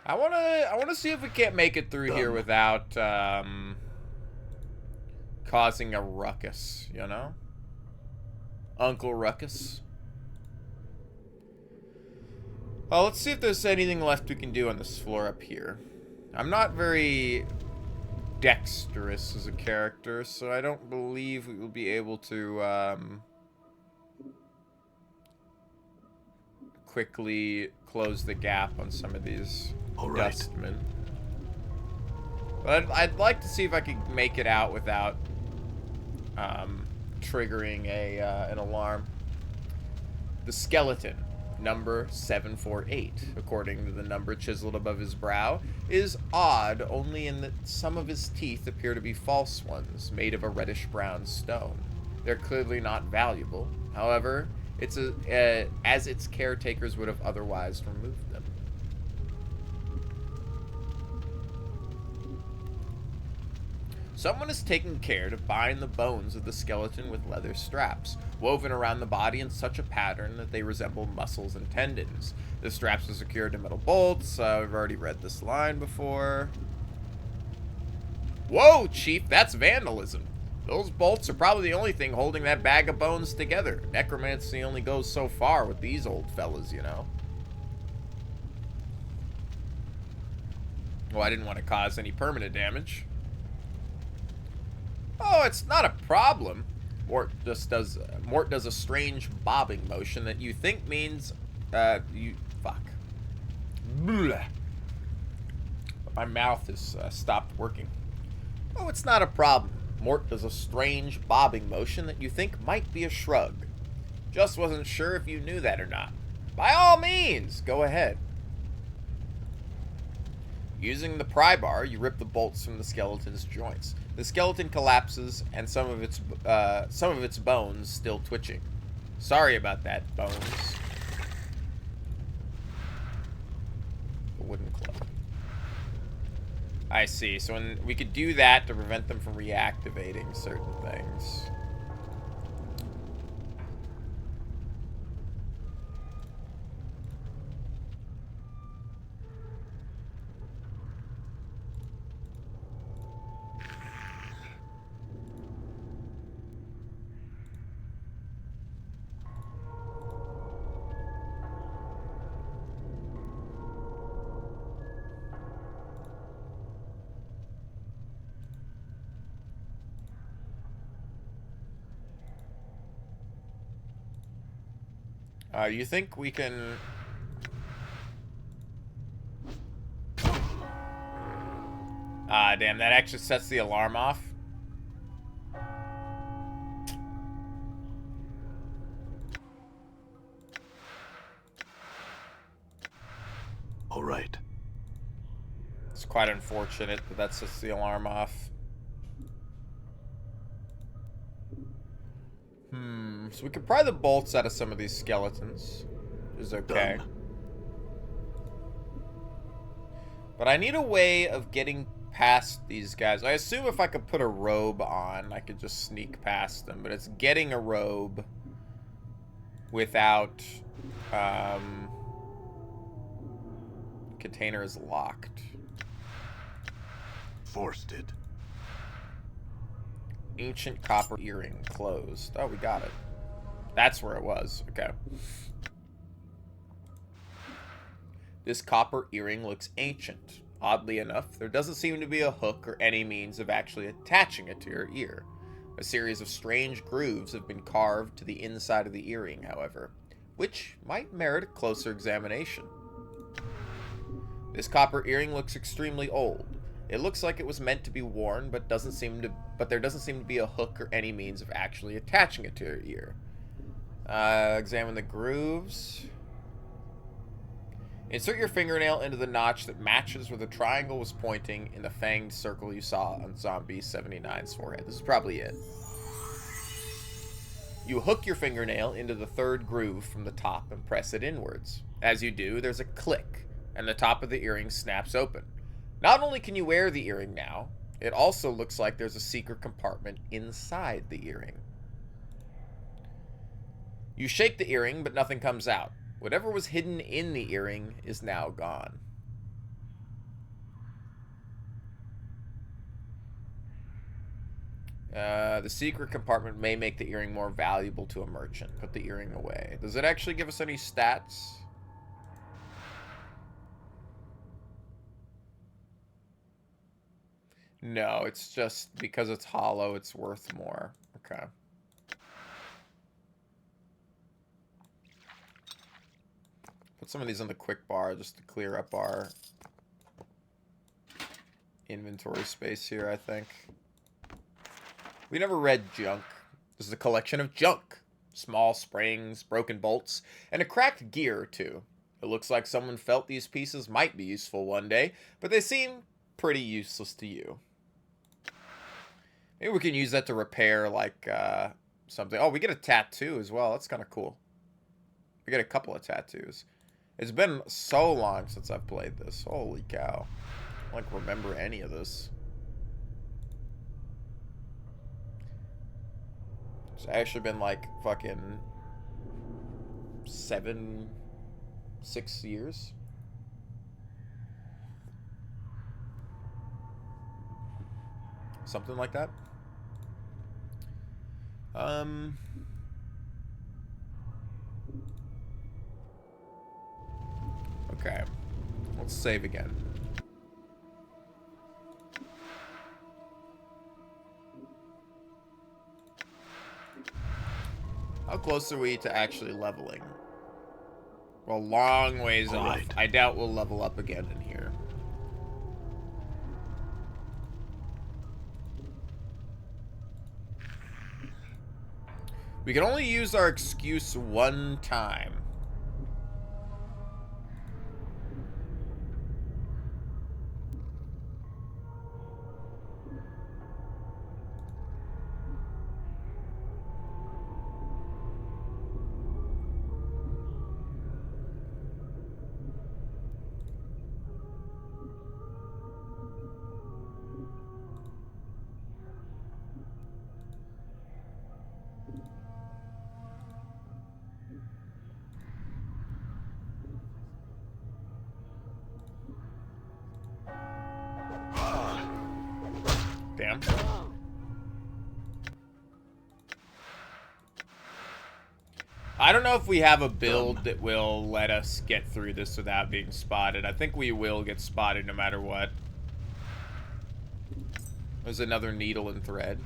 I wanna see if we can't make it through here without causing a ruckus, you know? Uncle Ruckus. Well, let's see if there's anything left we can do on this floor up here. I'm not very dexterous as a character, so I don't believe we will be able to quickly close the gap on some of these dustmen. But I'd like to see if I could make it out without triggering an alarm. The skeleton, number 748, according to the number chiseled above his brow, is odd only in that some of his teeth appear to be false ones, made of a reddish-brown stone. They're clearly not valuable. However, it's as its caretakers would have otherwise removed them. Someone has taken care to bind the bones of the skeleton with leather straps, woven around the body in such a pattern that they resemble muscles and tendons. The straps are secured to metal bolts. I've already read this line before. Whoa, Chief, that's vandalism. Those bolts are probably the only thing holding that bag of bones together. Necromancy only goes so far with these old fellas, you know. Well, I didn't want to cause any permanent damage. Oh, it's not a problem. Mort does a strange bobbing motion that you think means fuck. Blah. My mouth has stopped working. Oh, it's not a problem. Mort does a strange bobbing motion that you think might be a shrug. Just wasn't sure if you knew that or not. By all means, go ahead. Using the pry bar, you rip the bolts from the skeleton's joints. The skeleton collapses, and some of its bones still twitching. Sorry about that, bones. The wooden club. I see. So we could do that to prevent them from reactivating certain things. You think we can... Ah, damn, that actually sets the alarm off. All right. It's quite unfortunate that that sets the alarm off. So we could pry the bolts out of some of these skeletons. Which is okay. Done. But I need a way of getting past these guys. I assume if I could put a robe on, I could just sneak past them. But it's getting a robe without... Container is locked. Forced it. Ancient copper earring closed. Oh, we got it. That's where it was. Okay. This copper earring looks ancient. Oddly enough, there doesn't seem to be a hook or any means of actually attaching it to your ear. A series of strange grooves have been carved to the inside of the earring, however, which might merit a closer examination. This copper earring looks extremely old. It looks like it was meant to be worn, but there doesn't seem to be a hook or any means of actually attaching it to your ear. Examine the grooves. Insert your fingernail into the notch that matches where the triangle was pointing in the fanged circle you saw on Zombie 79's forehead. This is probably it. You hook your fingernail into the third groove from the top and press it inwards. As you do, there's a click, and the top of the earring snaps open. Not only can you wear the earring now, it also looks like there's a secret compartment inside the earring. You shake the earring, but nothing comes out. Whatever was hidden in the earring is now gone. The secret compartment may make the earring more valuable to a merchant. Put the earring away. Does it actually give us any stats? No, it's just because it's hollow, it's worth more. Okay. Put some of these on the quick bar just to clear up our inventory space here, I think. We never read junk. This is a collection of junk. Small springs, broken bolts, and a cracked gear or two. It looks like someone felt these pieces might be useful one day, but they seem pretty useless to you. Maybe we can use that to repair, like, something. Oh, we get a tattoo as well. That's kind of cool. We get a couple of tattoos. It's been so long since I've played this. Holy cow. I don't, like, remember any of this. It's actually been, like, fucking 6 years. Something like that. Okay. Let's save again. How close are we to actually leveling? We're a long ways off. Right. I doubt we'll level up again in here. We can only use our excuse one time. Damn. I don't know if we have a build that will let us get through this without being spotted. I think we will get spotted no matter what. There's another needle and thread.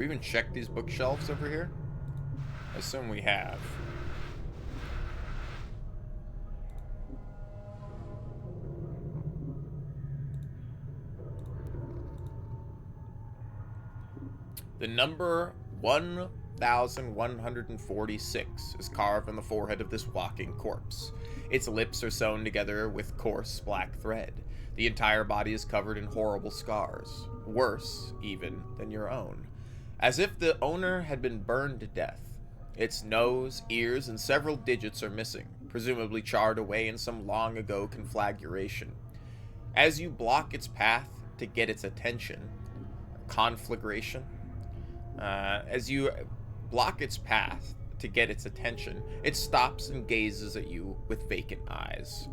we even checked these bookshelves over here? I assume we have. The number 1146 is carved on the forehead of this walking corpse. Its lips are sewn together with coarse black thread. The entire body is covered in horrible scars, worse even than your own, as if the owner had been burned to death. Its nose, ears, and several digits are missing, presumably charred away in some long ago conflagration. As you block its path to get its attention, conflagration, as you block its path to get its attention, it stops and gazes at you with vacant eyes.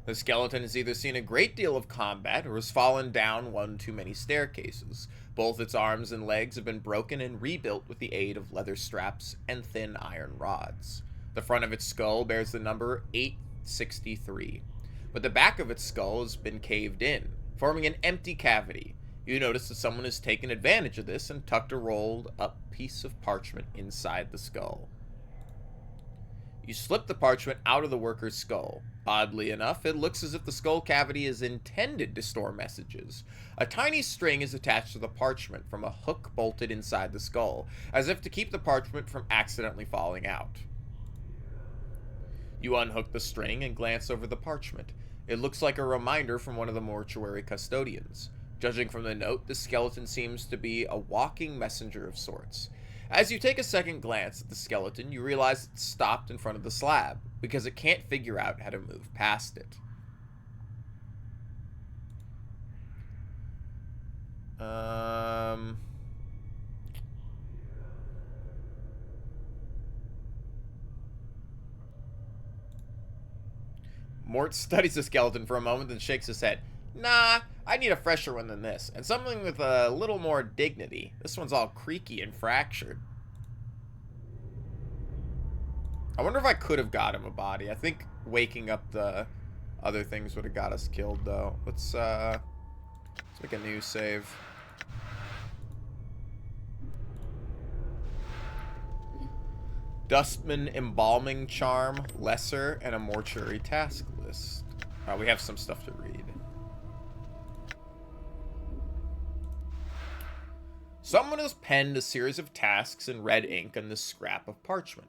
The skeleton has either seen a great deal of combat or has fallen down one too many staircases. Both its arms and legs have been broken and rebuilt with the aid of leather straps and thin iron rods. The front of its skull bears the number 863, but the back of its skull has been caved in, forming an empty cavity. You notice that someone has taken advantage of this and tucked a rolled up piece of parchment inside the skull. You slip the parchment out of the worker's skull. Oddly enough, it looks as if the skull cavity is intended to store messages. A tiny string is attached to the parchment from a hook bolted inside the skull, as if to keep the parchment from accidentally falling out. You unhook the string and glance over the parchment. It looks like a reminder from one of the mortuary custodians. Judging from the note, the skeleton seems to be a walking messenger of sorts. As you take a second glance at the skeleton, you realize it's stopped in front of the slab, because it can't figure out how to move past it. Mort studies the skeleton for a moment, then shakes his head. Nah, I need a fresher one than this, and something with a little more dignity. This one's all creaky and fractured. I wonder if I could have got him a body. I think waking up the other things would have got us killed, though. Let's make a new save. Dustman Embalming Charm, Lesser, and a Mortuary Task List. We have some stuff to read. Someone has penned a series of tasks in red ink on this scrap of parchment.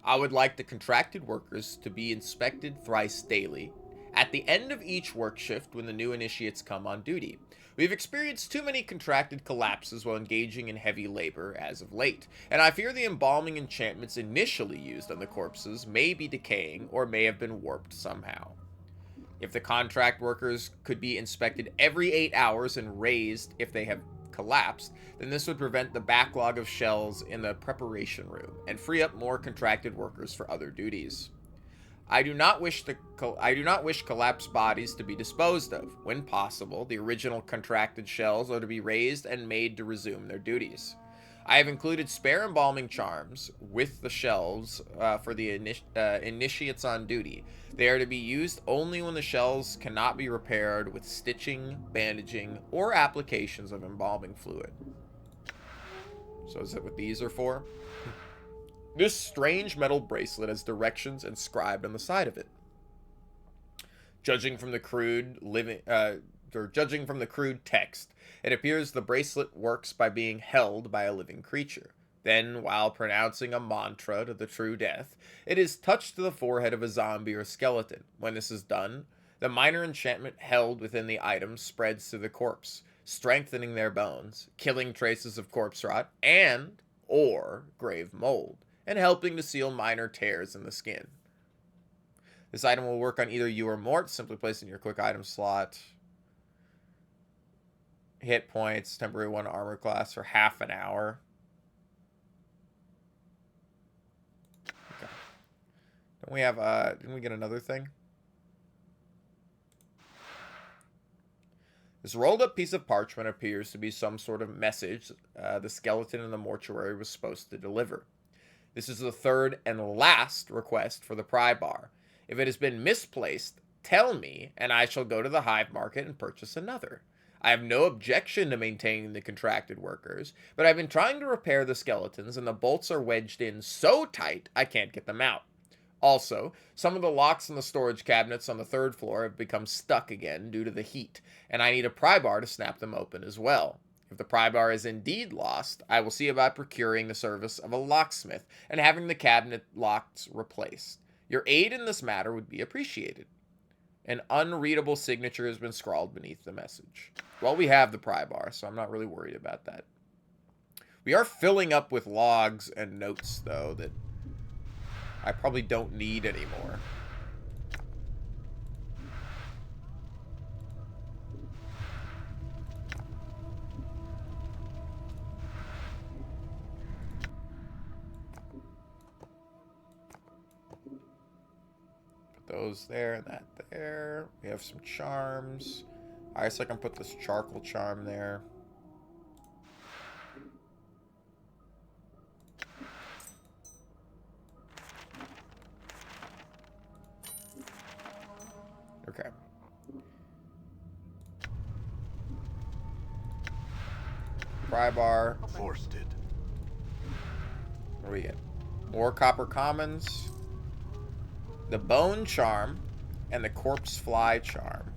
I would like the contracted workers to be inspected thrice daily, at the end of each work shift when the new initiates come on duty. We've experienced too many contracted collapses while engaging in heavy labor as of late, and I fear the embalming enchantments initially used on the corpses may be decaying or may have been warped somehow. If the contract workers could be inspected every 8 hours and raised if they have collapsed, then this would prevent the backlog of shells in the preparation room and free up more contracted workers for other duties. I do not wish collapsed bodies to be disposed of. When possible, the original contracted shells are to be raised and made to resume their duties. I have included spare embalming charms with the shells for the initiates on duty. They are to be used only when the shells cannot be repaired with stitching, bandaging, or applications of embalming fluid. So is that what these are for? This strange metal bracelet has directions inscribed on the side of it. Judging from the crude text, it appears the bracelet works by being held by a living creature. Then, while pronouncing a mantra to the true death, it is touched to the forehead of a zombie or skeleton. When this is done, the minor enchantment held within the item spreads to the corpse, strengthening their bones, killing traces of corpse rot and or grave mold, and helping to seal minor tears in the skin. This item will work on either you or Mort. Simply place in your quick item slot. Hit points, temporary 1 armor class for half an hour. Okay. Don't we have, didn't we get another thing? This rolled up piece of parchment appears to be some sort of message the skeleton in the mortuary was supposed to deliver. This is the third and last request for the pry bar. If it has been misplaced, tell me, and I shall go to the hive market and purchase another. I have no objection to maintaining the contracted workers, but I've been trying to repair the skeletons, and the bolts are wedged in so tight I can't get them out. Also, some of the locks in the storage cabinets on the 3rd floor have become stuck again due to the heat, and I need a pry bar to snap them open as well. If the pry bar is indeed lost, I will see about procuring the service of a locksmith and having the cabinet locks replaced. Your aid in this matter would be appreciated. An unreadable signature has been scrawled beneath the message. Well, we have the pry bar, so I'm not really worried about that. We are filling up with logs and notes, though, that I probably don't need anymore. Those there and that there. We have some charms. I guess I can put this charcoal charm there. Okay. Pry bar. Forced it. What do we get? More copper commons. The bone charm and the corpse fly charm.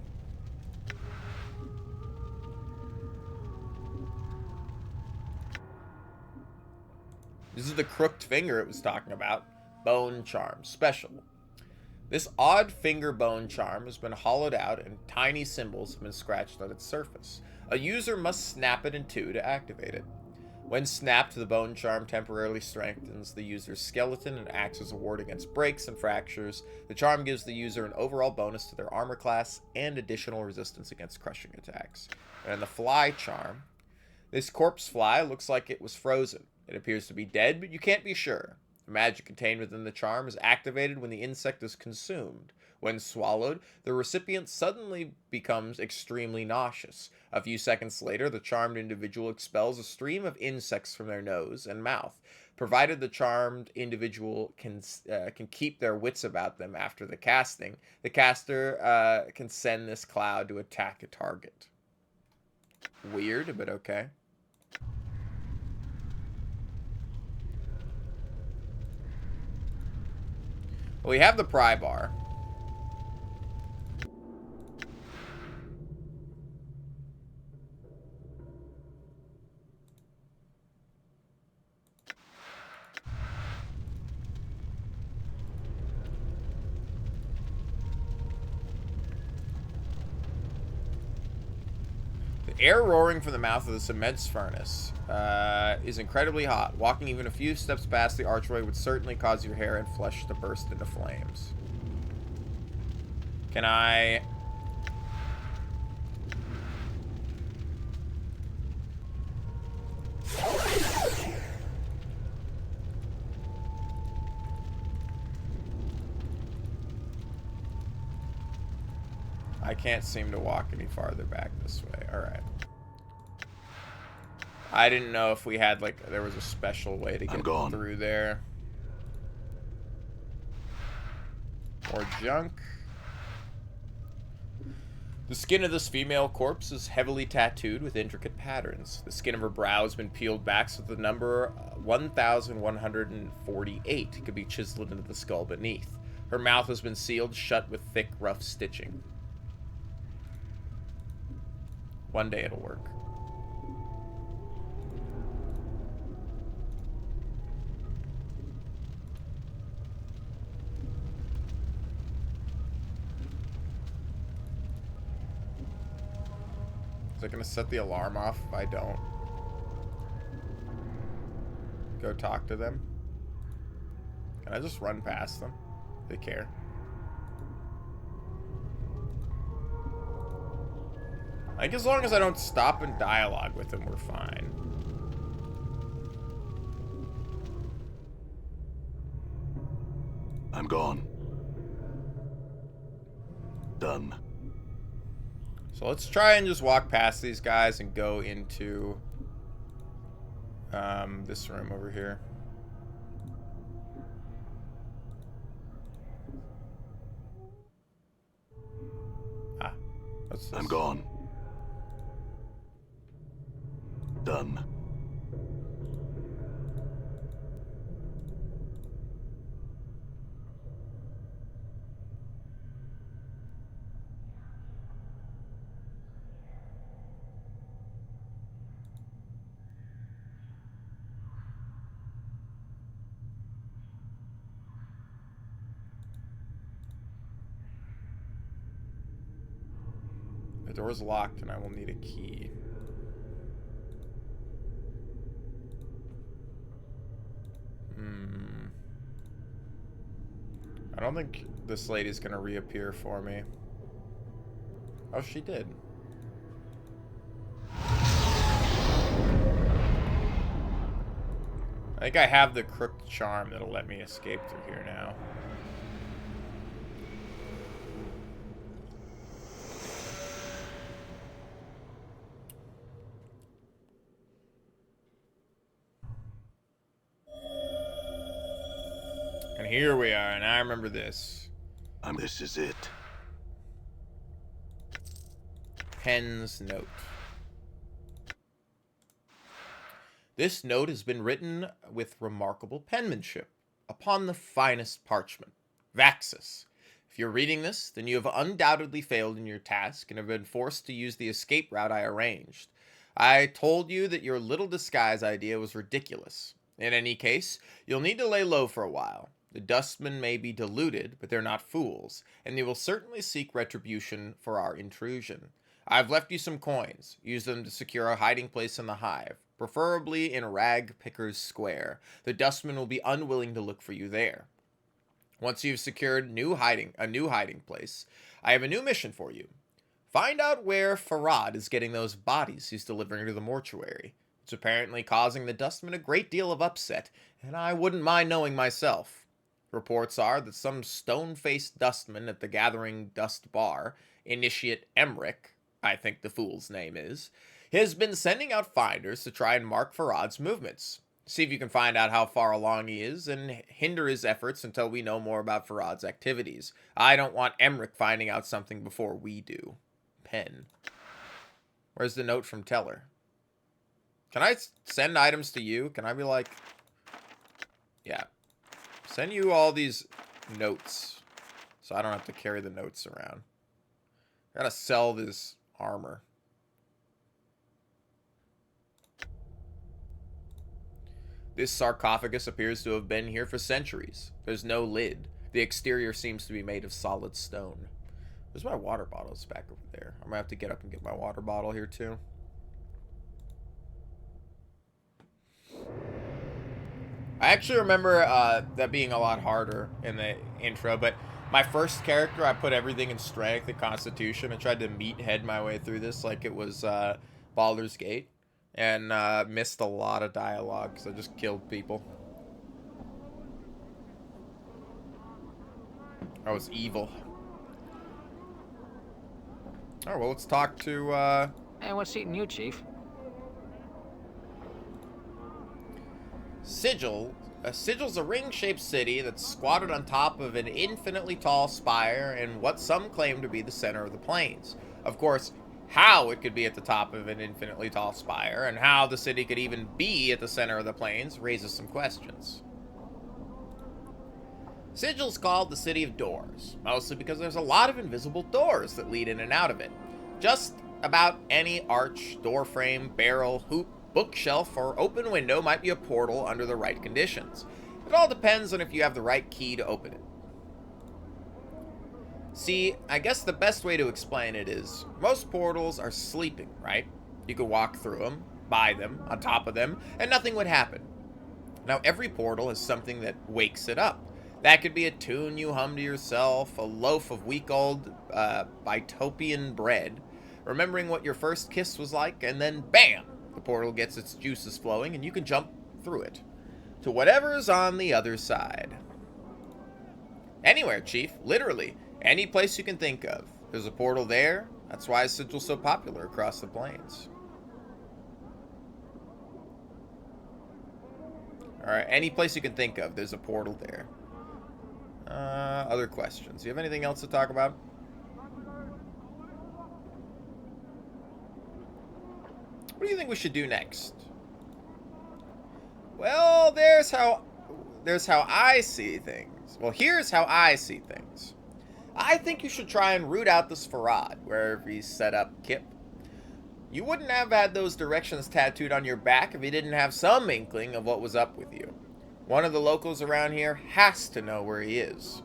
This is the crooked finger it was talking about. Bone charm. Special. This odd finger bone charm has been hollowed out and tiny symbols have been scratched on its surface. A user must snap it in two to activate it. When snapped, the bone charm temporarily strengthens the user's skeleton and acts as a ward against breaks and fractures. The charm gives the user an overall bonus to their armor class and additional resistance against crushing attacks. And the fly charm. This corpse fly looks like it was frozen. It appears to be dead, but you can't be sure. The magic contained within the charm is activated when the insect is consumed. When swallowed, the recipient suddenly becomes extremely nauseous. A few seconds later, the charmed individual expels a stream of insects from their nose and mouth. Provided the charmed individual can keep their wits about them after the casting, the caster can send this cloud to attack a target. Weird, but okay. Well, we have the pry bar. The air roaring from the mouth of this immense furnace is incredibly hot. Walking even a few steps past the archway would certainly cause your hair and flesh to burst into flames. Can I... I can't seem to walk any farther back this way. Alright. I didn't know if we had, like, there was a special way to get through there. More junk. The skin of this female corpse is heavily tattooed with intricate patterns. The skin of her brow has been peeled back so the number 1,148 could be chiseled into the skull beneath. Her mouth has been sealed shut with thick, rough stitching. One day it'll work. Is it gonna set the alarm off if I don't go talk to them? Can I just run past them? They care. Like, as long as I don't stop and dialogue with them, we're fine. I'm gone. Done. So let's try and just walk past these guys and go into this room over here. What's this? I'm gone. Done. The door is locked and I will need a key. I don't think this lady's gonna reappear for me. Oh, she did. I think I have the crooked charm that'll let me escape through here now. And here we are, and I remember this. This is it. Pen's note. This note has been written with remarkable penmanship upon the finest parchment. Vaxus. If you're reading this, then you have undoubtedly failed in your task and have been forced to use the escape route I arranged. I told you that your little disguise idea was ridiculous. In any case, you'll need to lay low for a while. The dustmen may be deluded, but they're not fools, and they will certainly seek retribution for our intrusion. I've left you some coins. Use them to secure a hiding place in the hive, preferably in Rag Picker's Square. The dustmen will be unwilling to look for you there. Once you've secured a new hiding place, I have a new mission for you. Find out where Farad is getting those bodies he's delivering to the mortuary. It's apparently causing the dustmen a great deal of upset, and I wouldn't mind knowing myself. Reports are that some stone-faced dustman at the Gathering Dust Bar, Initiate Emmerich, I think the fool's name is, has been sending out finders to try and mark Farad's movements. See if you can find out how far along he is and hinder his efforts until we know more about Farad's activities. I don't want Emmerich finding out something before we do. Pen. Where's the note from Teller? Can I send items to you? Can I be like... Yeah. Send you all these notes so I don't have to carry the notes around. I gotta sell this armor. This sarcophagus appears to have been here for centuries. There's no lid. The exterior seems to be made of solid stone. There's my water bottle. It's back over there. I'm gonna have to get up and get my water bottle here too. I actually remember that being a lot harder in the intro, but my first character, I put everything in strength and constitution and tried to meathead my way through this like it was Baldur's Gate, and missed a lot of dialogue because I just killed people. I was evil. Alright, well, let's talk to... Hey, what's eating you, Chief? Sigil's a ring-shaped city that's squatted on top of an infinitely tall spire in what some claim to be the center of the plains. Of course, how it could be at the top of an infinitely tall spire, and how the city could even be at the center of the plains, raises some questions. Sigil's called the City of Doors, mostly because there's a lot of invisible doors that lead in and out of it. Just about any arch, doorframe, barrel, hoop, bookshelf, or open window might be a portal under the right conditions. It all depends on if you have the right key to open it. See, I guess the best way to explain it is, most portals are sleeping, right? You could walk through them, by them, on top of them, and nothing would happen. Now, every portal has something that wakes it up. That could be a tune you hum to yourself, a loaf of week-old Bitopian bread, remembering what your first kiss was like, and then bam! The portal gets its juices flowing, and you can jump through it to whatever's on the other side. Anywhere, Chief. Literally. Any place you can think of. There's a portal there. That's why Sigil's so popular across the plains. Alright, any place you can think of, there's a portal there. Other questions. Do you have anything else to talk about? What do you think we should do next? Well, there's how I see things. Well, here's how I see things. I think you should try and root out the Sfarad, wherever he's set up Kip. You wouldn't have had those directions tattooed on your back if you didn't have some inkling of what was up with you. One of the locals around here has to know where he is.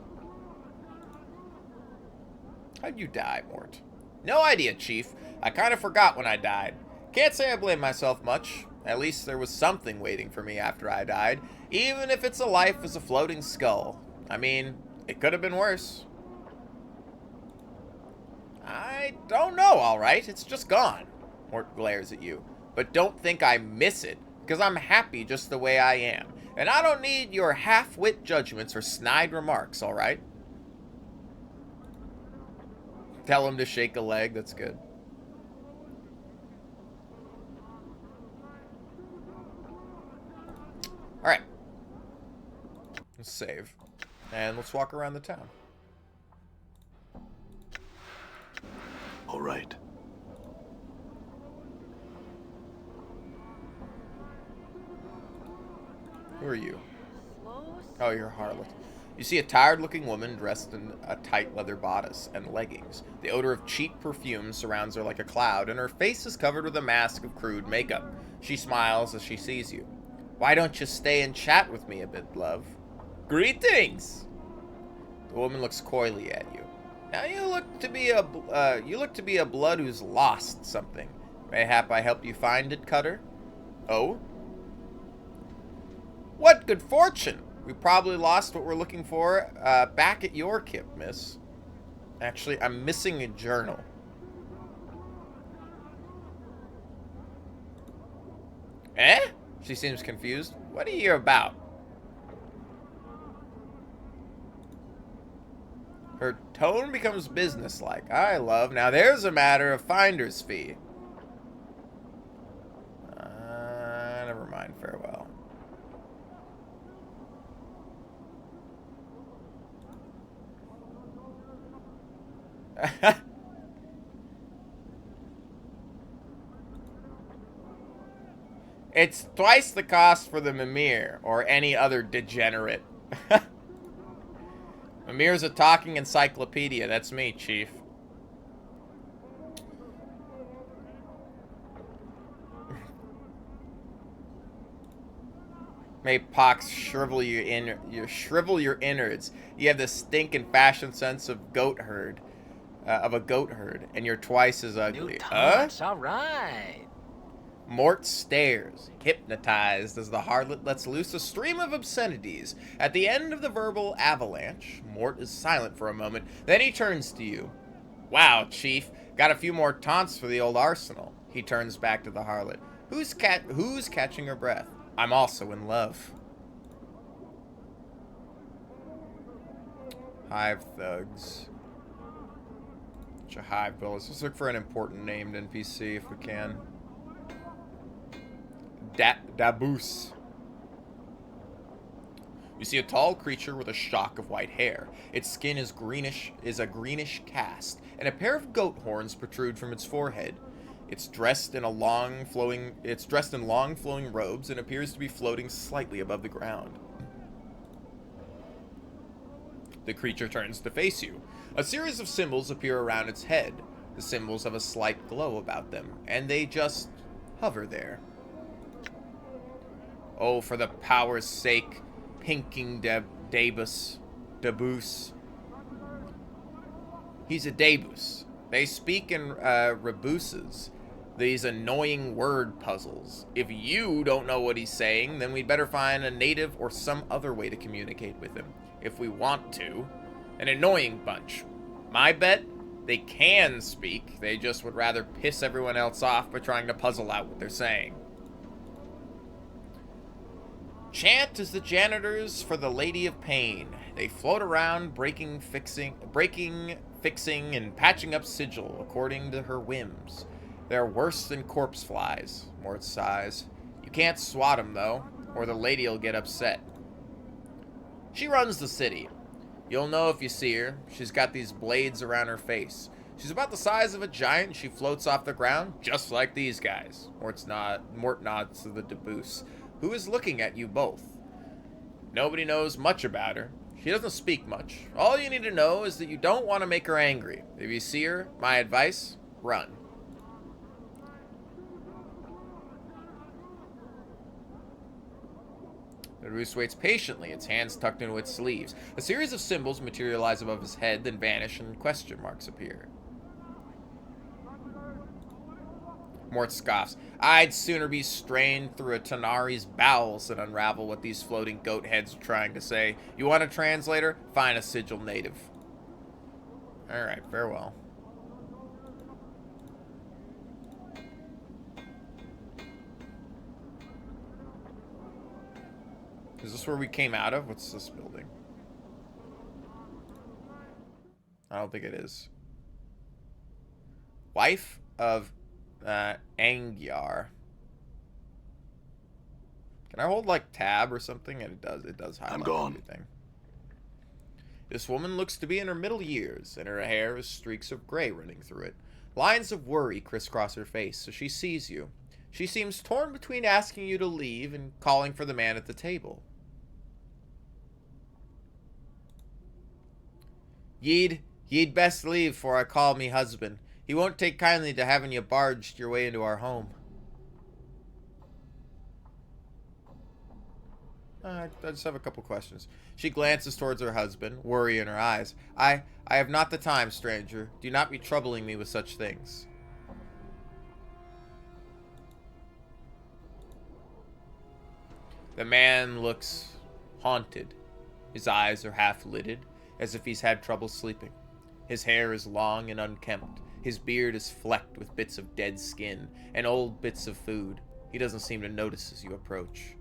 How'd you die, Mort? No idea, Chief. I kind of forgot when I died. Can't say I blame myself much. At least there was something waiting for me after I died, even if it's a life as a floating skull. I mean, it could have been worse. I don't know, alright. It's just gone. Mort glares at you. But don't think I miss it, because I'm happy just the way I am. And I don't need your half-wit judgments or snide remarks, alright? Tell him to shake a leg, that's good. Alright. Let's save. And let's walk around the town. All right. Who are you? Oh, you're a harlot. You see a tired-looking woman dressed in a tight leather bodice and leggings. The odor of cheap perfume surrounds her like a cloud, and her face is covered with a mask of crude makeup. She smiles as she sees you. Why don't you stay and chat with me a bit, love? Greetings! The woman looks coyly at you. Now you look to be a blood who's lost something. Mayhap I help you find it, Cutter? Oh? What good fortune! We probably lost what we're looking for back at your Kip, miss. Actually, I'm missing a journal. Eh? She seems confused. What are you about? Her tone becomes businesslike. I love. Now there's a matter of finder's fee. Never mind. Farewell. It's twice the cost for the Mimir, or any other degenerate. Mimir's a talking encyclopedia. That's me, Chief. May pox shrivel your innards. You have the stink and fashion sense of a goat herd, and you're twice as ugly. New taunts, all right. Mort stares, hypnotized as the harlot lets loose a stream of obscenities. At the end of the verbal avalanche, Mort is silent for a moment. Then he turns to you. Wow, Chief, got a few more taunts for the old arsenal. He turns back to the harlot. Who's catching her breath? I'm also in love. Hive thugs. Bunch of hive villas. Let's look for an important named NPC if we can. Daboose. You see a tall creature with a shock of white hair. Its skin is a greenish cast, and a pair of goat horns protrude from its forehead. It's dressed in long flowing robes and appears to be floating slightly above the ground. The creature turns to face you. A series of symbols appear around its head. The symbols have a slight glow about them, and they just hover there. Oh, for the power's sake, pinking Daboose. He's a Daboose. They speak in rebuses, these annoying word puzzles. If you don't know what he's saying, then we'd better find a native or some other way to communicate with him, if we want to. An annoying bunch. My bet, they can speak, they just would rather piss everyone else off by trying to puzzle out what they're saying. Chant is the janitors for the Lady of Pain. They float around, breaking, fixing, and patching up sigil according to her whims. They're worse than corpse flies, Mort sighs. You can't swat them, though, or the lady'll get upset. She runs the city. You'll know if you see her. She's got these blades around her face. She's about the size of a giant, and she floats off the ground, just like these guys. Mort nods to the Daboose, who is looking at you both. Nobody knows much about her. She doesn't speak much. All you need to know is that you don't want to make her angry. If you see her, my advice, run. The Daboose waits patiently, its hands tucked into its sleeves. A series of symbols materialize above his head, then vanish, and question marks appear. Mort scoffs. I'd sooner be strained through a Tanari's bowels than unravel what these floating goat heads are trying to say. You want a translator? Find a sigil native. Alright, farewell. Is this where we came out of? What's this building? I don't think it is. Wife of Angyar. Can I hold like tab or something? And it does highlight I'm gone. everything. This woman looks to be in her middle years, and her hair has streaks of gray running through it. Lines of worry crisscross her face, so she sees you. She seems torn between asking you to leave and calling for the man at the table. Ye'd best leave, for I call me husband. He won't take kindly to having you barged your way into our home. I just have a couple questions. She glances towards her husband, worry in her eyes. I have not the time, stranger. Do not be troubling me with such things. The man looks haunted. His eyes are half-lidded, as if he's had trouble sleeping. His hair is long and unkempt. His beard is flecked with bits of dead skin and old bits of food. He doesn't seem to notice as you approach.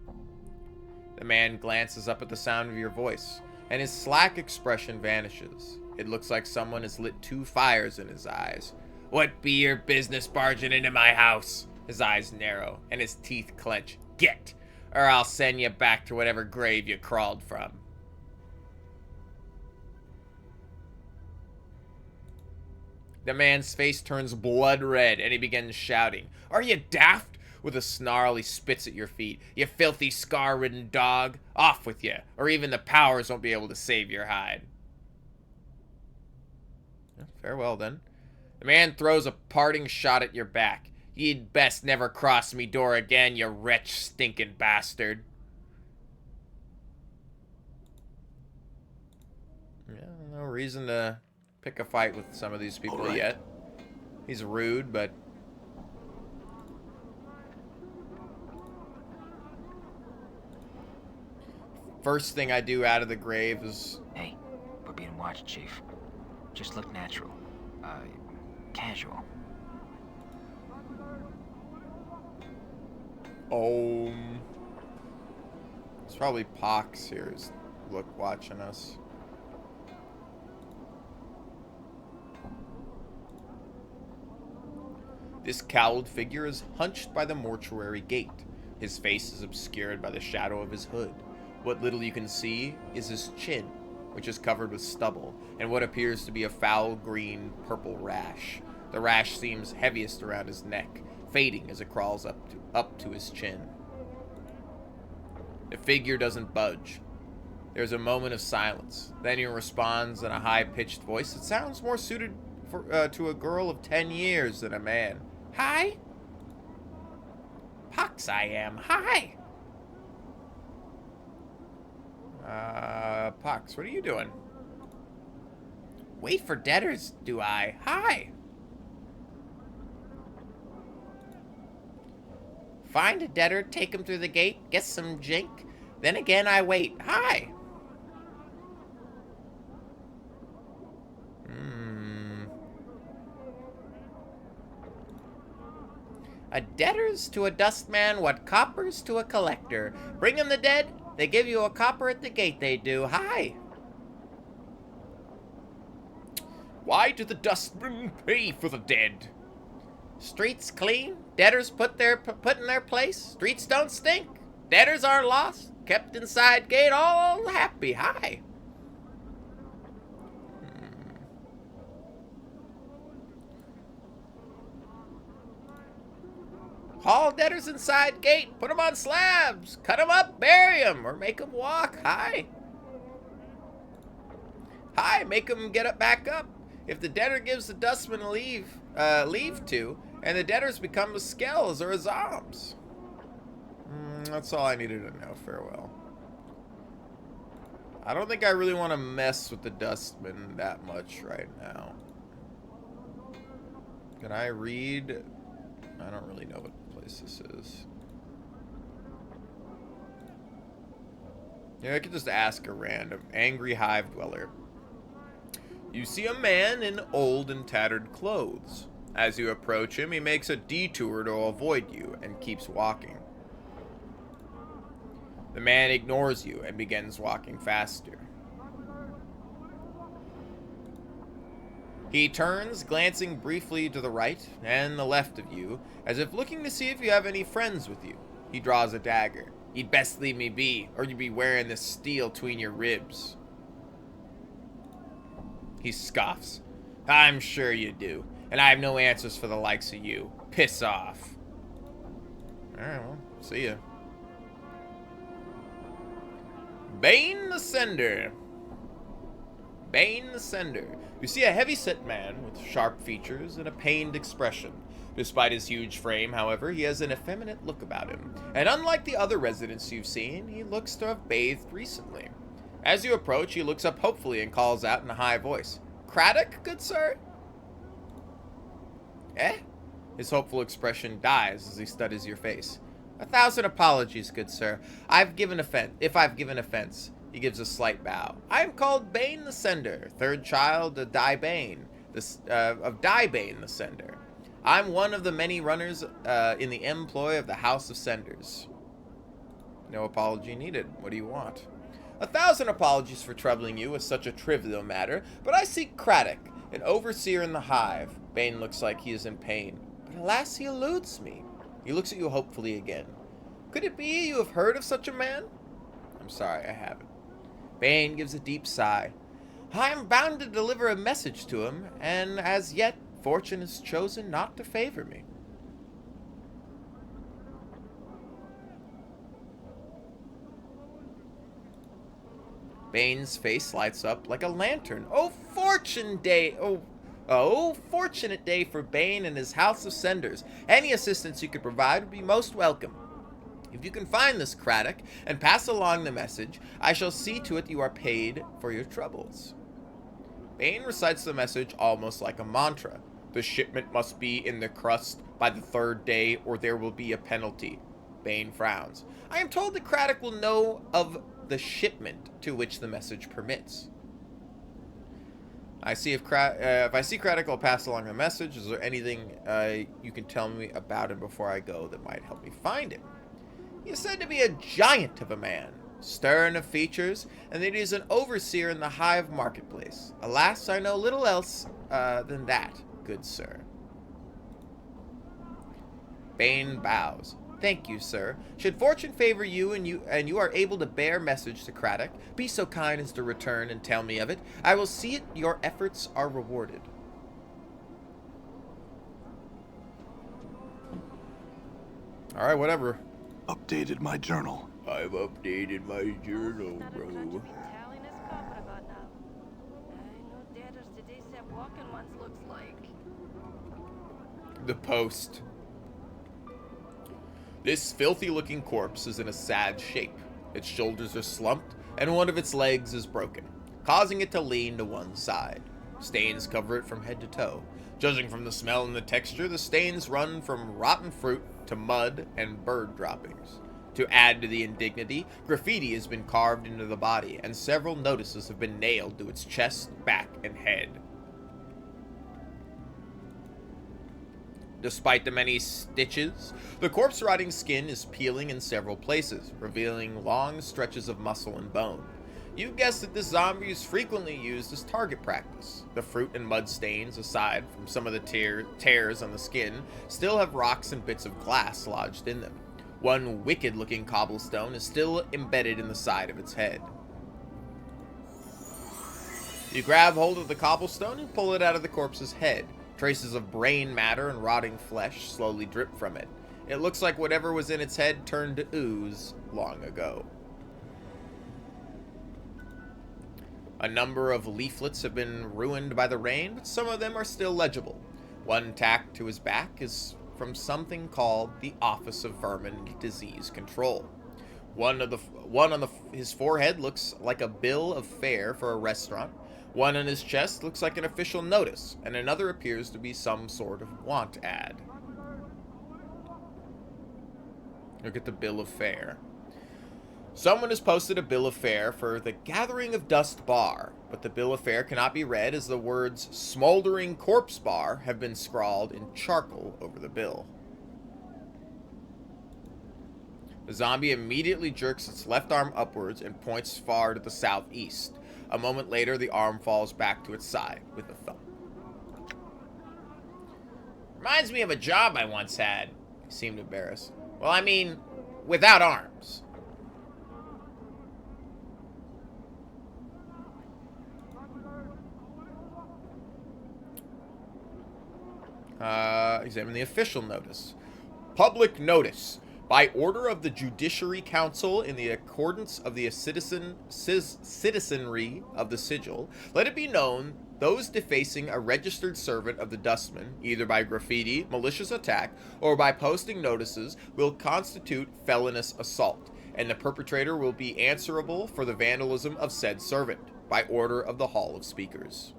The man glances up at the sound of your voice, and his slack expression vanishes. It looks like someone has lit 2 fires in his eyes. What be your business barging into my house? His eyes narrow, and his teeth clench. Get, or I'll send you back to whatever grave you crawled from. The man's face turns blood red, and he begins shouting, Are you daft? With a snarl, he spits at your feet. You filthy, scar-ridden dog. Off with you, or even the powers won't be able to save your hide. Farewell, then. The man throws a parting shot at your back. Ye'd best never cross me door again, you wretch stinking bastard. Yeah, no reason to pick a fight with some of these people yet. He's rude, but... First thing I do out of the grave is... Hey, we're being watched, Chief. Just look natural. Casual. It's probably Pox here is watching us. This cowled figure is hunched by the mortuary gate. His face is obscured by the shadow of his hood. What little you can see is his chin, which is covered with stubble, and what appears to be a foul green purple rash. The rash seems heaviest around his neck, fading as it crawls up to his chin. The figure doesn't budge. There's a moment of silence. Then he responds in a high-pitched voice that sounds more suited to a girl of 10 years than a man. Hi? Pox I am. Hi! Pox, what are you doing? Wait for debtors, do I? Hi! Find a debtor, take him through the gate, get some jink. Then again I wait. Hi! A debtor's to a dustman what coppers to a collector. Bring 'em the dead, they give you a copper at the gate, they do. Hi! Why do the dustmen pay for the dead? Streets clean, debtors put in their place. Streets don't stink. Debtors are lost, kept inside gate, all happy. Hi! Haul debtors inside gate, put them on slabs, cut them up, bury them, or make them walk. Hi. Hi, make them get up back up. If the debtor gives the dustman leave to, and the debtors become the skells or his arms. That's all I needed to know. Farewell. I don't think I really want to mess with the dustman that much right now. Can I read? I don't really know what place this is. Yeah, I could just ask a random angry hive dweller. You see a man in old and tattered clothes. As you approach him, he makes a detour to avoid you and keeps walking. The man ignores you and begins walking faster. He turns, glancing briefly to the right and the left of you, as if looking to see if you have any friends with you. He draws a dagger. You'd best leave me be, or you'd be wearing this steel between your ribs. He scoffs. I'm sure you do, and I have no answers for the likes of you. Piss off. Alright, well, see ya. Bane the Sender. Bane the Sender. You see a heavy-set man with sharp features and a pained expression. Despite his huge frame, however, he has an effeminate look about him, and unlike the other residents you've seen, he looks to have bathed recently. As you approach, he looks up hopefully and calls out in a high voice, "Craddock, good sir?" Eh? His hopeful expression dies as he studies your face. "1,000 apologies, good sir. If I've given offense." He gives a slight bow. "I am called Bane the Sender, third child of Bane the Sender. I'm one of the many runners in the employ of the House of Senders." No apology needed. What do you want? "1,000 apologies for troubling you with such a trivial matter, but I seek Craddock, an overseer in the hive." Bane looks like he is in pain, but alas, he eludes me. He looks at you hopefully again. "Could it be you have heard of such a man?" "I'm sorry, I haven't." Bane gives a deep sigh. "I am bound to deliver a message to him, and as yet, fortune has chosen not to favor me." Bane's face lights up like a lantern. Oh, fortunate day for Bane and his House of Senders. Any assistance you could provide would be most welcome. If you can find this Craddock and pass along the message, I shall see to it you are paid for your troubles. Bane recites the message almost like a mantra. "The shipment must be in the crust by the 3rd day, or there will be a penalty." Bane frowns. "I am told that Craddock will know of the shipment to which the message permits." I see if I see Craddock, I'll pass along the message. Is there anything you can tell me about him before I go that might help me find him? He is said to be a giant of a man, stern of features, and that he is an overseer in the hive marketplace. Alas, I know little else than that, good sir. Bane bows. "Thank you, sir. Should fortune favor you and you are able to bear message to Craddock, be so kind as to return and tell me of it. I will see it your efforts are rewarded." All right, whatever. Updated my journal. I've updated my journal, bro. The post. This filthy-looking corpse is in a sad shape. Its shoulders are slumped, and one of its legs is broken, causing it to lean to one side. Stains cover it from head to toe. Judging from the smell and the texture, the stains run from rotten fruit to mud and bird droppings. To add to the indignity, graffiti has been carved into the body, and several notices have been nailed to its chest, back, and head. Despite the many stitches, the corpse-rotting skin is peeling in several places, revealing long stretches of muscle and bone. You guess that this zombie is frequently used as target practice. The fruit and mud stains, aside from some of the tears on the skin, still have rocks and bits of glass lodged in them. One wicked-looking cobblestone is still embedded in the side of its head. You grab hold of the cobblestone and pull it out of the corpse's head. Traces of brain matter and rotting flesh slowly drip from it. It looks like whatever was in its head turned to ooze long ago. A number of leaflets have been ruined by the rain, but some of them are still legible. One tacked to his back is from something called the Office of Vermin and Disease Control. One on his forehead looks like a bill of fare for a restaurant. One on his chest looks like an official notice, and another appears to be some sort of want ad. Look at the bill of fare. Someone has posted a bill of fare for the Gathering of Dust Bar, but the bill of fare cannot be read as the words Smoldering Corpse Bar have been scrawled in charcoal over the bill. The zombie immediately jerks its left arm upwards and points far to the southeast. A moment later, the arm falls back to its side with a thump. Reminds me of a job I once had. He seemed embarrassed. Well, I mean, without arms. Examine the official notice. Public notice. By order of the Judiciary Council in the accordance of the citizenry of the sigil, let it be known those defacing a registered servant of the dustman, either by graffiti, malicious attack, or by posting notices, will constitute felonious assault, and the perpetrator will be answerable for the vandalism of said servant, by order of the Hall of Speakers.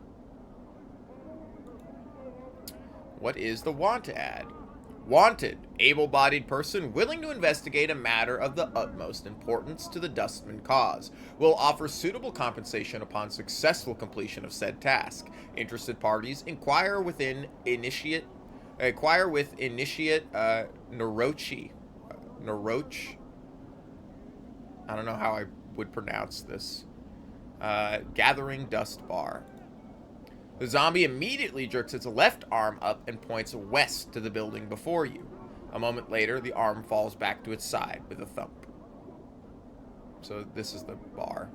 What is the want ad? Wanted, able-bodied person willing to investigate a matter of the utmost importance to the dustman cause. Will offer suitable compensation upon successful completion of said task. Interested parties inquire with initiate Norochi. Noroch. I don't know how I would pronounce this. Gathering Dust Bar. The zombie immediately jerks its left arm up and points west to the building before you. A moment later, the arm falls back to its side with a thump. So this is the bar.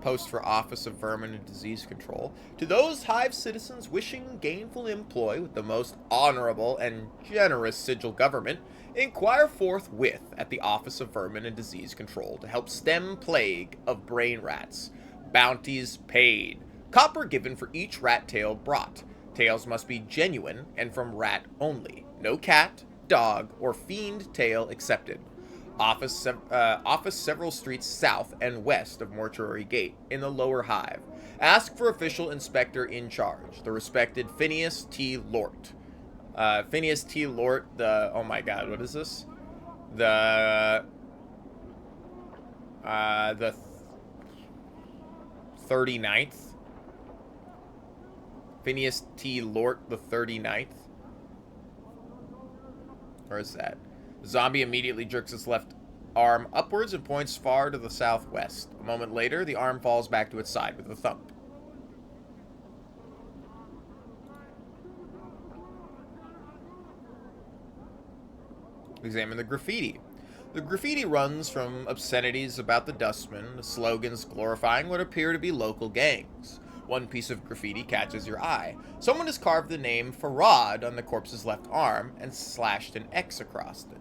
Post for Office of Vermin and Disease Control. To those hive citizens wishing gainful employ with the most honorable and generous sigil government, inquire forthwith at the Office of Vermin and Disease Control to help stem plague of brain rats. Bounties paid. Copper given for each rat tail brought. Tails must be genuine and from rat only. No cat, dog, or fiend tail accepted. Office several streets south and west of Mortuary Gate in the lower hive. Ask for official inspector in charge, the respected Phineas T. Lort. Phineas T. Lort, oh my god, what is this? The 39th? Phineas T. Lort, the 39th? Where is that? The zombie immediately jerks its left arm upwards and points far to the southwest. A moment later, the arm falls back to its side with a thump. Examine the graffiti. The graffiti runs from obscenities about the dustman to slogans glorifying what appear to be local gangs. One piece of graffiti catches your eye. Someone has carved the name Farad on the corpse's left arm and slashed an X across it.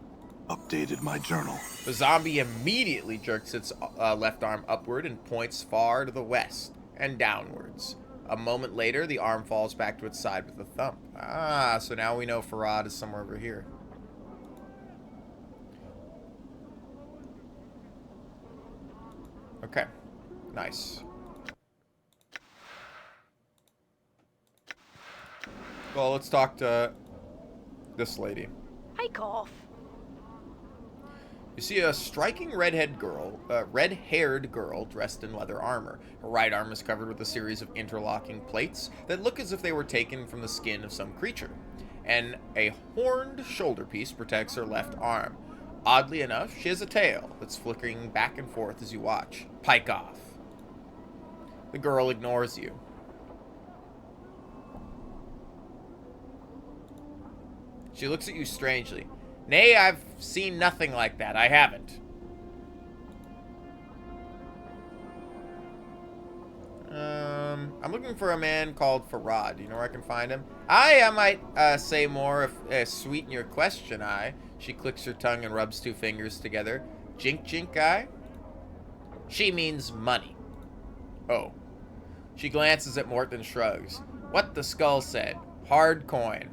Updated my journal. The zombie immediately jerks its left arm upward and points far to the west and downwards. A moment later, the arm falls back to its side with a thump. Ah, so now we know Farad is somewhere over here. Okay, nice. Well, let's talk to this lady. Hi, Golf. You see a striking red-haired girl dressed in leather armor. Her right arm is covered with a series of interlocking plates that look as if they were taken from the skin of some creature. And a horned shoulder piece protects her left arm. Oddly enough, she has a tail that's flickering back and forth as you watch. Pike off. The girl ignores you. She looks at you strangely. Nay, I've seen nothing like that. I haven't. I'm looking for a man called Farad. Do you know where I can find him? I might say more if sweeten your question, I. She clicks her tongue and rubs two fingers together. Jink jink, I? She means money. Oh. She glances at Mort and shrugs. What the skull said. Hard coin.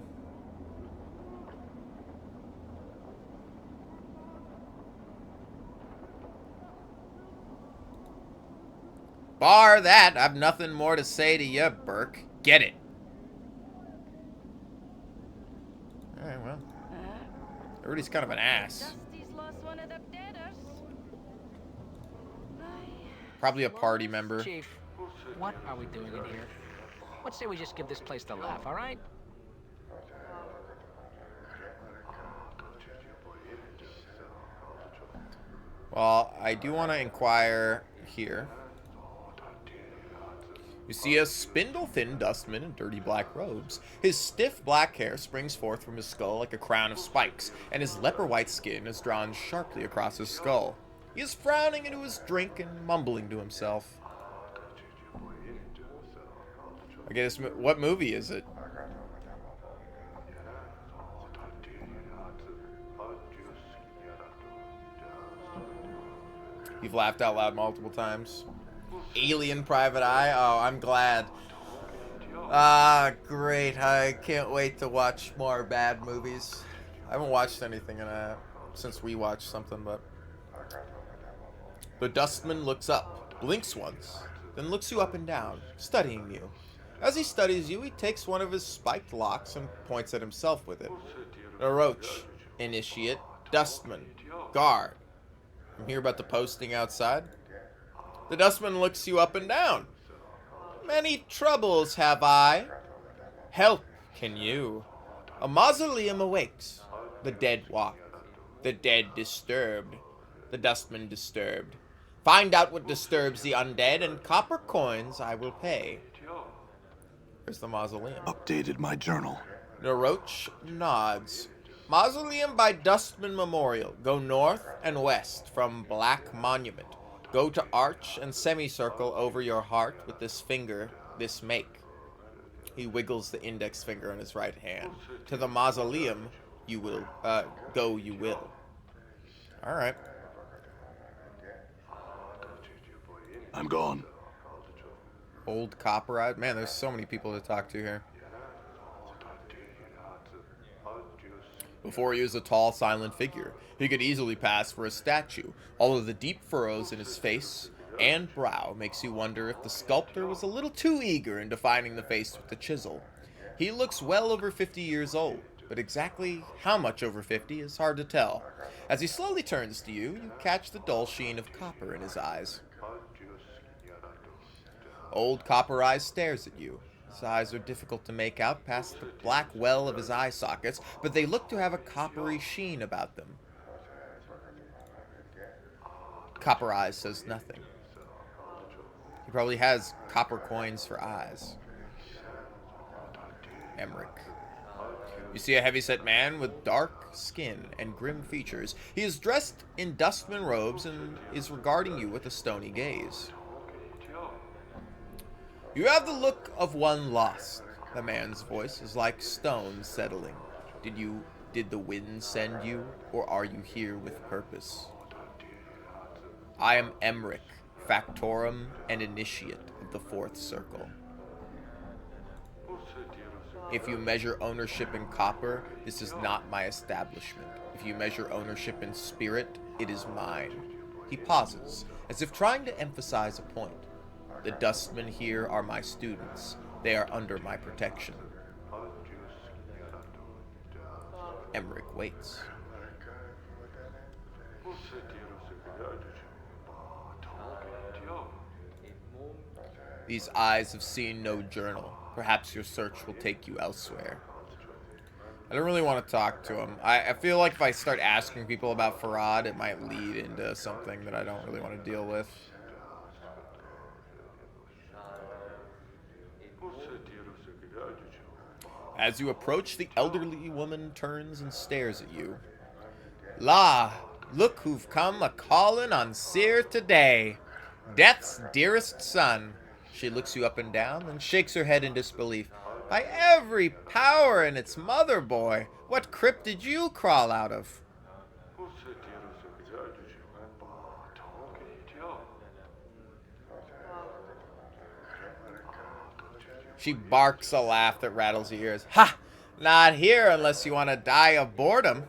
Bar that, I've nothing more to say to you, Burke. Get it. Alright, well. Everybody's kind of an ass. Probably a party member. Chief, what are we doing in here? Let's say we just give this place the laugh, all right? Well, I do want to inquire here. You see a spindle-thin dustman in dirty black robes. His stiff black hair springs forth from his skull like a crown of spikes, and his leper-white skin is drawn sharply across his skull. He is frowning into his drink and mumbling to himself. I guess, what movie is it? You've laughed out loud multiple times. Alien Private Eye? Oh, I'm glad. Ah, great. I can't wait to watch more bad movies. I haven't watched anything since we watched something, but... The dustman looks up, blinks once, then looks you up and down, studying you. As he studies you, he takes one of his spiked locks and points at himself with it. A roach, initiate, dustman, guard. You hear about the posting outside? The dustman looks you up and down. Many troubles have I. Help can you. A mausoleum awakes. The dead walk. The dead disturbed. The dustman disturbed. Find out what disturbs the undead, and copper coins I will pay. There's the mausoleum. Updated my journal. Naroch nods. Mausoleum by Dustman Memorial. Go north and west from Black Monument. Go to arch and semicircle over your heart with this finger, this make. He wiggles the index finger on his right hand. To the mausoleum you will, go you will. Alright. I'm gone. Old copper-eyed. Man, there's so many people to talk to here. Before he was a tall, silent figure. He could easily pass for a statue. All of the deep furrows in his face and brow makes you wonder if the sculptor was a little too eager in defining the face with the chisel. He looks well over 50 years old, but exactly how much over 50 is hard to tell. As he slowly turns to you, you catch the dull sheen of copper in his eyes. Old Copper Eyes stares at you. His eyes are difficult to make out past the black well of his eye sockets, but they look to have a coppery sheen about them. Copper Eyes says nothing. He probably has copper coins for eyes. Emmerich. You see a heavyset man with dark skin and grim features. He is dressed in dustman robes and is regarding you with a stony gaze. You have the look of one lost. The man's voice is like stone settling. Did the wind send you, or are you here with purpose? I am Emmerich, Factorum and Initiate of the Fourth Circle. If you measure ownership in copper, this is not my establishment. If you measure ownership in spirit, it is mine. He pauses, as if trying to emphasize a point. The dustmen here are my students. They are under my protection. Emmerich waits. These eyes have seen no journal. Perhaps your search will take you elsewhere. I don't really want to talk to him. I feel like if I start asking people about Farad, it might lead into something that I don't really want to deal with. As you approach, the elderly woman turns and stares at you. La, look who've come a-callin' on Seer today. Death's dearest son. She looks you up and down, then shakes her head in disbelief. By every power in its mother, boy, what crypt did you crawl out of? She barks a laugh that rattles your ears. Ha! Not here unless you want to die of boredom.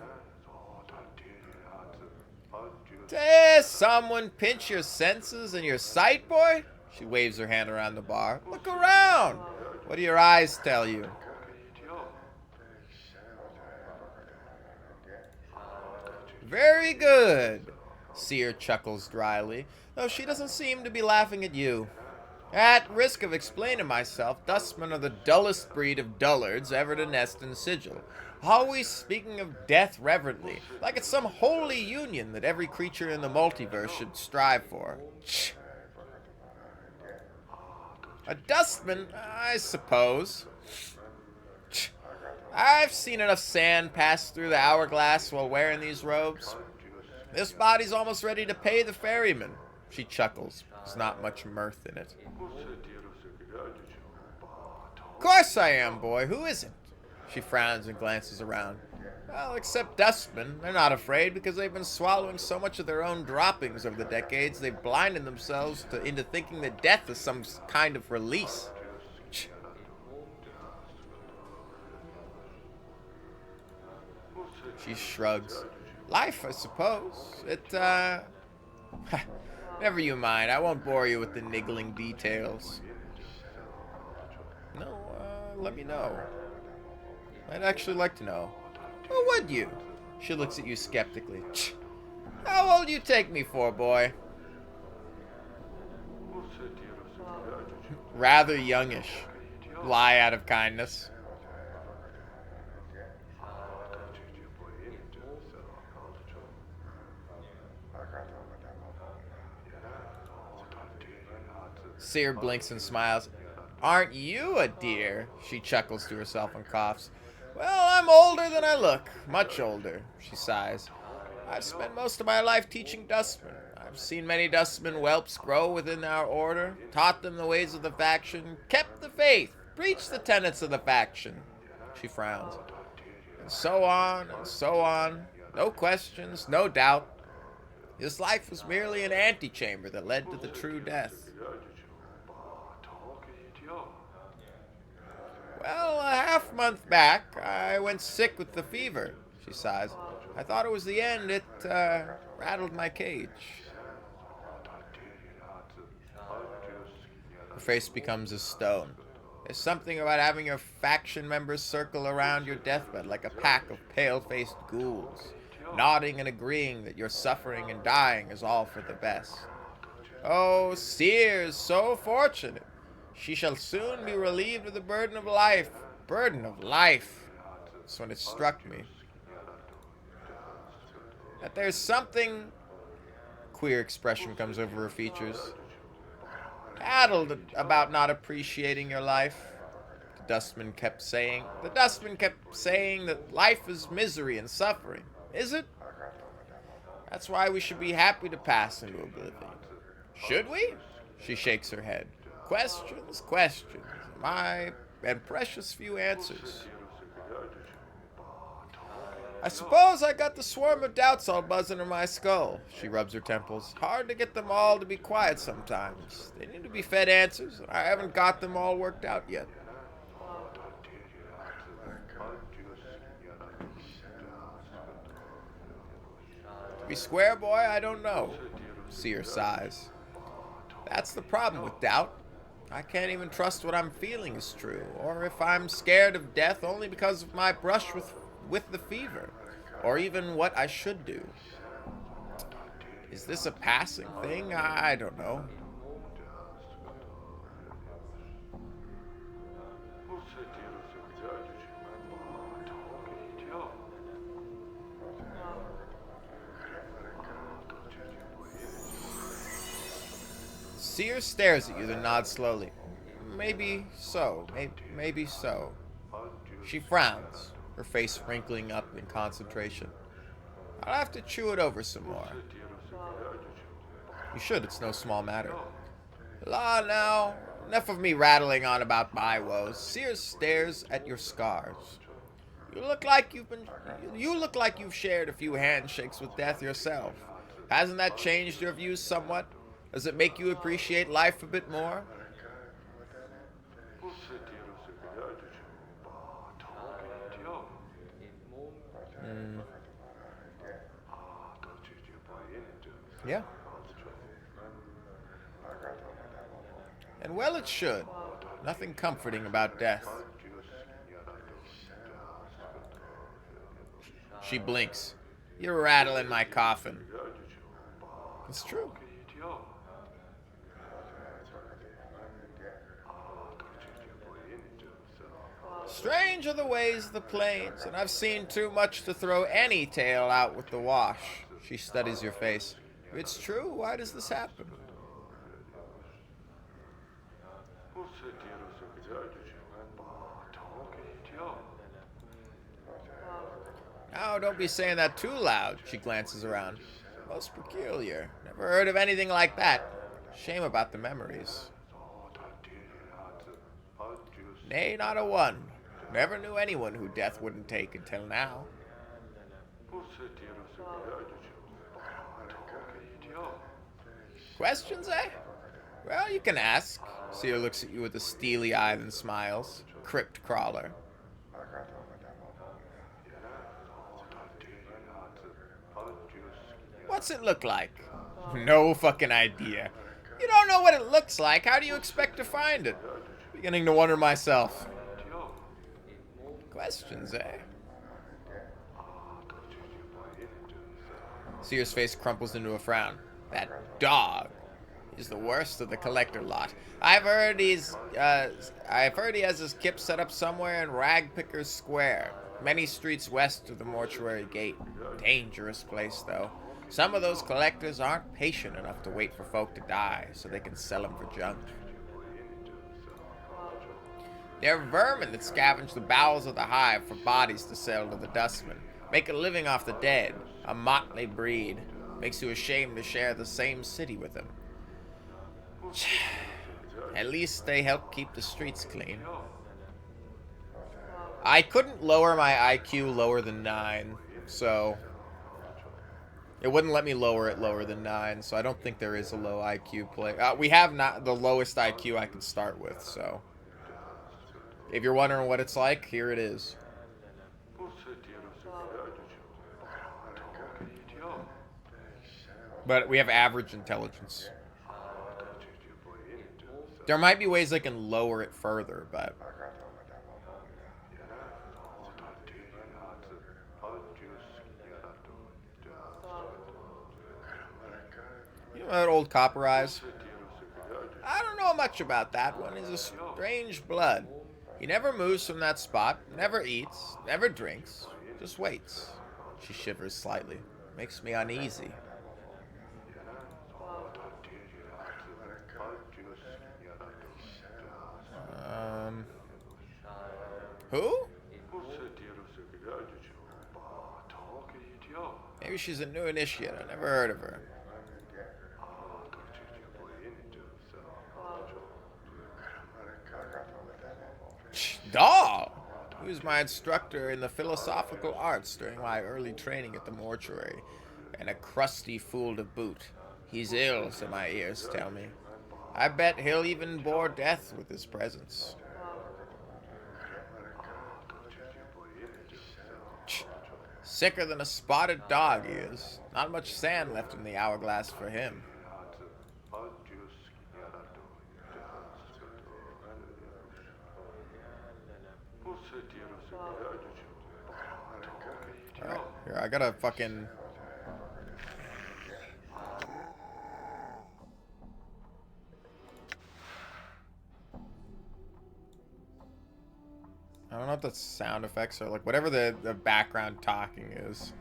Dare someone pinch your senses and your sight, boy? She waves her hand around the bar. Look around. What do your eyes tell you? Very good. Seer chuckles dryly, though she doesn't seem to be laughing at you. At risk of explaining myself, dustmen are the dullest breed of dullards ever to nest in Sigil, always speaking of death reverently, like it's some holy union that every creature in the multiverse should strive for. A dustman, I suppose. I've seen enough sand pass through the hourglass while wearing these robes. This body's almost ready to pay the ferryman. She chuckles. There's not much mirth in it. Of course I am, boy. Who isn't? She frowns and glances around. Well, except dustmen. They're not afraid because they've been swallowing so much of their own droppings over the decades, they've blinded themselves into thinking that death is some kind of release. She shrugs. Life, I suppose. Never you mind. I won't bore you with the niggling details. No, let me know. I'd actually like to know. Well, would you? She looks at you skeptically. How old you take me for, boy? Rather youngish. Lie out of kindness. Seer blinks and smiles. Aren't you a dear? She chuckles to herself and coughs. Well, I'm older than I look. Much older, she sighs. I've spent most of my life teaching dustmen. I've seen many dustmen whelps grow within our order, taught them the ways of the faction, kept the faith, preached the tenets of the faction. She frowns. And so on and so on. No questions, no doubt. This life was merely an antechamber that led to the true death. Well, a half-month back, I went sick with the fever, she sighs. I thought it was the end. It, rattled my cage. Her face becomes a stone. There's something about having your faction members circle around your deathbed like a pack of pale-faced ghouls, nodding and agreeing that your suffering and dying is all for the best. Oh, Seer's so fortunate. She shall soon be relieved of the burden of life. Burden of life. That's when it struck me. That there's something... Queer expression comes over her features. Addled about not appreciating your life. The dustman kept saying that life is misery and suffering. Is it? That's why we should be happy to pass into oblivion. Should we? She shakes her head. Questions, questions. And precious few answers. I suppose I got the swarm of doubts all buzzing in my skull. She rubs her temples. Hard to get them all to be quiet sometimes. They need to be fed answers. I haven't got them all worked out yet. To be square, boy, I don't know. Seer sighs. That's the problem with doubt. I can't even trust what I'm feeling is true, or if I'm scared of death only because of my brush with the fever, or even what I should do. Is this a passing thing? I don't know. Seer stares at you, then nods slowly. Maybe so. Maybe so. She frowns, her face wrinkling up in concentration. I'll have to chew it over some more. You should, it's no small matter. La now, Enough of me rattling on about my woes. Sears stares at your scars. You look like you've shared a few handshakes with death yourself. Hasn't that changed your views somewhat? Does it make you appreciate life a bit more? Yeah. And well it should. Nothing comforting about death. She blinks. You're rattling my coffin. It's true. Strange are the ways of the plains, and I've seen too much to throw any tale out with the wash. She studies your face. If it's true, why does this happen? Now, don't be saying that too loud. She glances around. Most peculiar. Never heard of anything like that. Shame about the memories. Nay, not a one. Never knew anyone who death wouldn't take until now. Questions, eh? Well, you can ask. Seer looks at you with a steely eye and smiles. Crypt crawler. What's it look like? No fucking idea. You don't know what it looks like. How do you expect to find it? Beginning to wonder myself. Questions, eh? Seer's face crumples into a frown. That dog is the worst of the collector lot. I've heard he has his kip set up somewhere in Ragpicker's Square, many streets west of the mortuary gate. Dangerous place, though. Some of those collectors aren't patient enough to wait for folk to die so they can sell them for junk. They're vermin that scavenge the bowels of the hive for bodies to sell to the dustmen. Make a living off the dead. A motley breed. Makes you ashamed to share the same city with them. At least they help keep the streets clean. I couldn't lower my IQ lower than 9, so... It wouldn't let me lower it lower than 9, so I don't think there is a low IQ play. We have not the lowest IQ I can start with, so... If you're wondering what it's like, here it is. But we have average intelligence. There might be ways I can lower it further, but... You know that old Copper Eyes? I don't know much about that one. He's a strange blood. He never moves from that spot, never eats, never drinks, just waits. She shivers slightly. Makes me uneasy. Who? Maybe she's a new initiate. I never heard of her. Dog! He was my instructor in the philosophical arts during my early training at the mortuary. And a crusty fool to boot. He's ill, so my ears tell me. I bet he'll even bore death with his presence. Sicker than a spotted dog he is. Not much sand left in the hourglass for him. Alright, here, I gotta fucking... I don't know if that's sound effects or like whatever the background talking is.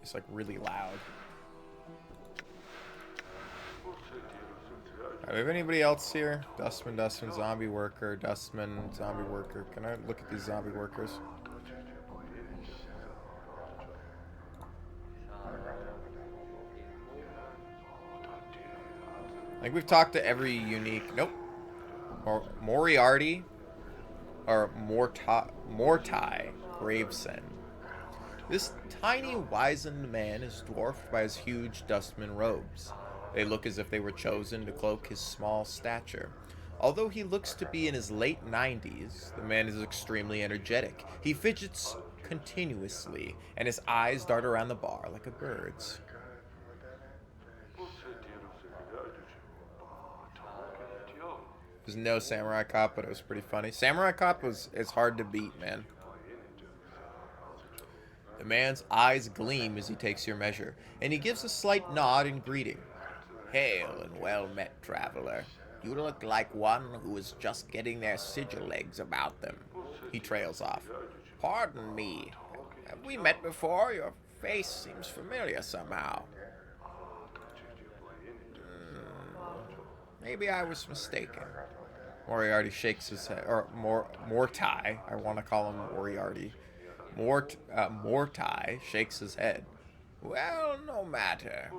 It's like really loud. Do we have anybody else here? Dustman, zombie worker, Dustman, zombie worker. Can I look at these zombie workers? Like, we've talked to every unique... Nope. Or Moriarty. Or Mortai Gravesend. This tiny, wizened man is dwarfed by his huge dustman robes. They look as if they were chosen to cloak his small stature. Although he looks to be in his late 90s, the man is extremely energetic. He fidgets continuously, and his eyes dart around the bar like a bird's. There's no Samurai Cop, but it was pretty funny. Samurai Cop is hard to beat, man. The man's eyes gleam as he takes your measure, and he gives a slight nod in greeting. Hail and well met, traveler. You look like one who is just getting their sigil legs about them. He trails off. Pardon me. Have we met before? Your face seems familiar somehow. Maybe I was mistaken. Moriarty shakes his head. Or Mortai. I want to call him Moriarty. Mortai shakes his head. Well, no matter.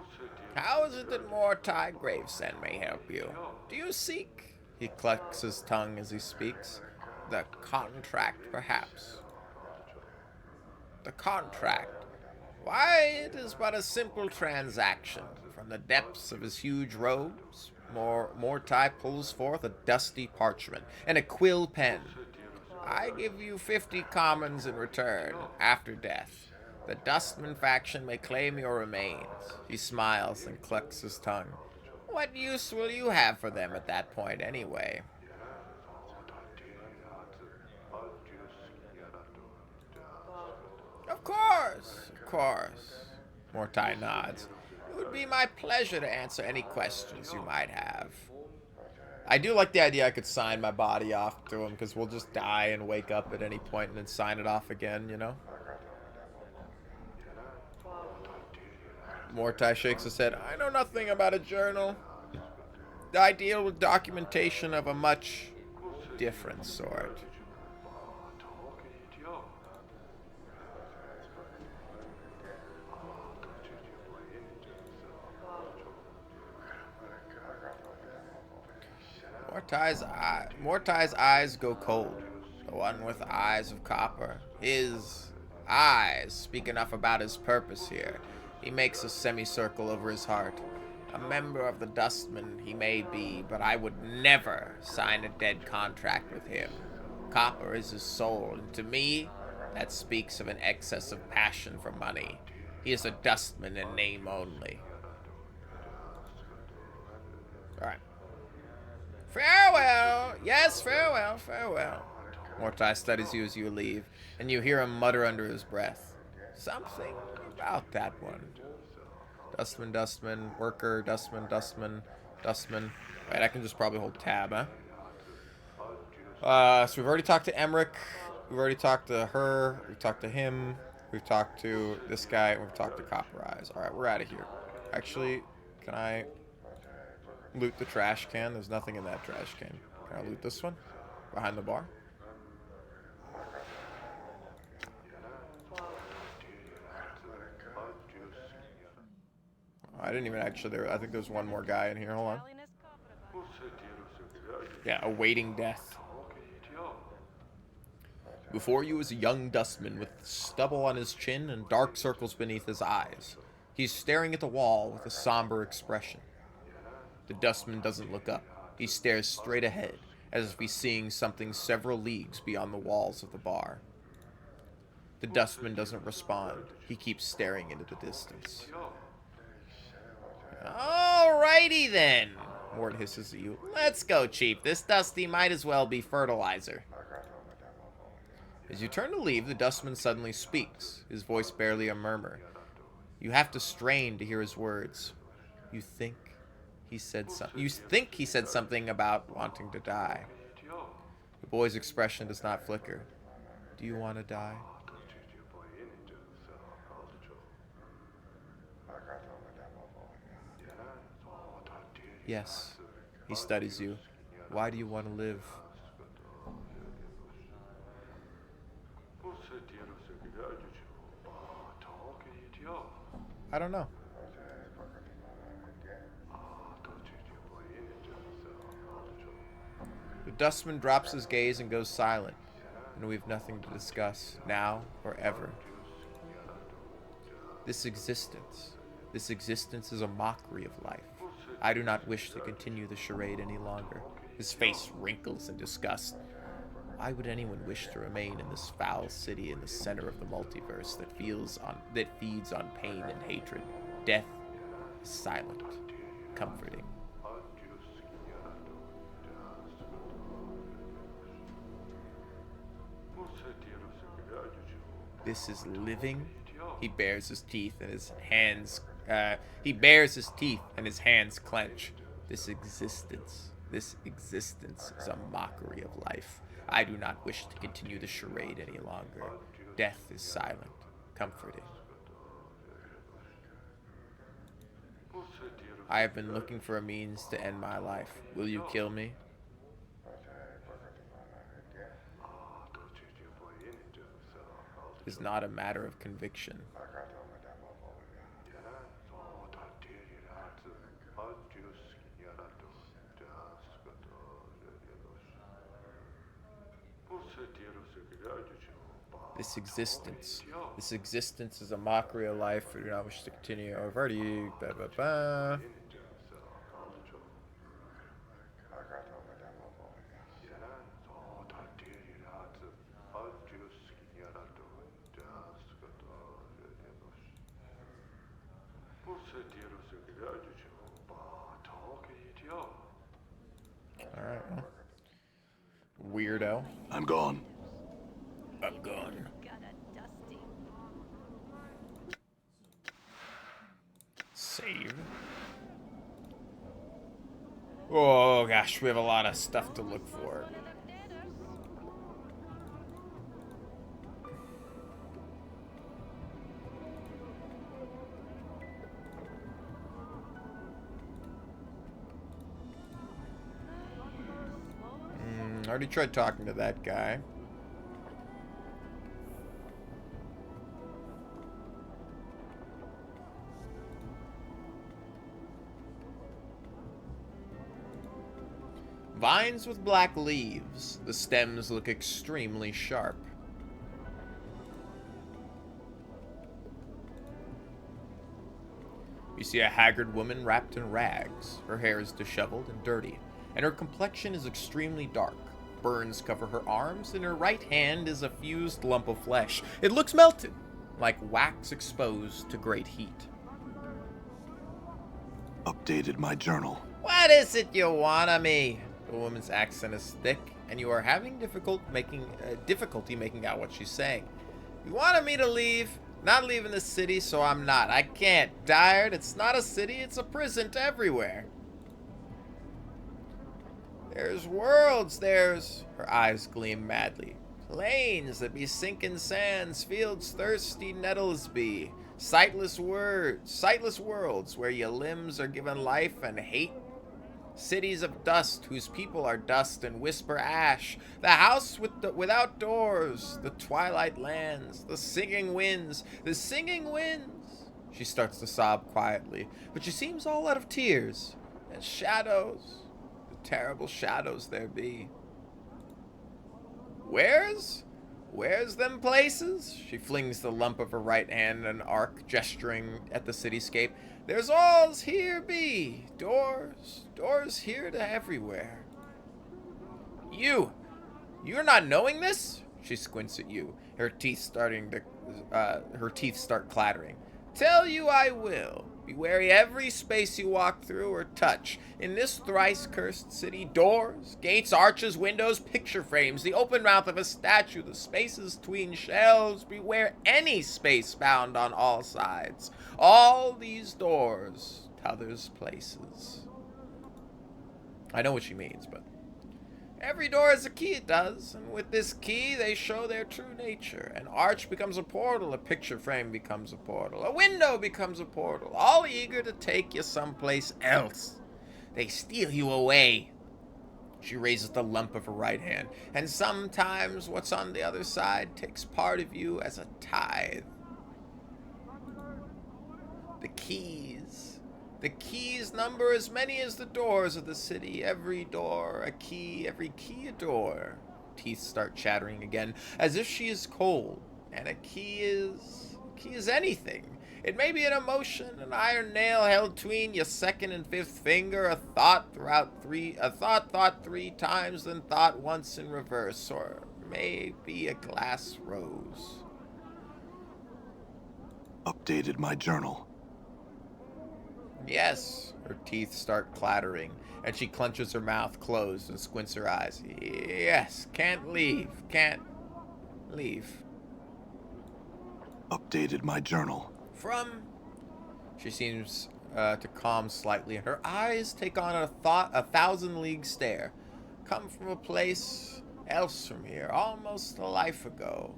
How is it that Mortai Gravesend may help you? Do you seek? He clucks his tongue as he speaks. The contract, perhaps. The contract. Why, it is but a simple transaction. From the depths of his huge robes, Mortai pulls forth a dusty parchment and a quill pen. I give you 50 commons in return, after death. The Dustman faction may claim your remains. He smiles and clucks his tongue. What use will you have for them at that point, anyway? Of course, of course. Mortai nods. It would be my pleasure to answer any questions you might have. I do like the idea I could sign my body off to him, because we'll just die and wake up at any point and then sign it off again, you know? Mortai shakes his head. I know nothing about a journal. I deal with documentation of a much different sort. Mortai's eyes go cold. The one with eyes of copper. His eyes speak enough about his purpose here. He makes a semicircle over his heart. A member of the Dustmen he may be, but I would never sign a dead contract with him. Copper is his soul, and to me, that speaks of an excess of passion for money. He is a Dustman in name only. Alright. Farewell! Yes, farewell, farewell. Mortai studies you as you leave, and you hear him mutter under his breath. Something about that one. Dustman, Dustman, worker, Dustman, Dustman, Dustman. Wait, I can just probably hold tab, huh? So we've already talked to Emmerich. We've already talked to her. We've talked to him. We've talked to this guy. And we've talked to Copper Eyes. Alright, we're out of here. Actually, can I loot the trash can? There's nothing in that trash can. Can I loot this one? Behind the bar? I didn't even actually... I think there's one more guy in here. Hold on. Yeah, awaiting death. Before you is a young dustman with stubble on his chin and dark circles beneath his eyes. He's staring at the wall with a somber expression. The dustman doesn't look up. He stares straight ahead, as if he's seeing something several leagues beyond the walls of the bar. The dustman doesn't respond. He keeps staring into the distance. Alrighty then, Mort hisses at you. Let's go, Chief. This Dusty might as well be fertilizer. As you turn to leave, the dustman suddenly speaks, his voice barely a murmur. You have to strain to hear his words. You think he said something about wanting to die. The boy's expression does not flicker. Do you want to die? Yes. He studies you. Why do you want to live? I don't know. The dustman drops his gaze and goes silent, and we've nothing to discuss, now or ever. This existence is a mockery of life. I do not wish to continue the charade any longer. His face wrinkles in disgust. Why would anyone wish to remain in this foul city in the center of the multiverse that feeds on pain and hatred? Death is silent, comforting. This is living. He bares his teeth and his hands clench. This existence is a mockery of life. I do not wish to continue the charade any longer. Death is silent, comforting. I have been looking for a means to end my life. Will you kill me? It is not a matter of conviction. This existence is a mockery of life. I do not wish to continue. I've already... Alright, well. Weirdo. I'm gone. I'm gone. Save. Oh gosh, we have a lot of stuff to look for. I already tried talking to that guy. Vines with black leaves. The stems look extremely sharp. You see a haggard woman wrapped in rags. Her hair is disheveled and dirty, and her complexion is extremely dark. Burns cover her arms, and her right hand is a fused lump of flesh. It looks melted, like wax exposed to great heat. Updated my journal. What is it you want of me? The woman's accent is thick, and you are having difficulty making out what she's saying. You wanted me to leave? Not leaving the city, so I'm not. I can't. Tired? It's not a city, it's a prison everywhere. There's worlds, there's... Her eyes gleam madly. Plains that be sinking sands, fields thirsty nettles be. Sightless worlds where your limbs are given life and hate. Cities of dust whose people are dust and whisper ash. The house without doors. The twilight lands. The singing winds. The singing winds. She starts to sob quietly, but she seems all out of tears. And shadows. The terrible shadows there be. Where's them places? She flings the lump of her right hand in an arc, gesturing at the cityscape. There's alls here be. Doors here to everywhere. You're not knowing this? She squints at you. Her teeth start clattering. Tell you I will. Be wary every space you walk through or touch. In this thrice-cursed city, doors, gates, arches, windows, picture frames, the open mouth of a statue, the spaces between shelves, beware any space found on all sides. All these doors, t'others places. I know what she means, but... Every door has a key, it does, and with this key they show their true nature. An arch becomes a portal, a picture frame becomes a portal, a window becomes a portal, all eager to take you someplace else. They steal you away. She raises the lump of her right hand, and sometimes what's on the other side takes part of you as a tithe. The keys The keys number as many as the doors of the city. Every door a key, every key a door. Teeth start chattering again, as if she is cold. And a key is anything. It may be an emotion, an iron nail held between your second and fifth finger, a thought thought 3 times, then thought once in reverse, or maybe a glass rose. Updated my journal. Yes, her teeth start clattering, and she clenches her mouth closed and squints her eyes. Yes, can't leave. Updated my journal. She seems to calm slightly, and her eyes take on a 1,000-league stare. Come from a place else from here, almost a life ago.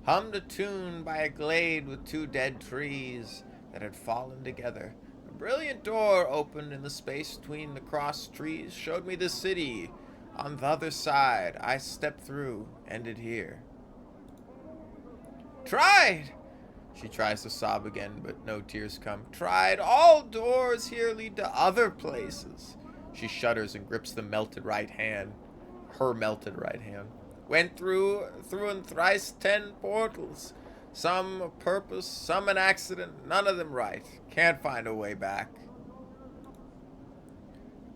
Hummed a tune by a glade with 2 dead trees that had fallen together. A brilliant door opened in the space between the crossed trees, showed me the city. On the other side, I stepped through, ended here. Tried! She tries to sob again, but no tears come. Tried. All doors here lead to other places. She shudders and grips the melted right hand. Her melted right hand. Went through and thrice 10 portals. Some a purpose, some an accident, none of them right. Can't find a way back.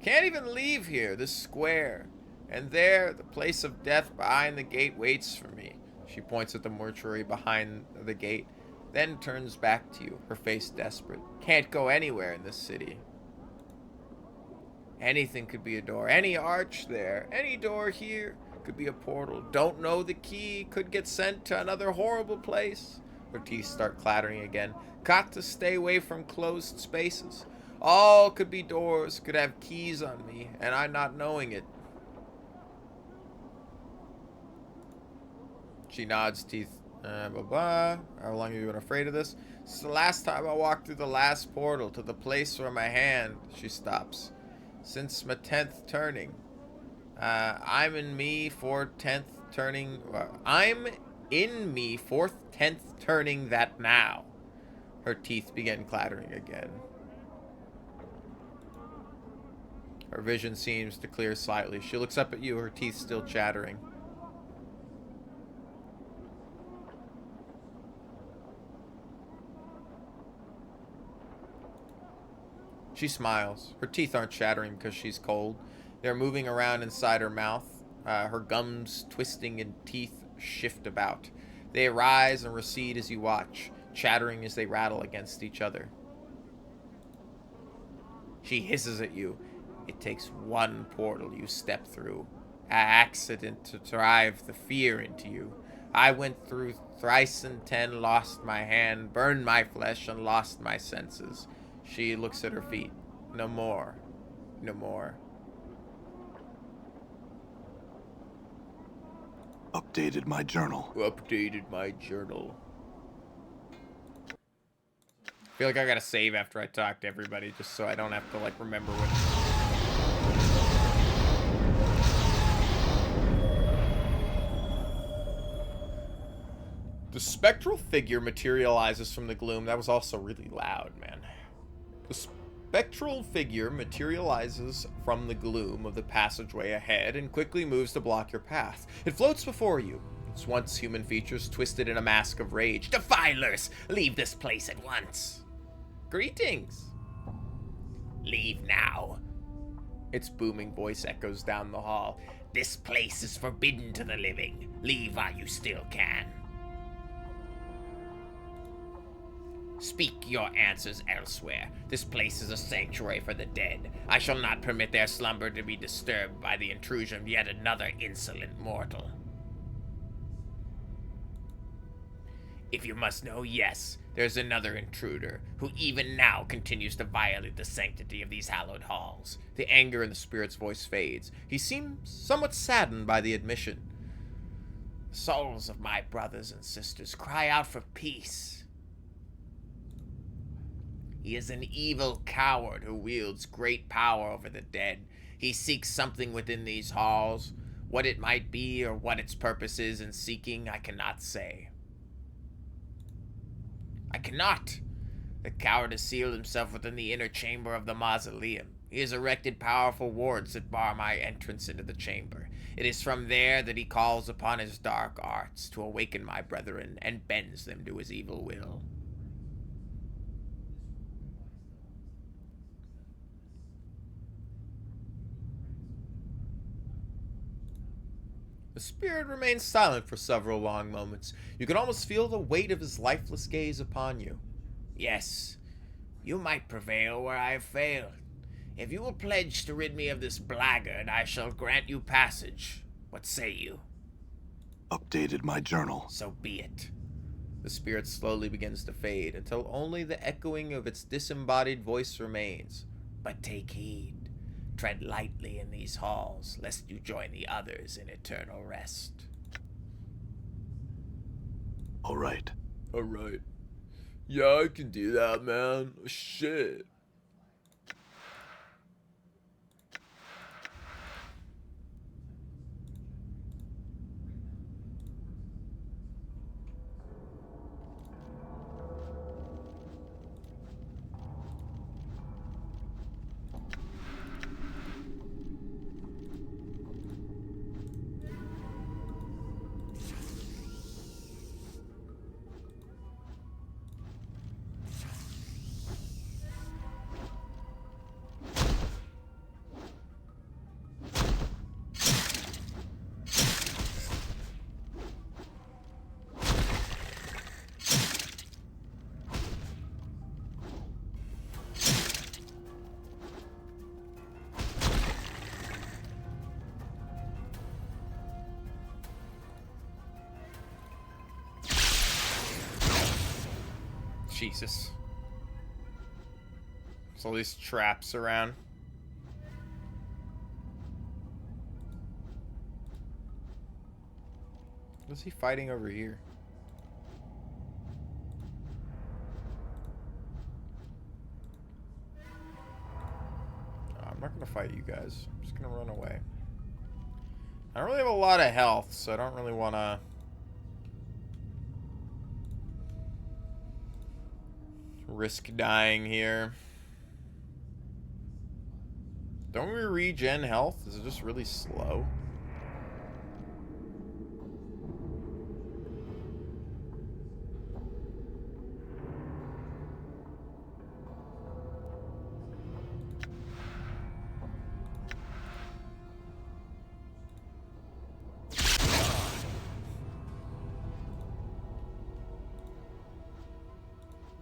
Can't even leave here, this square. And there, the place of death behind the gate waits for me. She points at the mortuary behind the gate. Then turns back to you, her face desperate. Can't go anywhere in this city. Anything could be a door. Any arch there. Any door here could be a portal. Don't know the key. Could get sent to another horrible place. Her teeth start clattering again. Got to stay away from closed spaces. All could be doors. Could have keys on me. And I'm not knowing it. She nods, teeth. How long have you been afraid of this? It's the last time I walked through the last portal to the place where my hand. She stops. Since my 10th turning. I'm in me 4th, 10th turning. I'm in me 4th, 10th turning that now. Her teeth begin clattering again. Her vision seems to clear slightly. She looks up at you, her teeth still chattering. She smiles. Her teeth aren't chattering because she's cold. They're moving around inside her mouth, her gums twisting and teeth shift about. They rise and recede as you watch, chattering as they rattle against each other. She hisses at you. It takes one portal you step through. An accident to drive the fear into you. I went through thrice and 10, lost my hand, burned my flesh, and lost my senses. She looks at her feet. No more. No more. Updated my journal. Updated my journal. I feel like I gotta save after I talk to everybody just so I don't have to, like, remember what... The spectral figure materializes from the gloom. That was also really loud, man. The spectral figure materializes from the gloom of the passageway ahead and quickly moves to block your path. It floats before you, its once human features twisted in a mask of rage. Defilers, leave this place at once. Greetings. Leave now. Its booming voice echoes down the hall. This place is forbidden to the living. Leave while you still can. Speak your answers elsewhere. This place is a sanctuary for the dead. I shall not permit their slumber to be disturbed by the intrusion of yet another insolent mortal. If you must know, yes, there's another intruder, who even now continues to violate the sanctity of these hallowed halls. The anger in the spirit's voice fades. He seems somewhat saddened by the admission. The souls of my brothers and sisters cry out for peace. He is an evil coward who wields great power over the dead. He seeks something within these halls. What it might be or what its purpose is in seeking, I cannot say. I cannot. The coward has sealed himself within the inner chamber of the mausoleum. He has erected powerful wards that bar my entrance into the chamber. It is from there that he calls upon his dark arts to awaken my brethren and bends them to his evil will. The spirit remains silent for several long moments. You can almost feel the weight of his lifeless gaze upon you. Yes, you might prevail where I have failed. If you will pledge to rid me of this blackguard, I shall grant you passage. What say you? Updated my journal. So be it. The spirit slowly begins to fade until only the echoing of its disembodied voice remains. But take heed. Tread lightly in these halls, lest you join the others in eternal rest. Alright. Alright. Yeah, I can do that, man. Shit. Jesus. There's all these traps around. What's he fighting over here? I'm not gonna fight you guys. I'm just gonna run away. I don't really have a lot of health, so I don't really wanna... risk dying here. Don't we regen health? Is it just really slow?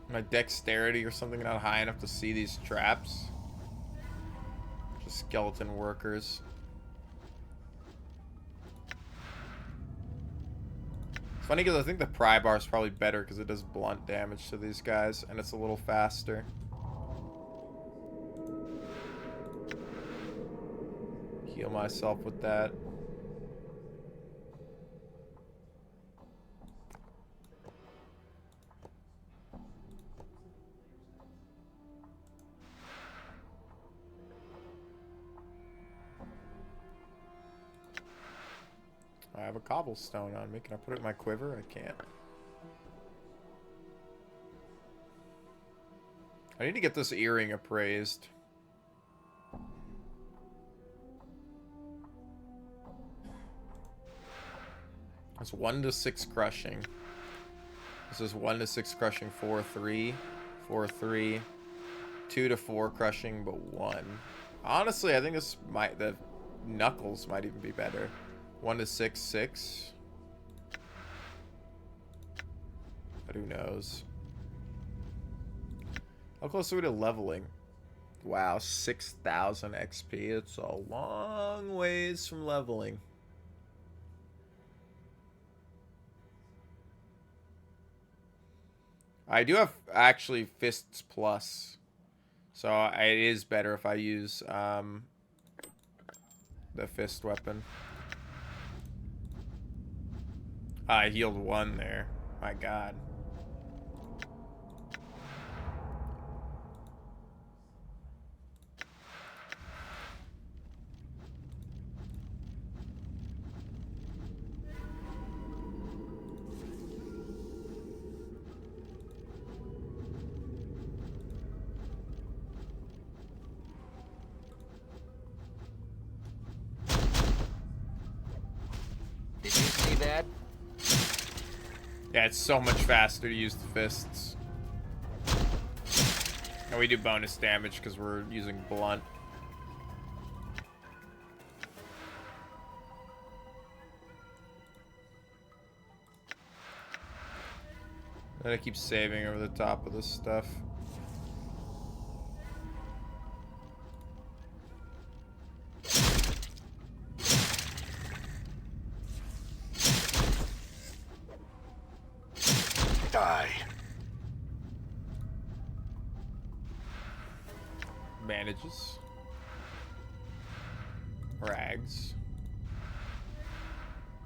My dexterity or something not high enough to see these traps. Just skeleton workers. It's funny because I think the pry bar is probably better because it does blunt damage to these guys and it's a little faster. Heal myself with that. I have a cobblestone on me. Can I put it in my quiver? I can't. I need to get this earring appraised. It's 1 to 6 crushing. This is 1 to 6 crushing, 4-3, 4-3, 2 to 4 crushing, but 1. Honestly, I think this might, the knuckles might even be better. 1 to 6, 6. But who knows? How close are we to leveling? Wow, 6,000 XP. It's a long ways from leveling. I do have actually Fists Plus. So it is better if I use the fist weapon. I healed 1 there. My God. Did you see that? Yeah, it's so much faster to use the fists. And we do bonus damage because we're using blunt. Then I keep saving over the top of this stuff. Die. Bandages. Rags.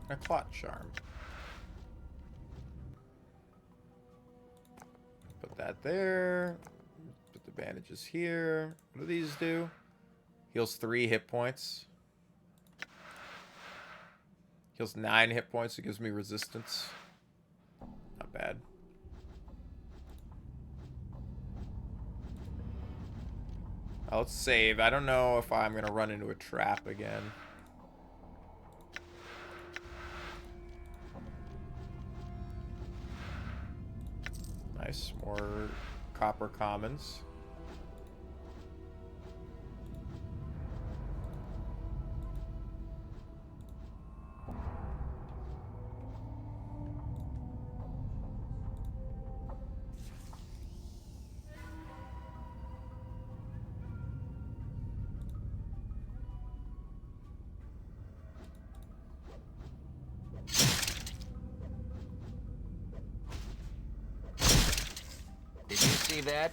A clot charm. Put that there. Put the bandages here. What do these do? Heals 3 hit points. Heals 9 hit points. It gives me resistance. Not bad. Let's save. I don't know if I'm going to run into a trap again. Nice. More copper commons. Did you see that?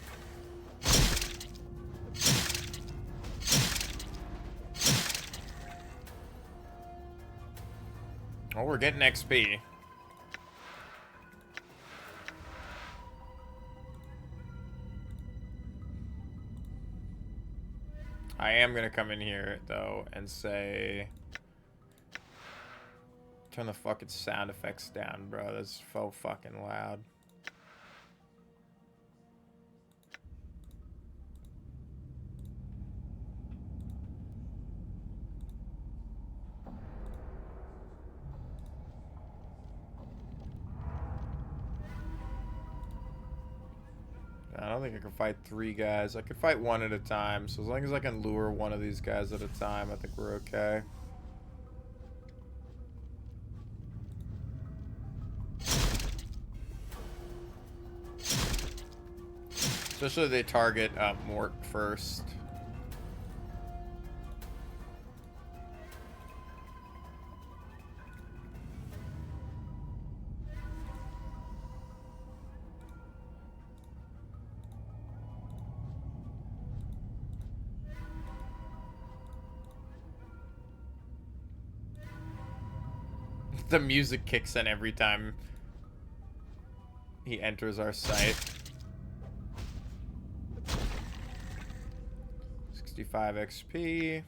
Oh, we're getting XP. I am gonna come in here though and say, turn the fucking sound effects down, bro. That's so fucking loud. I don't think I can fight 3 guys. I could fight 1 at a time. So as long as I can lure 1 of these guys at a time, I think we're okay. Especially if they target Mort first. The music kicks in every time he enters our site. 65 XP.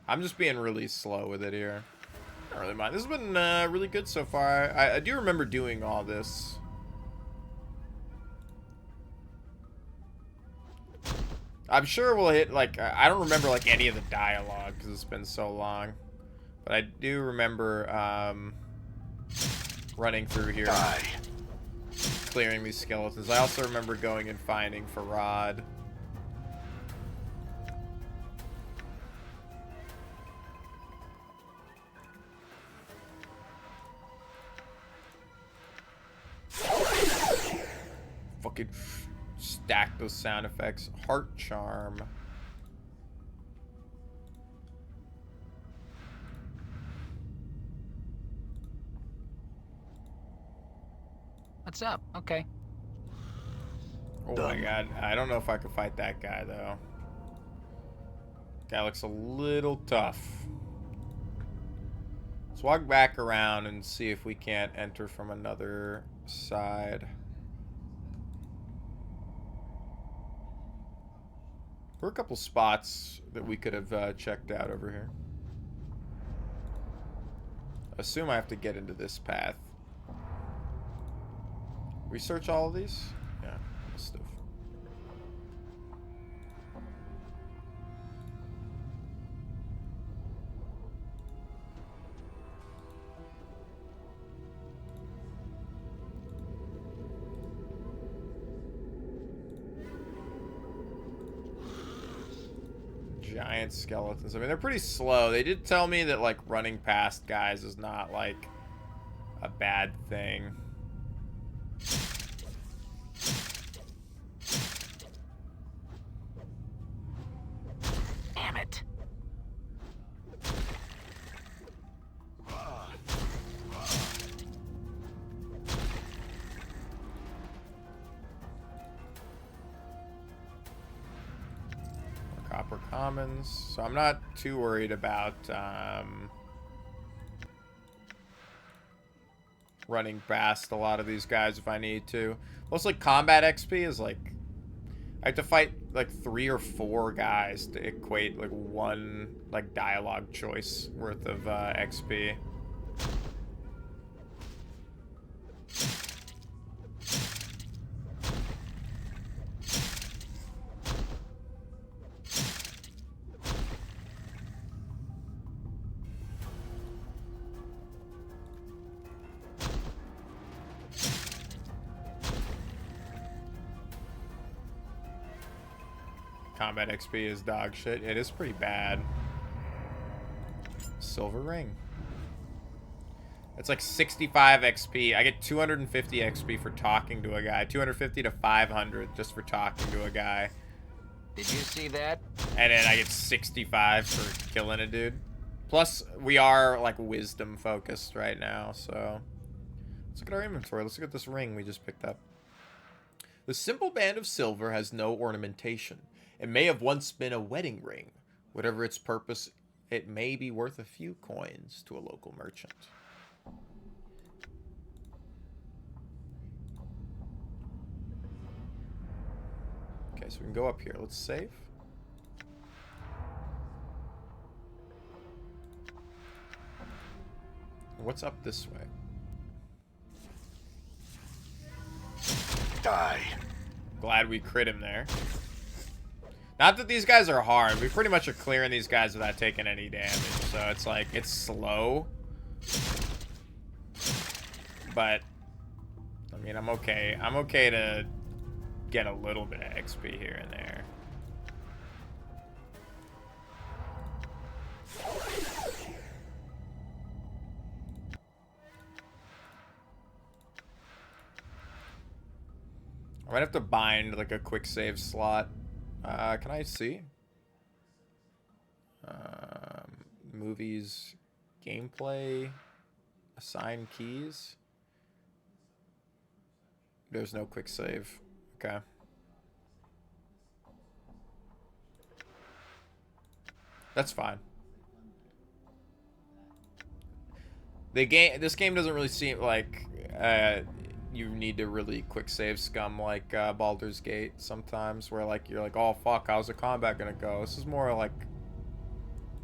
I'm just being really slow with it here. I don't really mind. This has been really good so far. I do remember doing all this. I'm sure we'll hit, like, I don't remember, like, any of the dialogue because it's been so long. But I do remember running through here, clearing these skeletons. I also remember going and finding Farad. Fucking stack those sound effects. Heart charm. What's up? Okay. Oh my god. I don't know if I could fight that guy, though. Guy looks a little tough. Let's walk back around and see if we can't enter from another side. There are a couple spots that we could have checked out over here. I assume I have to get into this path. Research all of these? Yeah, must have. giant skeletons. I mean, they're pretty slow. They did tell me that, like, running past guys is not, like, a bad thing. Damn it. Copper commons. So I'm not too worried about running past a lot of these guys if I need to. Mostly combat XP is like, I have to fight like 3 or 4 guys to equate like 1 like dialogue choice worth of XP. Combat XP is dog shit. It is pretty bad. Silver ring. It's like 65 XP. I get 250 XP for talking to a guy. 250 to 500 just for talking to a guy. Did you see that? And then I get 65 for killing a dude. Plus, we are like wisdom focused right now, so let's look at our inventory. Let's look at this ring we just picked up. The simple band of silver has no ornamentation. It may have once been a wedding ring. Whatever its purpose, it may be worth a few coins to a local merchant. Okay, so we can go up here. Let's save. What's up this way? Die. Glad we crit him there. Not that these guys are hard. We pretty much are clearing these guys without taking any damage. So it's like, it's slow. But, I mean, I'm okay. I'm okay to get a little bit of XP here and there. I might have to bind like a quick save slot. Can I see? Movies, gameplay, assign keys. There's no quick save. Okay. That's fine. This game doesn't really seem like you need to really quick save scum like Baldur's Gate sometimes, where like you're like, oh fuck, how's the combat gonna go? This is more like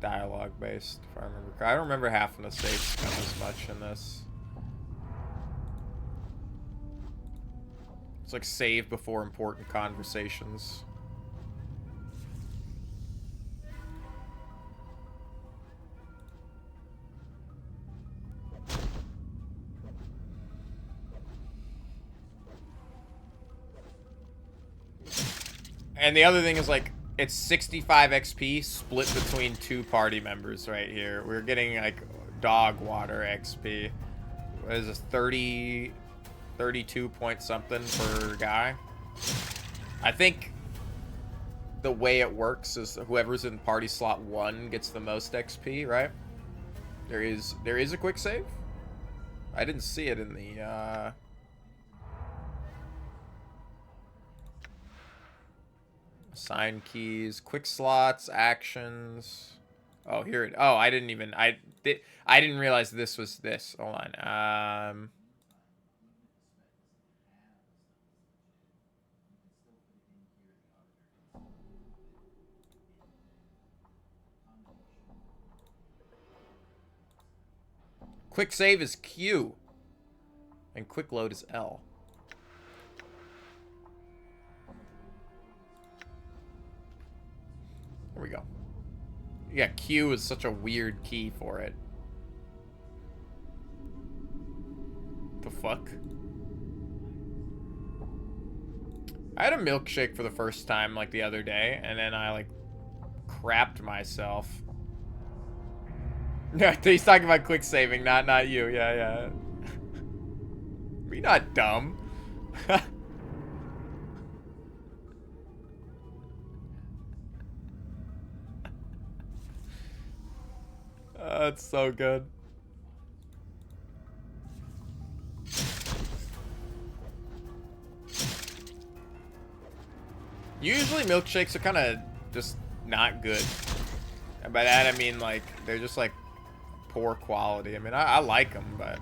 dialogue based, if I remember. I don't remember having to save scum as much in this. It's like save before important conversations. And the other thing is, like, it's 65 XP split between 2 party members right here. We're getting, like, dog water XP. What is this, 32 point something per guy? I think the way it works is whoever's in party slot 1 gets the most XP, right? There is a quick save? I didn't see it in the, assign keys, quick slots, actions. Oh, here it. Oh, I didn't realize this was this. Hold on. Quick save is Q, and quick load is L. There we go. Yeah, Q is such a weird key for it. The fuck? I had a milkshake for the first time like the other day, and then I like crapped myself. No, he's talking about quick saving, not you. Yeah, yeah. We're not dumb. That's so good. Usually milkshakes are kind of just not good. And by that I mean like they're just like poor quality. I mean I like them, but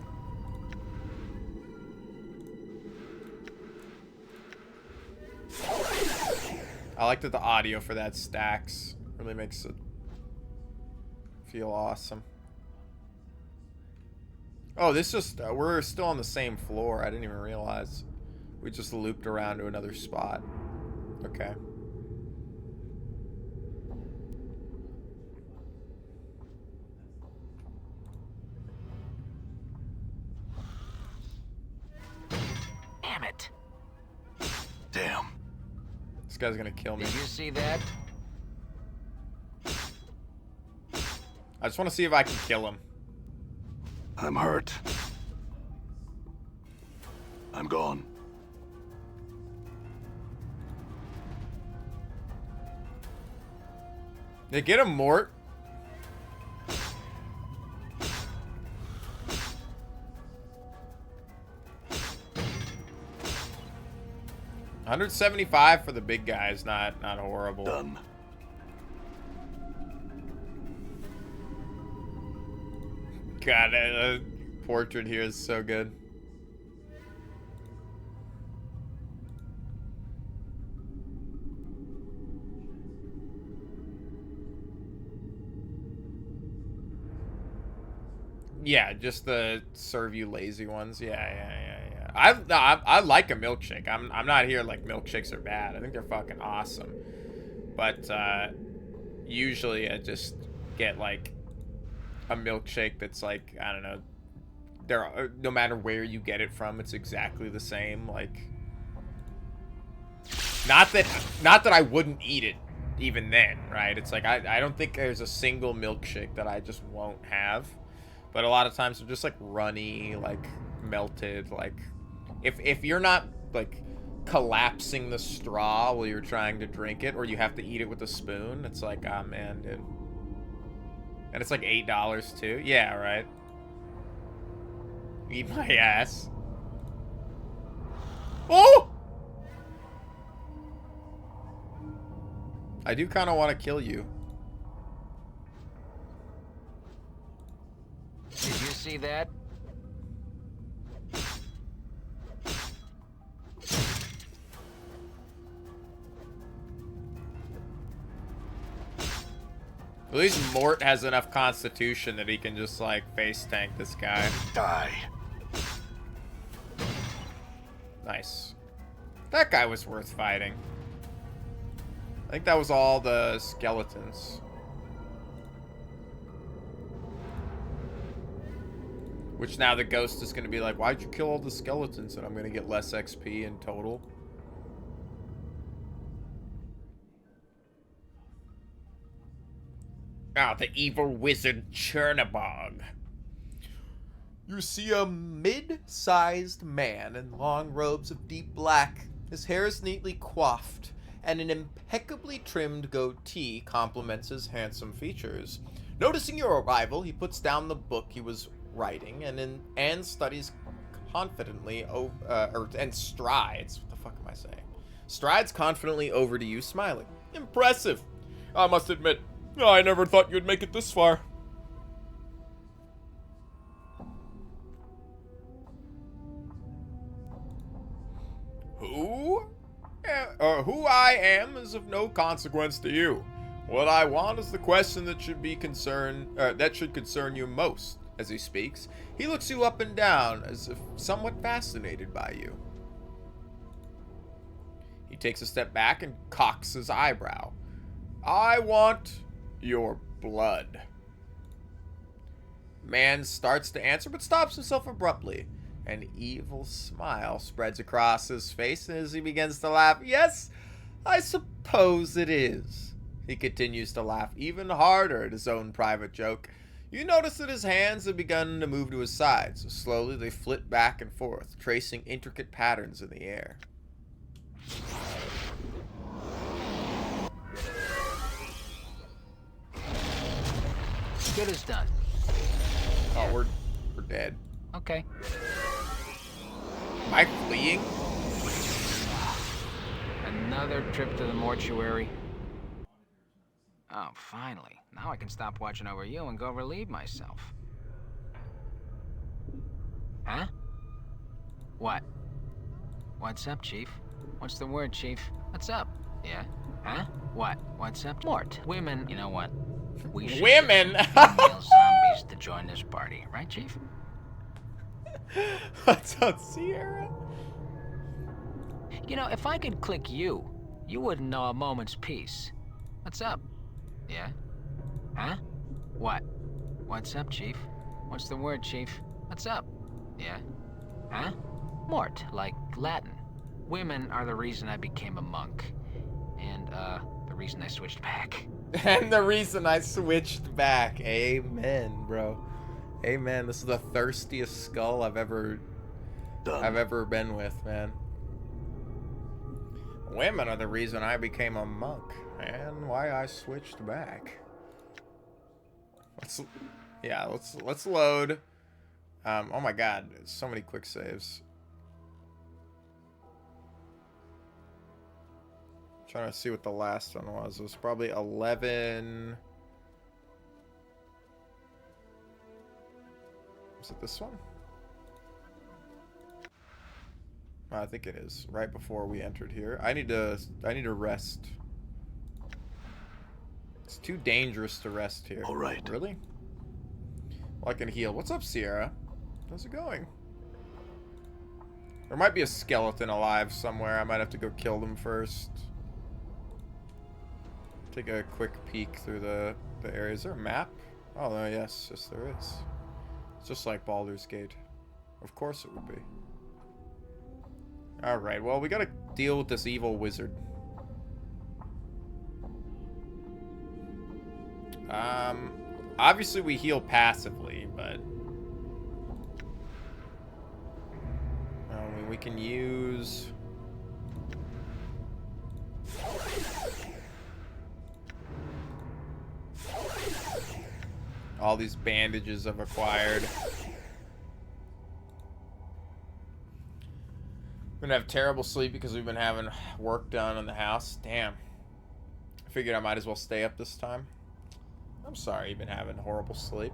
I like that the audio for that stacks. Really makes it feel awesome. Oh, this just we're still on the same floor. I didn't even realize. We just looped around to another spot. Okay. Damn it. Damn. This guy's gonna kill me. Did you see that? I just want to see if I can kill him. I'm hurt. I'm gone. They get him, Mort. $175 for the big guy is not horrible. Done. God, the portrait here is so good. Yeah, just the serve you lazy ones. Yeah. I like a milkshake. I'm not here like milkshakes are bad. I think they're fucking awesome. But usually I just get like a milkshake that's like, I don't know, no matter where you get it from, it's exactly the same. Like, not that I wouldn't eat it even then, right? It's like I don't think there's a single milkshake that I just won't have. But a lot of times they're just like runny, like melted, like if you're not like collapsing the straw while you're trying to drink it, or you have to eat it with a spoon, it's like, ah, man, dude. And it's like $8 too. Yeah, right. Eat my ass. Oh! I do kind of want to kill you. Did you see that? At least Mort has enough constitution that he can just like face tank this guy. Die. Nice. That guy was worth fighting. I think that was all the skeletons. Which now the ghost is going to be like, why'd you kill all the skeletons? And I'm going to get less XP in total. Ah, the evil wizard Chernabog. You see a mid-sized man in long robes of deep black. His hair is neatly coiffed, and an impeccably trimmed goatee complements his handsome features. Noticing your arrival, he puts down the book he was writing and studies confidently and strides. What the fuck am I saying? Strides confidently over to you, smiling. Impressive. I must admit, I never thought you'd make it this far. Who I am is of no consequence to you. What I want is the question that should concern you most. As he speaks, he looks you up and down as if somewhat fascinated by you. He takes a step back and cocks his eyebrow. I want your blood. Man starts to answer but stops himself abruptly. An evil smile spreads across his face as he begins to laugh. Yes, I suppose it is. He continues to laugh even harder at his own private joke. You notice that his hands have begun to move to his sides. Slowly, they flit back and forth, tracing intricate patterns in the air. Good as done. Oh, we're dead. Okay. Am I fleeing? Another trip to the mortuary. Oh, finally. Now I can stop watching over you and go relieve myself. Huh? What? What's up, Chief? What's the word, Chief? What's up? Yeah? Huh? What? What's up? Mort. Women, you know what? We should Women! get some female zombies to join this party, right, Chief? What's up, Sierra? You know, if I could click you, you wouldn't know a moment's peace. What's up? Yeah? Huh? What? What's up, Chief? What's the word, Chief? What's up? Yeah? Huh? Mort, like Latin. Women are the reason I became a monk. And, the reason I switched back. And the reason I switched back. Amen, bro. Amen. This is the thirstiest skull I've ever been with, man. Women are the reason I became a monk and why I switched back. Let's load. Oh my god, so many quick saves. Trying to see what the last one was. It was probably 11. Was it this one? I think it is. Right before we entered here. I need to rest. It's too dangerous to rest here. All right. Really? Well, I can heal. What's up, Sierra? How's it going? There might be a skeleton alive somewhere. I might have to go kill them first. Take a quick peek through the area. Is there a map? Oh, no, yes. Yes, there is. It's just like Baldur's Gate. Of course it would be. Alright, well, we gotta deal with this evil wizard. Obviously we heal passively, but... I mean, we can use... all these bandages I've acquired. I'm gonna have terrible sleep because we've been having work done on the house. Damn. I figured I might as well stay up this time. I'm sorry you've been having horrible sleep.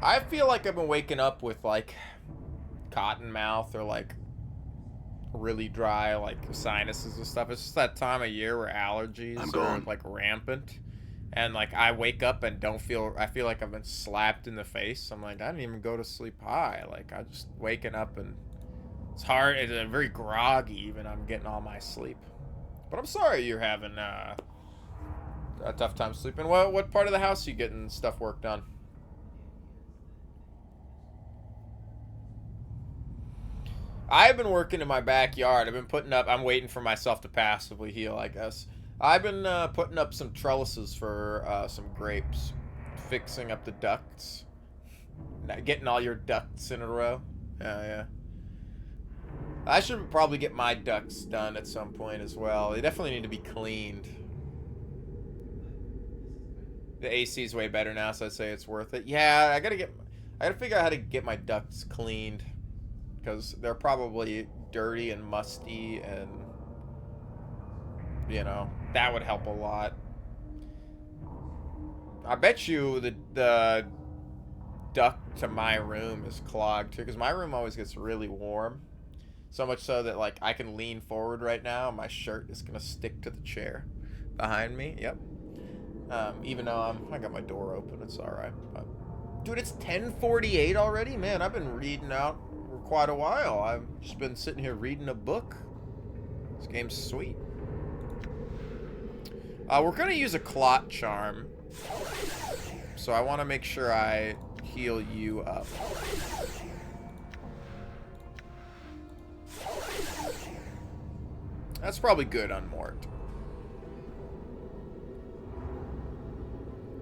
I feel like I've been waking up with, like, cotton mouth or, like, really dry, like, sinuses and stuff. It's just that time of year where allergies are, like, rampant. And, like, I wake up and I feel like I've been slapped in the face. I'm like, I didn't even go to sleep high. Like, I just waking up and it's hard. It's very groggy even. I'm getting all my sleep. But I'm sorry you're having a tough time sleeping. What part of the house are you getting stuff worked on? I've been working in my backyard. I've been putting up... I'm waiting for myself to passively heal, I guess. I've been putting up some trellises for some grapes. Fixing up the ducts. Getting all your ducts in a row. Yeah. I should probably get my ducts done at some point as well. They definitely need to be cleaned. The AC is way better now, so I'd say it's worth it. Yeah, I gotta figure out how to get my ducts cleaned. Because they're probably dirty and musty and... you know, that would help a lot. I bet you the duct to my room is clogged too, because my room always gets really warm. So much so that, like, I can lean forward right now and my shirt is gonna stick to the chair behind me. Yep. Even though I got my door open, it's alright. Dude, it's 10:48 already? Man, I've been reading out for quite a while. I've just been sitting here reading a book. This game's sweet. We're gonna use a clot charm. So I want to make sure I heal you up. That's probably good on Mort.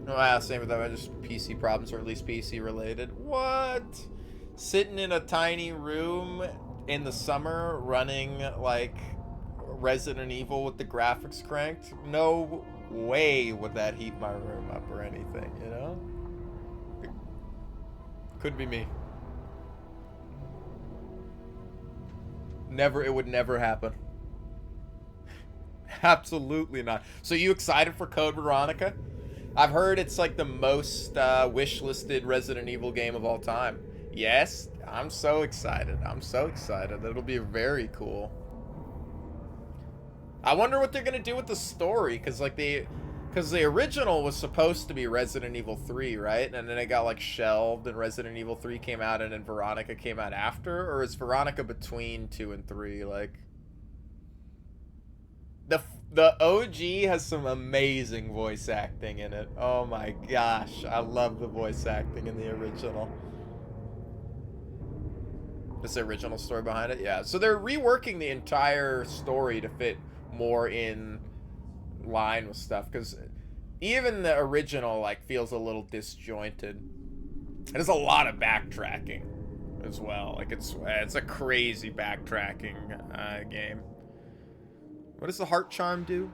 Well, same with that. Just PC problems, or at least PC related. What? Sitting in a tiny room in the summer running like Resident Evil with the graphics cranked? No way would that heat my room up or anything, you know? Could be me. Never, it would never happen. Absolutely not. So you excited for Code Veronica? I've heard it's like the most wish-listed Resident Evil game of all time. Yes, I'm so excited. I'm so excited. It'll be very cool. I wonder what they're gonna do with the story, because the original was supposed to be Resident Evil 3, right? And then it got like shelved, and Resident Evil 3 came out, and then Veronica came out after, or is Veronica between 2 and 3? Like, the OG has some amazing voice acting in it. Oh my gosh, I love the voice acting in the original. That's the original story behind it? Yeah. So they're reworking the entire story to fit more in line with stuff, because even the original like feels a little disjointed. There's a lot of backtracking as well. Like it's a crazy backtracking game. What does the heart charm do?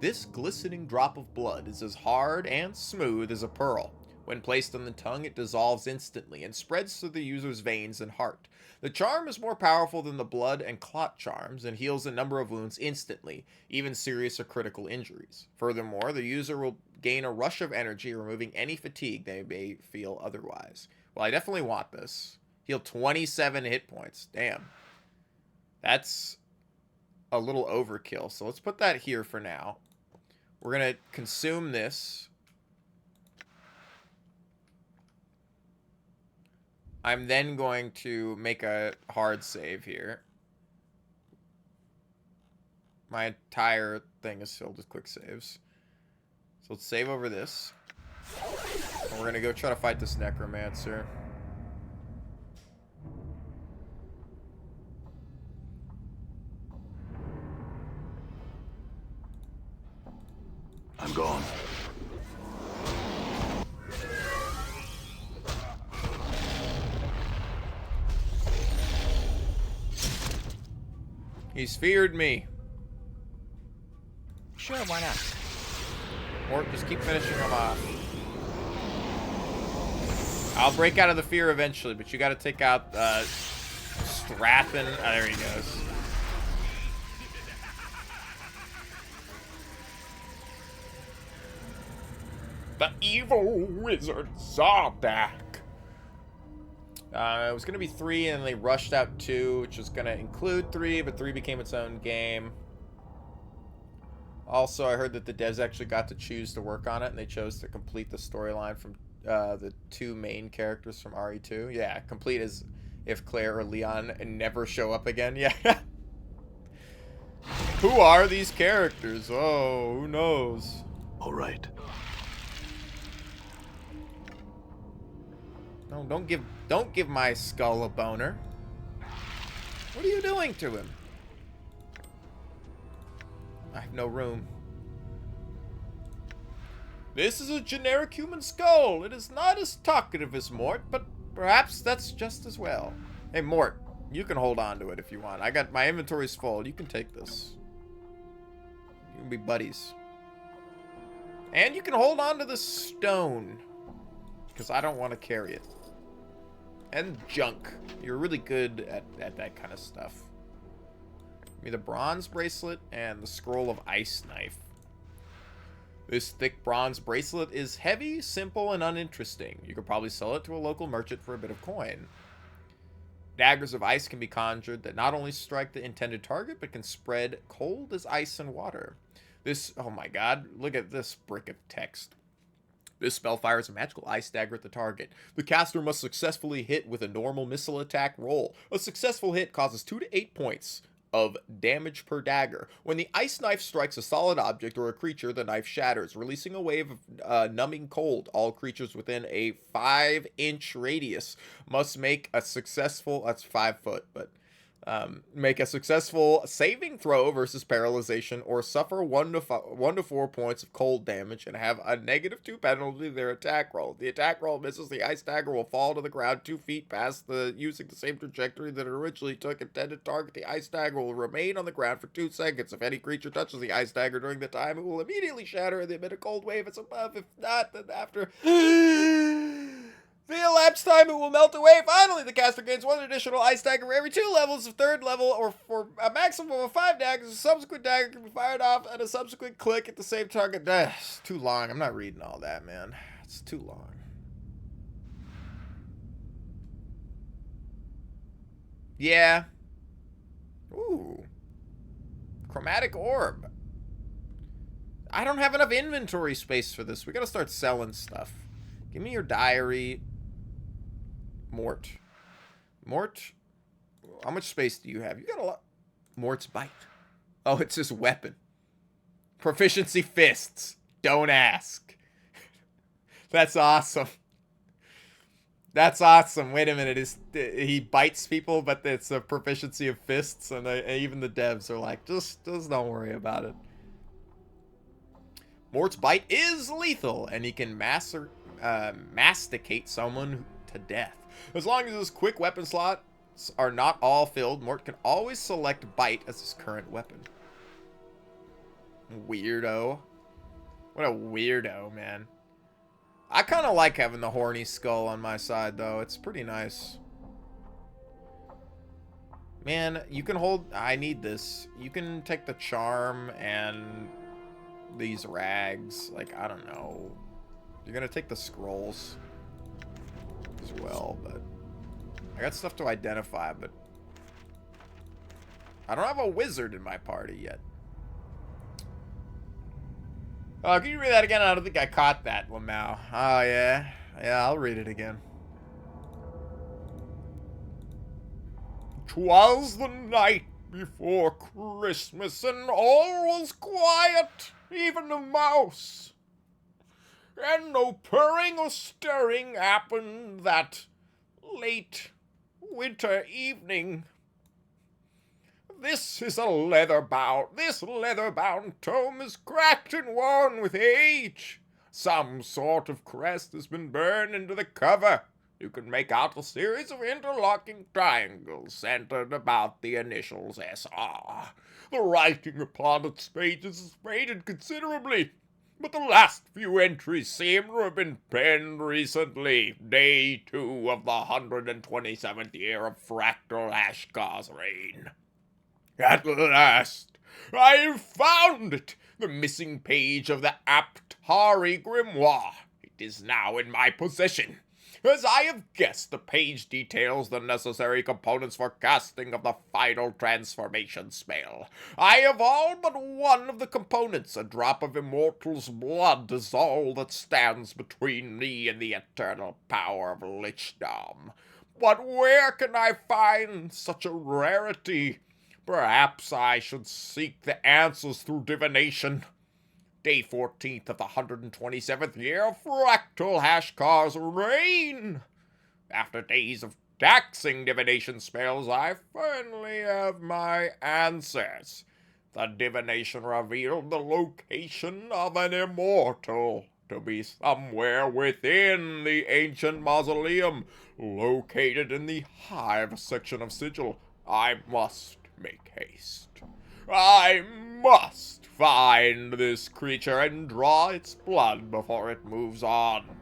This glistening drop of blood is as hard and smooth as a pearl. When placed on the tongue, it dissolves instantly and spreads through the user's veins and heart. The charm is more powerful than the blood and clot charms and heals a number of wounds instantly, even serious or critical injuries. Furthermore, the user will gain a rush of energy, removing any fatigue they may feel otherwise. Well, I definitely want this. Heal 27 hit points. Damn. That's a little overkill, so let's put that here for now. We're gonna consume this. I'm then going to make a hard save here. My entire thing is filled with quick saves. So let's save over this. And we're gonna go try to fight this necromancer. I'm gone. He's feared me. Sure, why not? Or just keep finishing him off. I'll break out of the fear eventually, but you gotta take out Strathen. Oh, there he goes. The evil wizard Zardak. It was going to be 3, and they rushed out 2, which was going to include 3, but 3 became its own game. Also, I heard that the devs actually got to choose to work on it, and they chose to complete the storyline from the 2 main characters from RE2. Yeah, complete as if Claire or Leon never show up again. Yeah. Who are these characters? Oh, who knows? All right. No, don't give my skull a boner. What are you doing to him? I have no room. This is a generic human skull. It is not as talkative as Mort, but perhaps that's just as well. Hey, Mort, you can hold on to it if you want. I got my inventory's full. You can take this. You can be buddies. And you can hold on to the stone, because I don't want to carry it. And junk. You're really good at that kind of stuff. Give me the bronze bracelet and the scroll of ice knife. This thick bronze bracelet is heavy, simple, and uninteresting. You could probably sell it to a local merchant for a bit of coin. Daggers of ice can be conjured that not only strike the intended target, but can spread cold as ice and water. This, oh my god, look at this brick of text. This spell fires a magical ice dagger at the target. The caster must successfully hit with a normal missile attack roll. A successful hit causes 2 to 8 points of damage per dagger. When the ice knife strikes a solid object or a creature, the knife shatters, releasing a wave of numbing cold. All creatures within a 5-inch radius must make a successful, that's 5 foot, but Make a successful saving throw versus paralyzation, or suffer 1 to 4 points of cold damage and have a -2 penalty to their attack roll. If the attack roll misses, the ice dagger will fall to the ground 2 feet past using the same trajectory that it originally took. Intended target, the ice dagger will remain on the ground for 2 seconds. If any creature touches the ice dagger during the time, it will immediately shatter and emit a cold wave. It's above. If not, then after the elapsed time, it will melt away. Finally, the caster gains 1 additional ice dagger for every 2 levels of 3rd level, or for a maximum of 5 daggers. A subsequent dagger can be fired off at a subsequent click at the same target. It's too long. I'm not reading all that, man. It's too long. Yeah. Ooh. Chromatic orb. I don't have enough inventory space for this. We gotta start selling stuff. Give me your diary. Mort. How much space do you have? You got a lot. Mort's bite. Oh, it's his weapon. Proficiency fists. Don't ask. That's awesome. That's awesome. Wait a minute. He bites people, but it's a proficiency of fists, and even the devs are like, just don't worry about it. Mort's bite is lethal, and he can masticate someone to death. As long as his quick weapon slots are not all filled, Mort can always select bite as his current weapon. Weirdo. What a weirdo, man. I kind of like having the horny skull on my side, though. It's pretty nice. Man, you can hold... I need this. You can take the charm and these rags. Like, I don't know. You're gonna take the scrolls as well, but I got stuff to identify, but I don't have a wizard in my party yet. Can you read that again? I don't think I caught that, Lamau. Oh, yeah. Yeah, I'll read it again. 'Twas the night before Christmas, and all was quiet, even the mouse. And no purring or stirring happened that late winter evening. This leather-bound tome is cracked and worn with age. Some sort of crest has been burned into the cover. You can make out a series of interlocking triangles centered about the initials SR. The writing upon its pages is faded considerably, but the last few entries seem to have been penned recently. Day 2 of the 127th year of Fractal Ashkar's reign. At last, I've found it! The missing page of the Aptari Grimoire. It is now in my possession. As I have guessed, the page details the necessary components for casting of the final transformation spell. I have all but one of the components. A drop of Immortal's blood is all that stands between me and the eternal power of Lichdom. But where can I find such a rarity? Perhaps I should seek the answers through divination. Day 14th of the 127th year of Fractal Hashkar's reign. After days of taxing divination spells, I finally have my answers. The divination revealed the location of an immortal to be somewhere within the ancient mausoleum, located in the hive section of Sigil. I must make haste. I must find this creature and draw its blood before it moves on.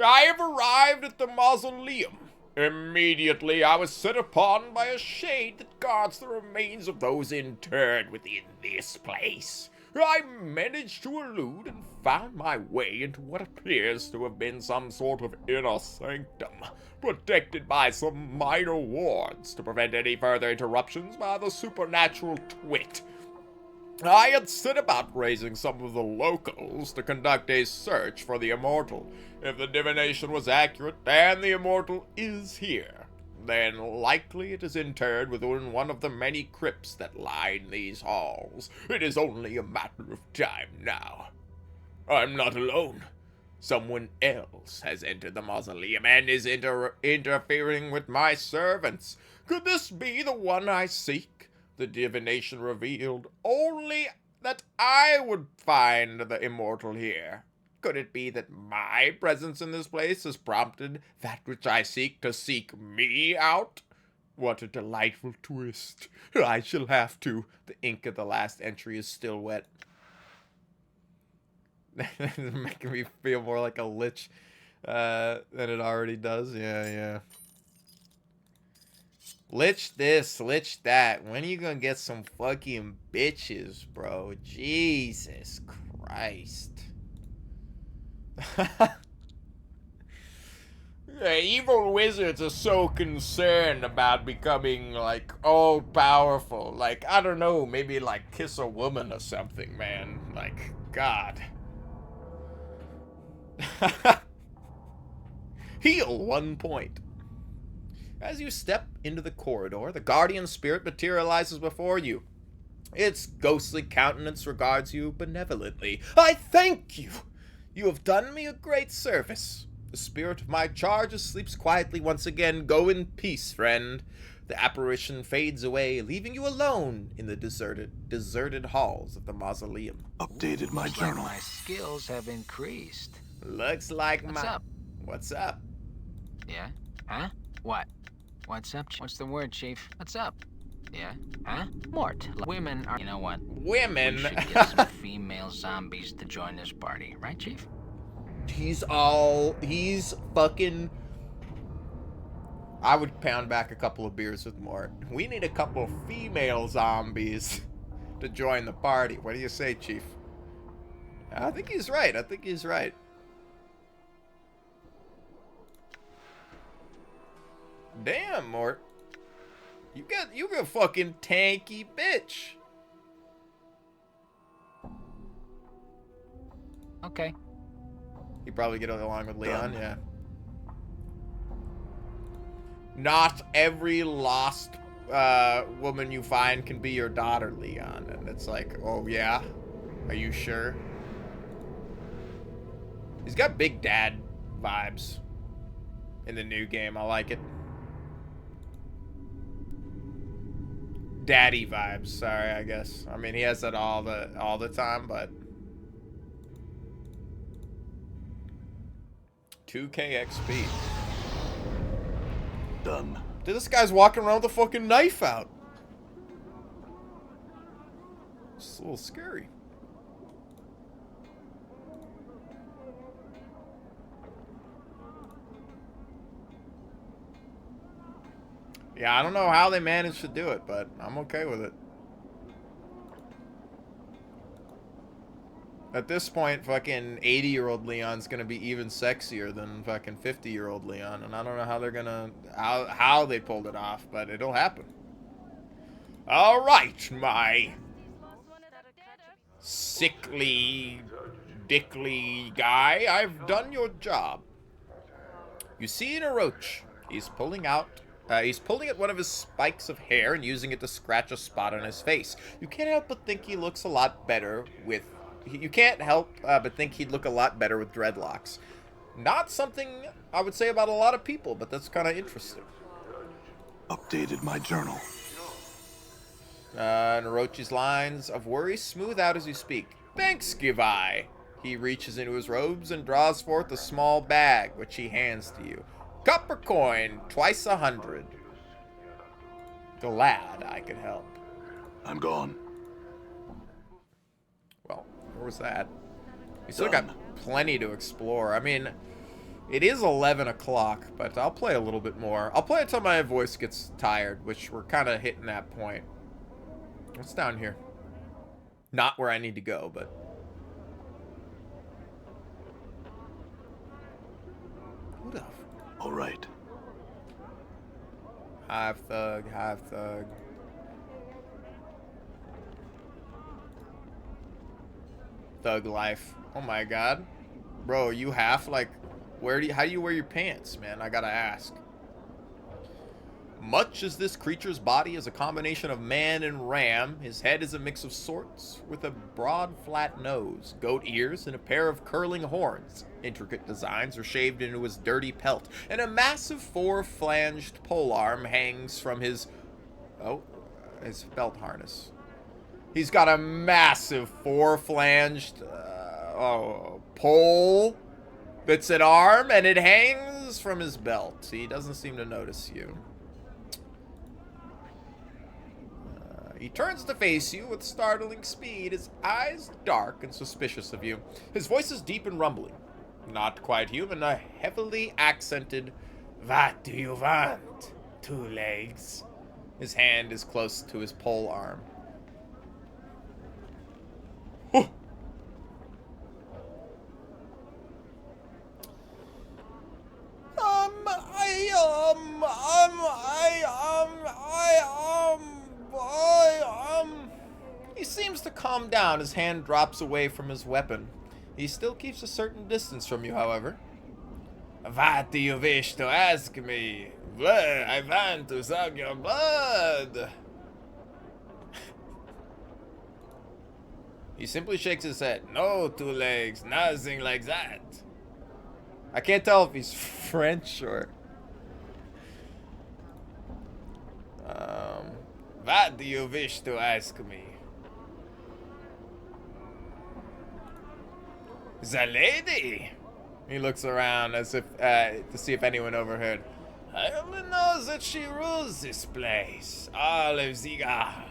I have arrived at the mausoleum. Immediately I was set upon by a shade that guards the remains of those interred within this place. I managed to elude and found my way into what appears to have been some sort of inner sanctum, protected by some minor wards to prevent any further interruptions by the supernatural twit. I had set about raising some of the locals to conduct a search for the immortal. If the divination was accurate and the immortal is here, then likely it is interred within one of the many crypts that line these halls. It is only a matter of time now. I'm not alone. Someone else has entered the mausoleum and is interfering with my servants. Could this be the one I seek? The divination revealed only that I would find the immortal here. Could it be that my presence in this place has prompted that which I seek to seek me out? What a delightful twist. I shall have to. The ink of the last entry is still wet. Making me feel more like a lich than it already does. Yeah. Lich this, lich that. When are you gonna get some fucking bitches, bro? Jesus Christ. Yeah, evil wizards are so concerned about becoming, like, all-powerful. Like, I don't know, maybe, like, kiss a woman or something, man. Like, God. Heal 1 point. As you step into the corridor, the guardian spirit materializes before you. Its ghostly countenance regards you benevolently. I thank you! You have done me a great service. The spirit of my charge sleeps quietly once again. Go in peace, friend. The apparition fades away, leaving you alone in the deserted halls of the mausoleum. Updated my Looks like journal. my skills have increased. Looks like What's up? What's up? Yeah? Huh? What? What's up? What's the word, Chief? What's up? Yeah? Huh? Mort. Women are... You know what? Women. We should get some female zombies to join this party. Right, Chief? He's fucking... I would pound back a couple of beers with Mort. We need a couple of female zombies to join the party. What do you say, Chief? I think he's right. Damn, Mort. You got fucking tanky bitch. Okay. You probably get along with Leon, yeah. Not every lost woman you find can be your daughter, Leon. And it's like, oh yeah? Are you sure? He's got big dad vibes in the new game. I like it. Daddy vibes, sorry, I guess. I mean, he has that all the time, but 2K XP. Done. Dude, this guy's walking around with a fucking knife out. It's a little scary. Yeah, I don't know how they managed to do it, but I'm okay with it. At this point, fucking 80-year-old Leon's gonna be even sexier than fucking 50-year-old Leon, and I don't know how they're gonna... how they pulled it off, but it'll happen. Alright, my... sickly, dickly guy, I've done your job. You see an roach. He's pulling at one of his spikes of hair and using it to scratch a spot on his face. You can't help but think he looks a lot better with... You can't help but think he'd look a lot better with dreadlocks. Not something I would say about a lot of people, but that's kind of interesting. Updated my journal. Narochi's lines of worry smooth out as you speak. Thanks, give I. He reaches into his robes and draws forth a small bag, which he hands to you. Copper coin, twice 100. Glad I could help. I'm gone. Well, where was that? We still got plenty to explore. I mean, it is 11 o'clock, but I'll play a little bit more. I'll play until my voice gets tired, which we're kind of hitting that point. What's down here? Not where I need to go, but... Who the... All right. Hive thug, hive thug. Thug life. Oh my god. Bro, you half, like, how do you wear your pants, man? I gotta ask. Much as this creature's body is a combination of man and ram, his head is a mix of sorts, with a broad, flat nose, goat ears, and a pair of curling horns. Intricate designs are shaved into his dirty pelt, and a massive four-flanged polearm hangs from his belt harness. He's got a massive four-flanged pole that's an arm, and it hangs from his belt. He doesn't seem to notice you. He turns to face you with startling speed, his eyes dark and suspicious of you. His voice is deep and rumbling. Not quite human, a heavily accented, "What do you want, two legs?" His hand is close to his pole arm. Huh. He seems to calm down. His hand drops away from his weapon. He still keeps a certain distance from you, however. "What do you wish to ask me?" "Blood, I want to suck your blood." He simply shakes his head. "No, two legs, nothing like that." I can't tell if he's French or... What do you wish to ask me? The lady? He looks around as if to see if anyone overheard. "I only know that she rules this place, all of Ziga,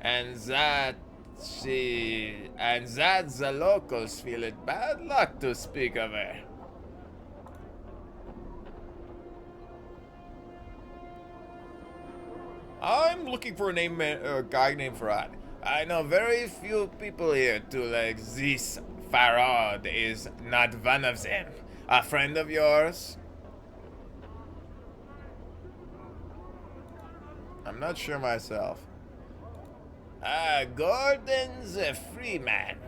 and that the locals feel it bad luck to speak of her." I'm looking for a guy named Farad. "I know very few people here, two legs. This Farad is not one of them. A friend of yours?" I'm not sure myself. Gordon the Freeman.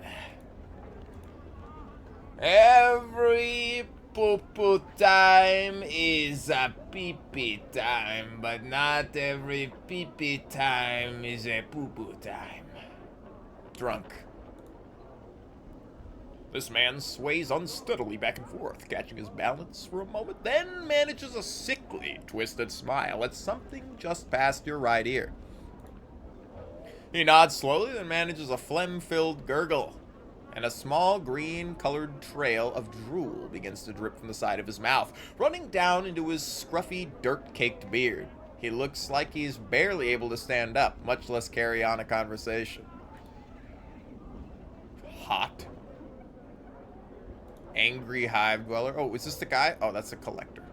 Every poo-poo time is a pee-pee time, but not every pee-pee time is a poo-poo time. Drunk. This man sways unsteadily back and forth, catching his balance for a moment, then manages a sickly, twisted smile at something just past your right ear. He nods slowly, then manages a phlegm-filled gurgle, and a small green-colored trail of drool begins to drip from the side of his mouth, running down into his scruffy, dirt-caked beard. He looks like he's barely able to stand up, much less carry on a conversation. Hot. Angry hive dweller. Oh, is this the guy? Oh, that's a collector.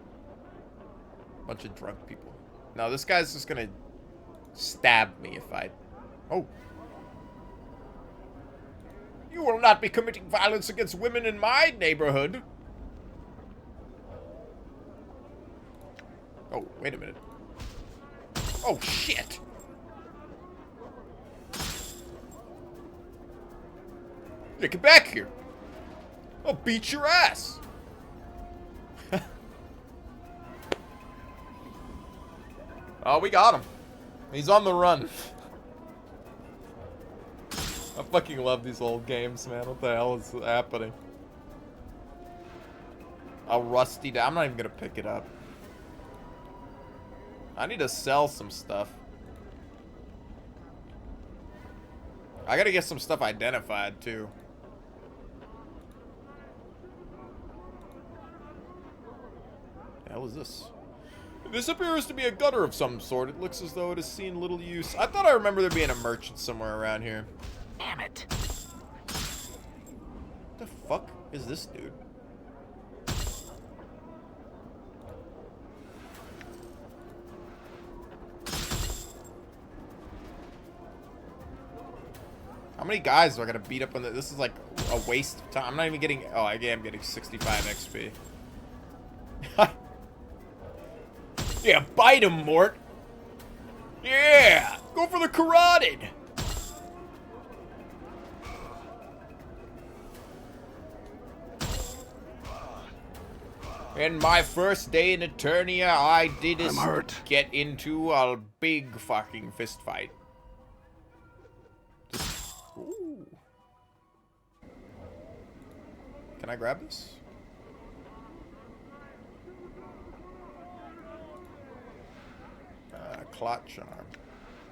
Bunch of drunk people. No, this guy's just gonna stab me if I... Oh. "You will not be committing violence against women in my neighborhood." Oh, wait a minute. Oh, shit. Yeah, get back here. I'll beat your ass. Oh, we got him. He's on the run. I fucking love these old games, man. What the hell is happening? A rusty... I'm not even gonna pick it up. I need to sell some stuff. I gotta get some stuff identified, too. The hell is this? This appears to be a gutter of some sort. It looks as though it has seen little use. I thought I remember there being a merchant somewhere around here. Damn it. What the fuck is this dude? How many guys do I gotta beat up on this? This is like a waste of time. I'm not even getting... Oh, I am getting 65 XP. Yeah, bite him, Mort. Yeah, go for the carotid. In my first day in Eternia, I did I'm hurt. get into a big fucking fist fight. Ooh. Can I grab this? Clot charm.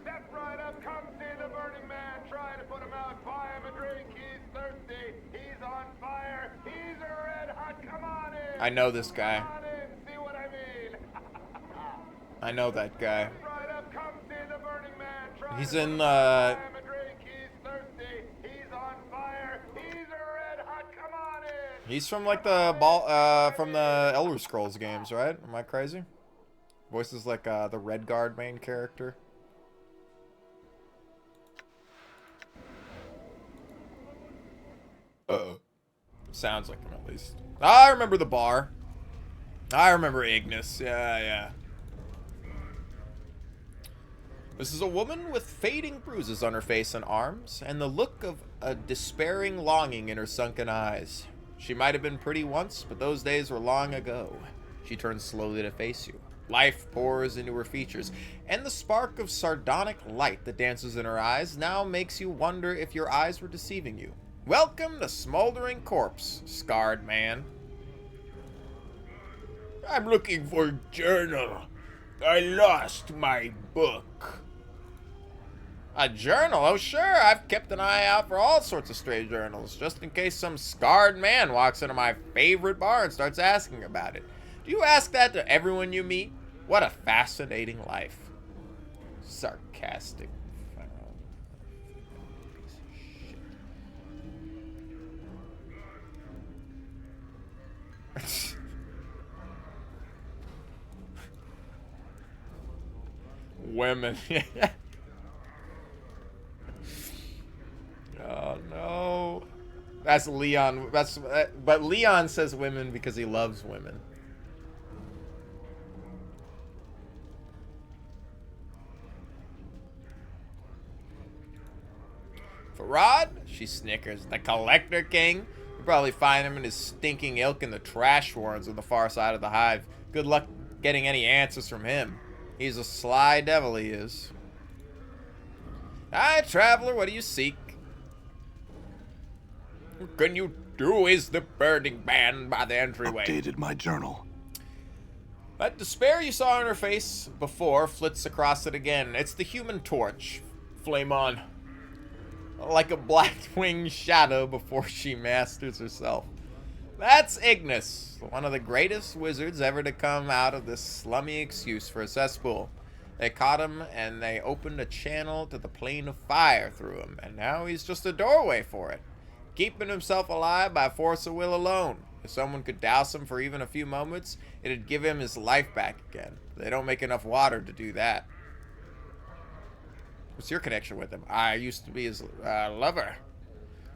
Step right up, come see the burning man. Try to put him out, buy him a drink. He's thirsty, he's on fire, he's a red hot. Come on in. I know this guy. Come on in, see what I mean. I know that guy. Step right up, come see the burning man. Try He's to in, put him out, buy him a drink. He's thirsty, he's on fire, he's a red hot. Come on in. He's from like the from the Elder Scrolls games, right? Am I crazy? Voices like the Red Guard main character. Sounds like him at least. I remember the bar. I remember Ignis. Yeah. This is a woman with fading bruises on her face and arms, and the look of a despairing longing in her sunken eyes. She might have been pretty once, but those days were long ago. She turns slowly to face you. Life pours into her features, and the spark of sardonic light that dances in her eyes now makes you wonder if your eyes were deceiving you. Welcome to Smoldering Corpse, scarred man. I'm looking for a journal. I lost my book. A journal? Oh, sure. I've kept an eye out for all sorts of stray journals, just in case some scarred man walks into my favorite bar and starts asking about it. Do you ask that to everyone you meet? What a fascinating life. Sarcastic. Piece of shit. Women. Oh no. That's Leon. But Leon says women because he loves women. Farad? She snickers. The Collector King? You probably find him and his stinking ilk in the trash warrens on the far side of the hive. Good luck getting any answers from him. He's a sly devil, he is. Hi, traveler, what do you seek? What can you do? Is the burning man by the entryway? Updated my journal. That despair you saw in her face before flits across it again. It's the Human Torch. Flame on. Like a black-winged shadow before she masters herself. That's Ignis, one of the greatest wizards ever to come out of this slummy excuse for a cesspool. They caught him, and they opened a channel to the plane of fire through him, and now he's just a doorway for it. Keeping himself alive by force of will alone. If someone could douse him for even a few moments, it'd give him his life back again. They don't make enough water to do that. What's your connection with him? I used to be his lover.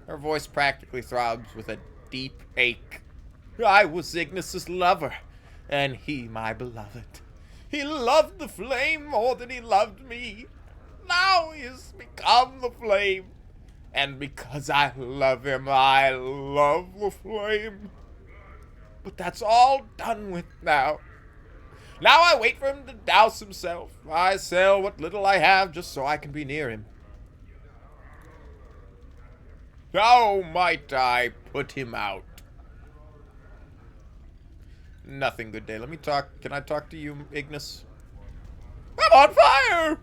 Her voice practically throbs with a deep ache. I was Ignis's lover, and he my beloved. He loved the flame more than he loved me. Now he has become the flame. And because I love him, I love the flame. But that's all done with now. Now I wait for him to douse himself. I sell what little I have just so I can be near him. How might I put him out? Nothing, good day. Let me talk. Can I talk to you, Ignis? I'm on fire!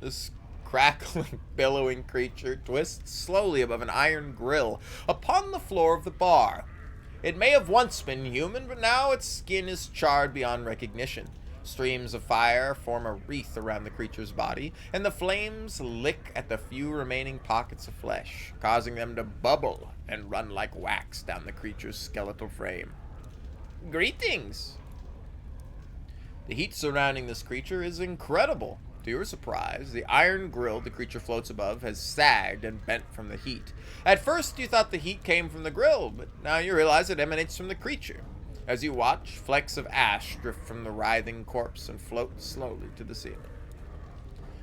This crackling, billowing creature twists slowly above an iron grill upon the floor of the bar. It may have once been human, but now its skin is charred beyond recognition. Streams of fire form a wreath around the creature's body, and the flames lick at the few remaining pockets of flesh, causing them to bubble and run like wax down the creature's skeletal frame. Greetings! The heat surrounding this creature is incredible. To your surprise, the iron grill the creature floats above has sagged and bent from the heat. At first, you thought the heat came from the grill, but now you realize it emanates from the creature. As you watch, flecks of ash drift from the writhing corpse and float slowly to the ceiling.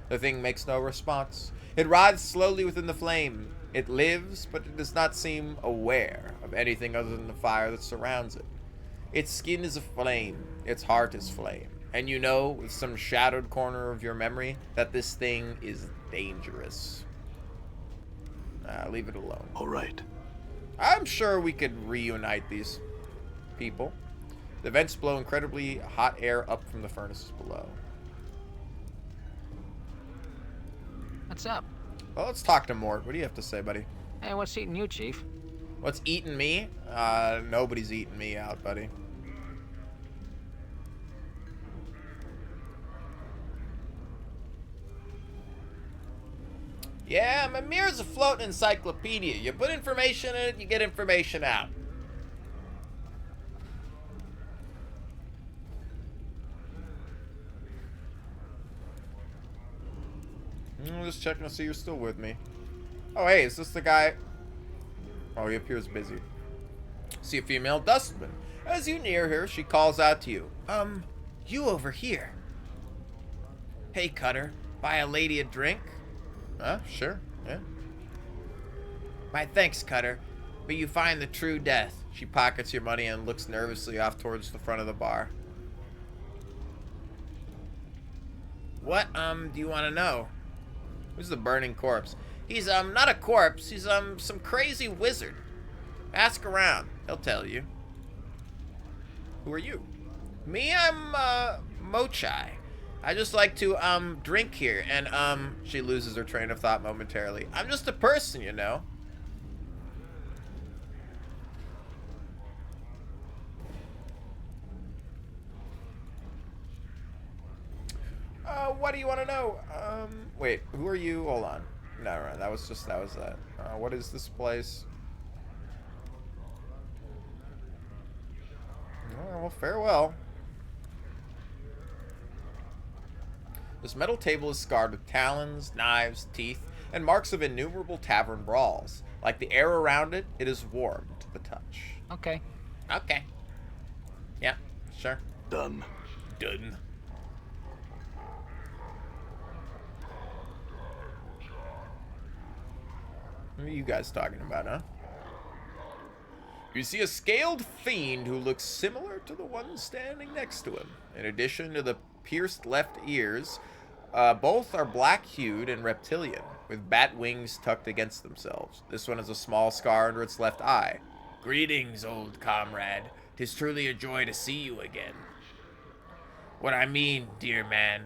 The thing makes no response. It writhes slowly within the flame. It lives, but it does not seem aware of anything other than the fire that surrounds it. Its skin is a flame, its heart is flame. And you know, with some shadowed corner of your memory, that this thing is dangerous. Leave it alone. All right. I'm sure we could reunite these people. The vents blow incredibly hot air up from the furnaces below. What's up? Well, let's talk to Mort. What do you have to say, buddy? Hey, what's eating you, Chief? What's eating me? Nobody's eating me out, buddy. Yeah, Mimir's a floating encyclopedia. You put information in it, you get information out. I'm just checking to see you're still with me. Oh, hey, is this the guy? Oh, he appears busy. See a female dustman. As you near her, she calls out to you. You over here. Hey, Cutter, buy a lady a drink? Sure, yeah. My thanks, Cutter, but you find the true death. She pockets your money and looks nervously off towards the front of the bar. What, do you want to know? Who's the burning corpse? He's, not a corpse. He's, some crazy wizard. Ask around. He'll tell you. Who are you? Me, I'm, Mochai. I just like to, drink here, and, she loses her train of thought momentarily. I'm just a person, you know. What do you want to know? Wait, who are you? Hold on. No, that was that. What is this place? Oh, well, farewell. This metal table is scarred with talons, knives, teeth, and marks of innumerable tavern brawls. Like the air around it, it is warm to the touch. Okay. Okay. Yeah, sure. Done. Done. What are you guys talking about, huh? You see a scaled fiend who looks similar to the one standing next to him. In addition to the pierced left ears, both are black-hued and reptilian, with bat wings tucked against themselves. This one has a small scar under its left eye. Greetings, old comrade. 'Tis truly a joy to see you again. What I mean, dear man,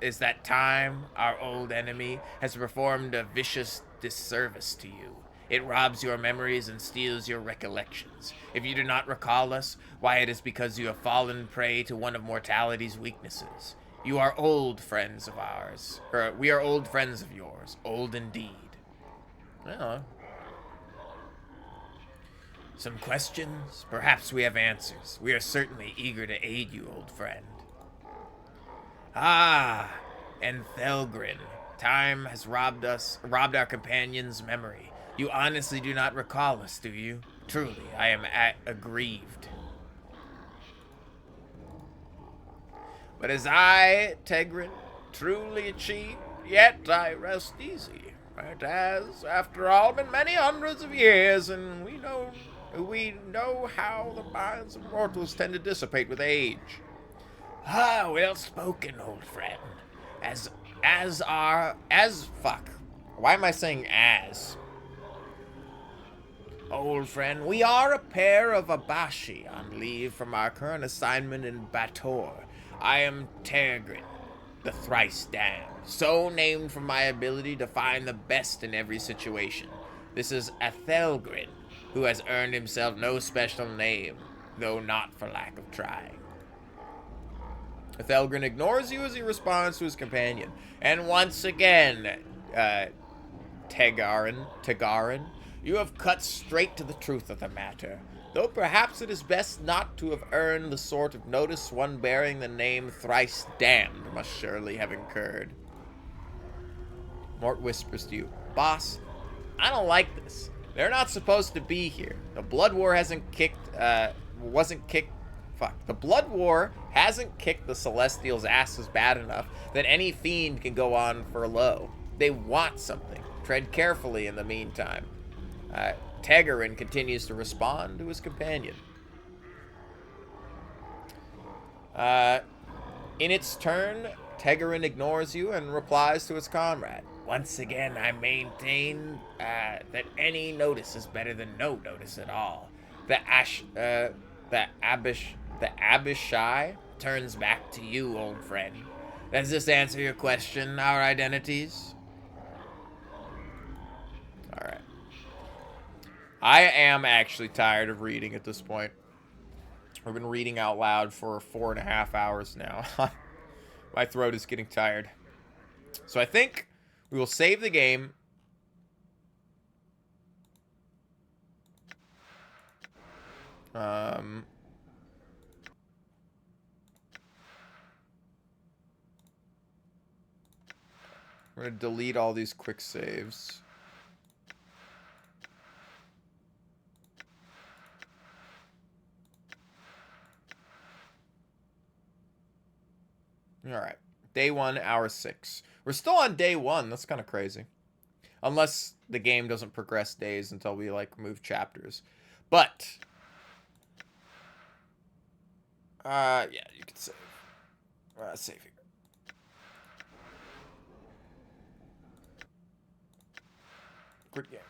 is that time, our old enemy, has performed a vicious disservice to you. It robs your memories and steals your recollections. If you do not recall us, why, it is because you have fallen prey to one of mortality's weaknesses. You are old friends of ours. Or, we are old friends of yours. Old indeed. Well, some questions? Perhaps we have answers. We are certainly eager to aid you, old friend. Ah, and Thelgrin. Time has robbed our companion's memory. You honestly do not recall us, do you? Truly, I am aggrieved. But as I, Tegrin, truly achieved, yet I rest easy. It has, after all, been many hundreds of years, and we know how the minds of mortals tend to dissipate with age. Ah, well spoken, old friend. Fuck. Why am I saying as? Old friend, we are a pair of Abashi on leave from our current assignment in Bator. I am Tergrin, the thrice damned, so named from my ability to find the best in every situation. This is Athelgrin, who has earned himself no special name, though not for lack of trying. Athelgrin ignores you as he responds to his companion. And once again, Tegarin, you have cut straight to the truth of the matter. Though perhaps it is best not to have earned the sort of notice one bearing the name thrice damned must surely have incurred. Mort whispers to you, Boss, I don't like this. They're not supposed to be here. The Blood War The Blood War hasn't kicked the Celestials' asses bad enough that any fiend can go on for low. They want something. Tread carefully in the meantime. Tegarin continues to respond to his companion. In its turn, Tegarin ignores you and replies to its comrade. Once again, I maintain that any notice is better than no notice at all. The Abishai turns back to you, old friend. Does this answer your question, our identities? Alright. I am actually tired of reading at this point. I've been reading out loud for 4.5 hours now. My throat is getting tired. So I think we will save the game. We're going to delete all these quick saves. Alright. Day 1, hour 6. We're still on day 1. That's kind of crazy. Unless the game doesn't progress days until we, like, move chapters. But... yeah, you can save. Save here. Good game.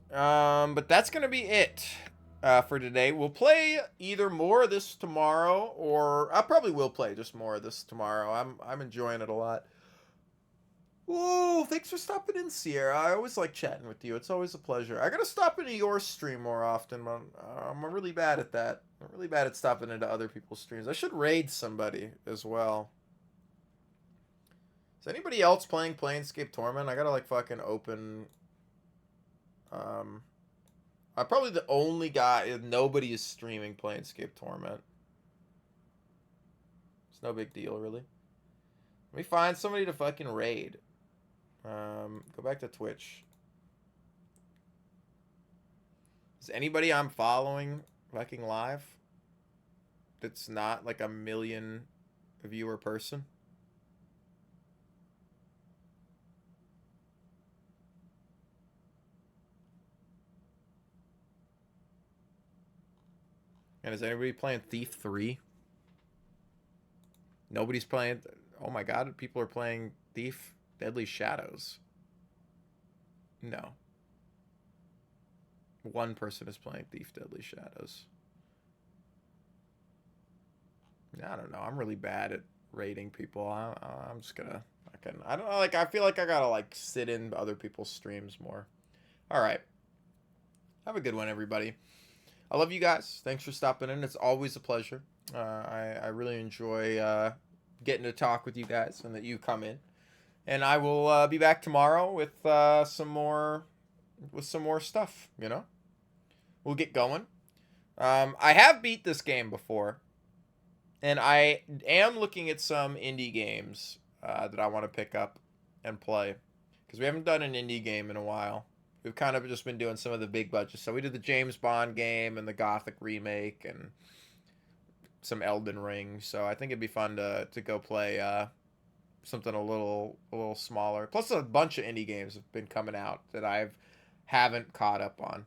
But that's going to be it for today. We'll play either more of this tomorrow, or I probably will play just more of this tomorrow. I'm enjoying it a lot. Whoa, thanks for stopping in, Sierra. I always like chatting with you. It's always a pleasure. I gotta stop into your stream more often, but I'm really bad at that. I'm really bad at stopping into other people's streams. I should raid somebody as well. Is anybody else playing Planescape Torment? I gotta, like, fucking open... I'm probably the only guy. Nobody is streaming Planescape Torment. It's no big deal, really. Let me find somebody to fucking raid. Go back to Twitch. Is anybody I'm following fucking live that's not like a million viewer person? And is anybody playing Thief 3? Nobody's playing... Oh my god, people are playing Thief Deadly Shadows. No. One person is playing Thief Deadly Shadows. I don't know. I'm really bad at rating people. I'm just gonna... I don't know. Like, I feel like I gotta, like, sit in other people's streams more. Alright. Have a good one, everybody. I love you guys. Thanks for stopping in. It's always a pleasure. I really enjoy getting to talk with you guys and that you come in. And I will be back tomorrow with some more stuff, you know? We'll get going. I have beat this game before. And I am looking at some indie games that I want to pick up and play. Because we haven't done an indie game in a while. We've kind of just been doing some of the big budgets. So we did the James Bond game and the Gothic remake and some Elden Ring. So I think it'd be fun to go play something a little smaller. Plus a bunch of indie games have been coming out that haven't caught up on.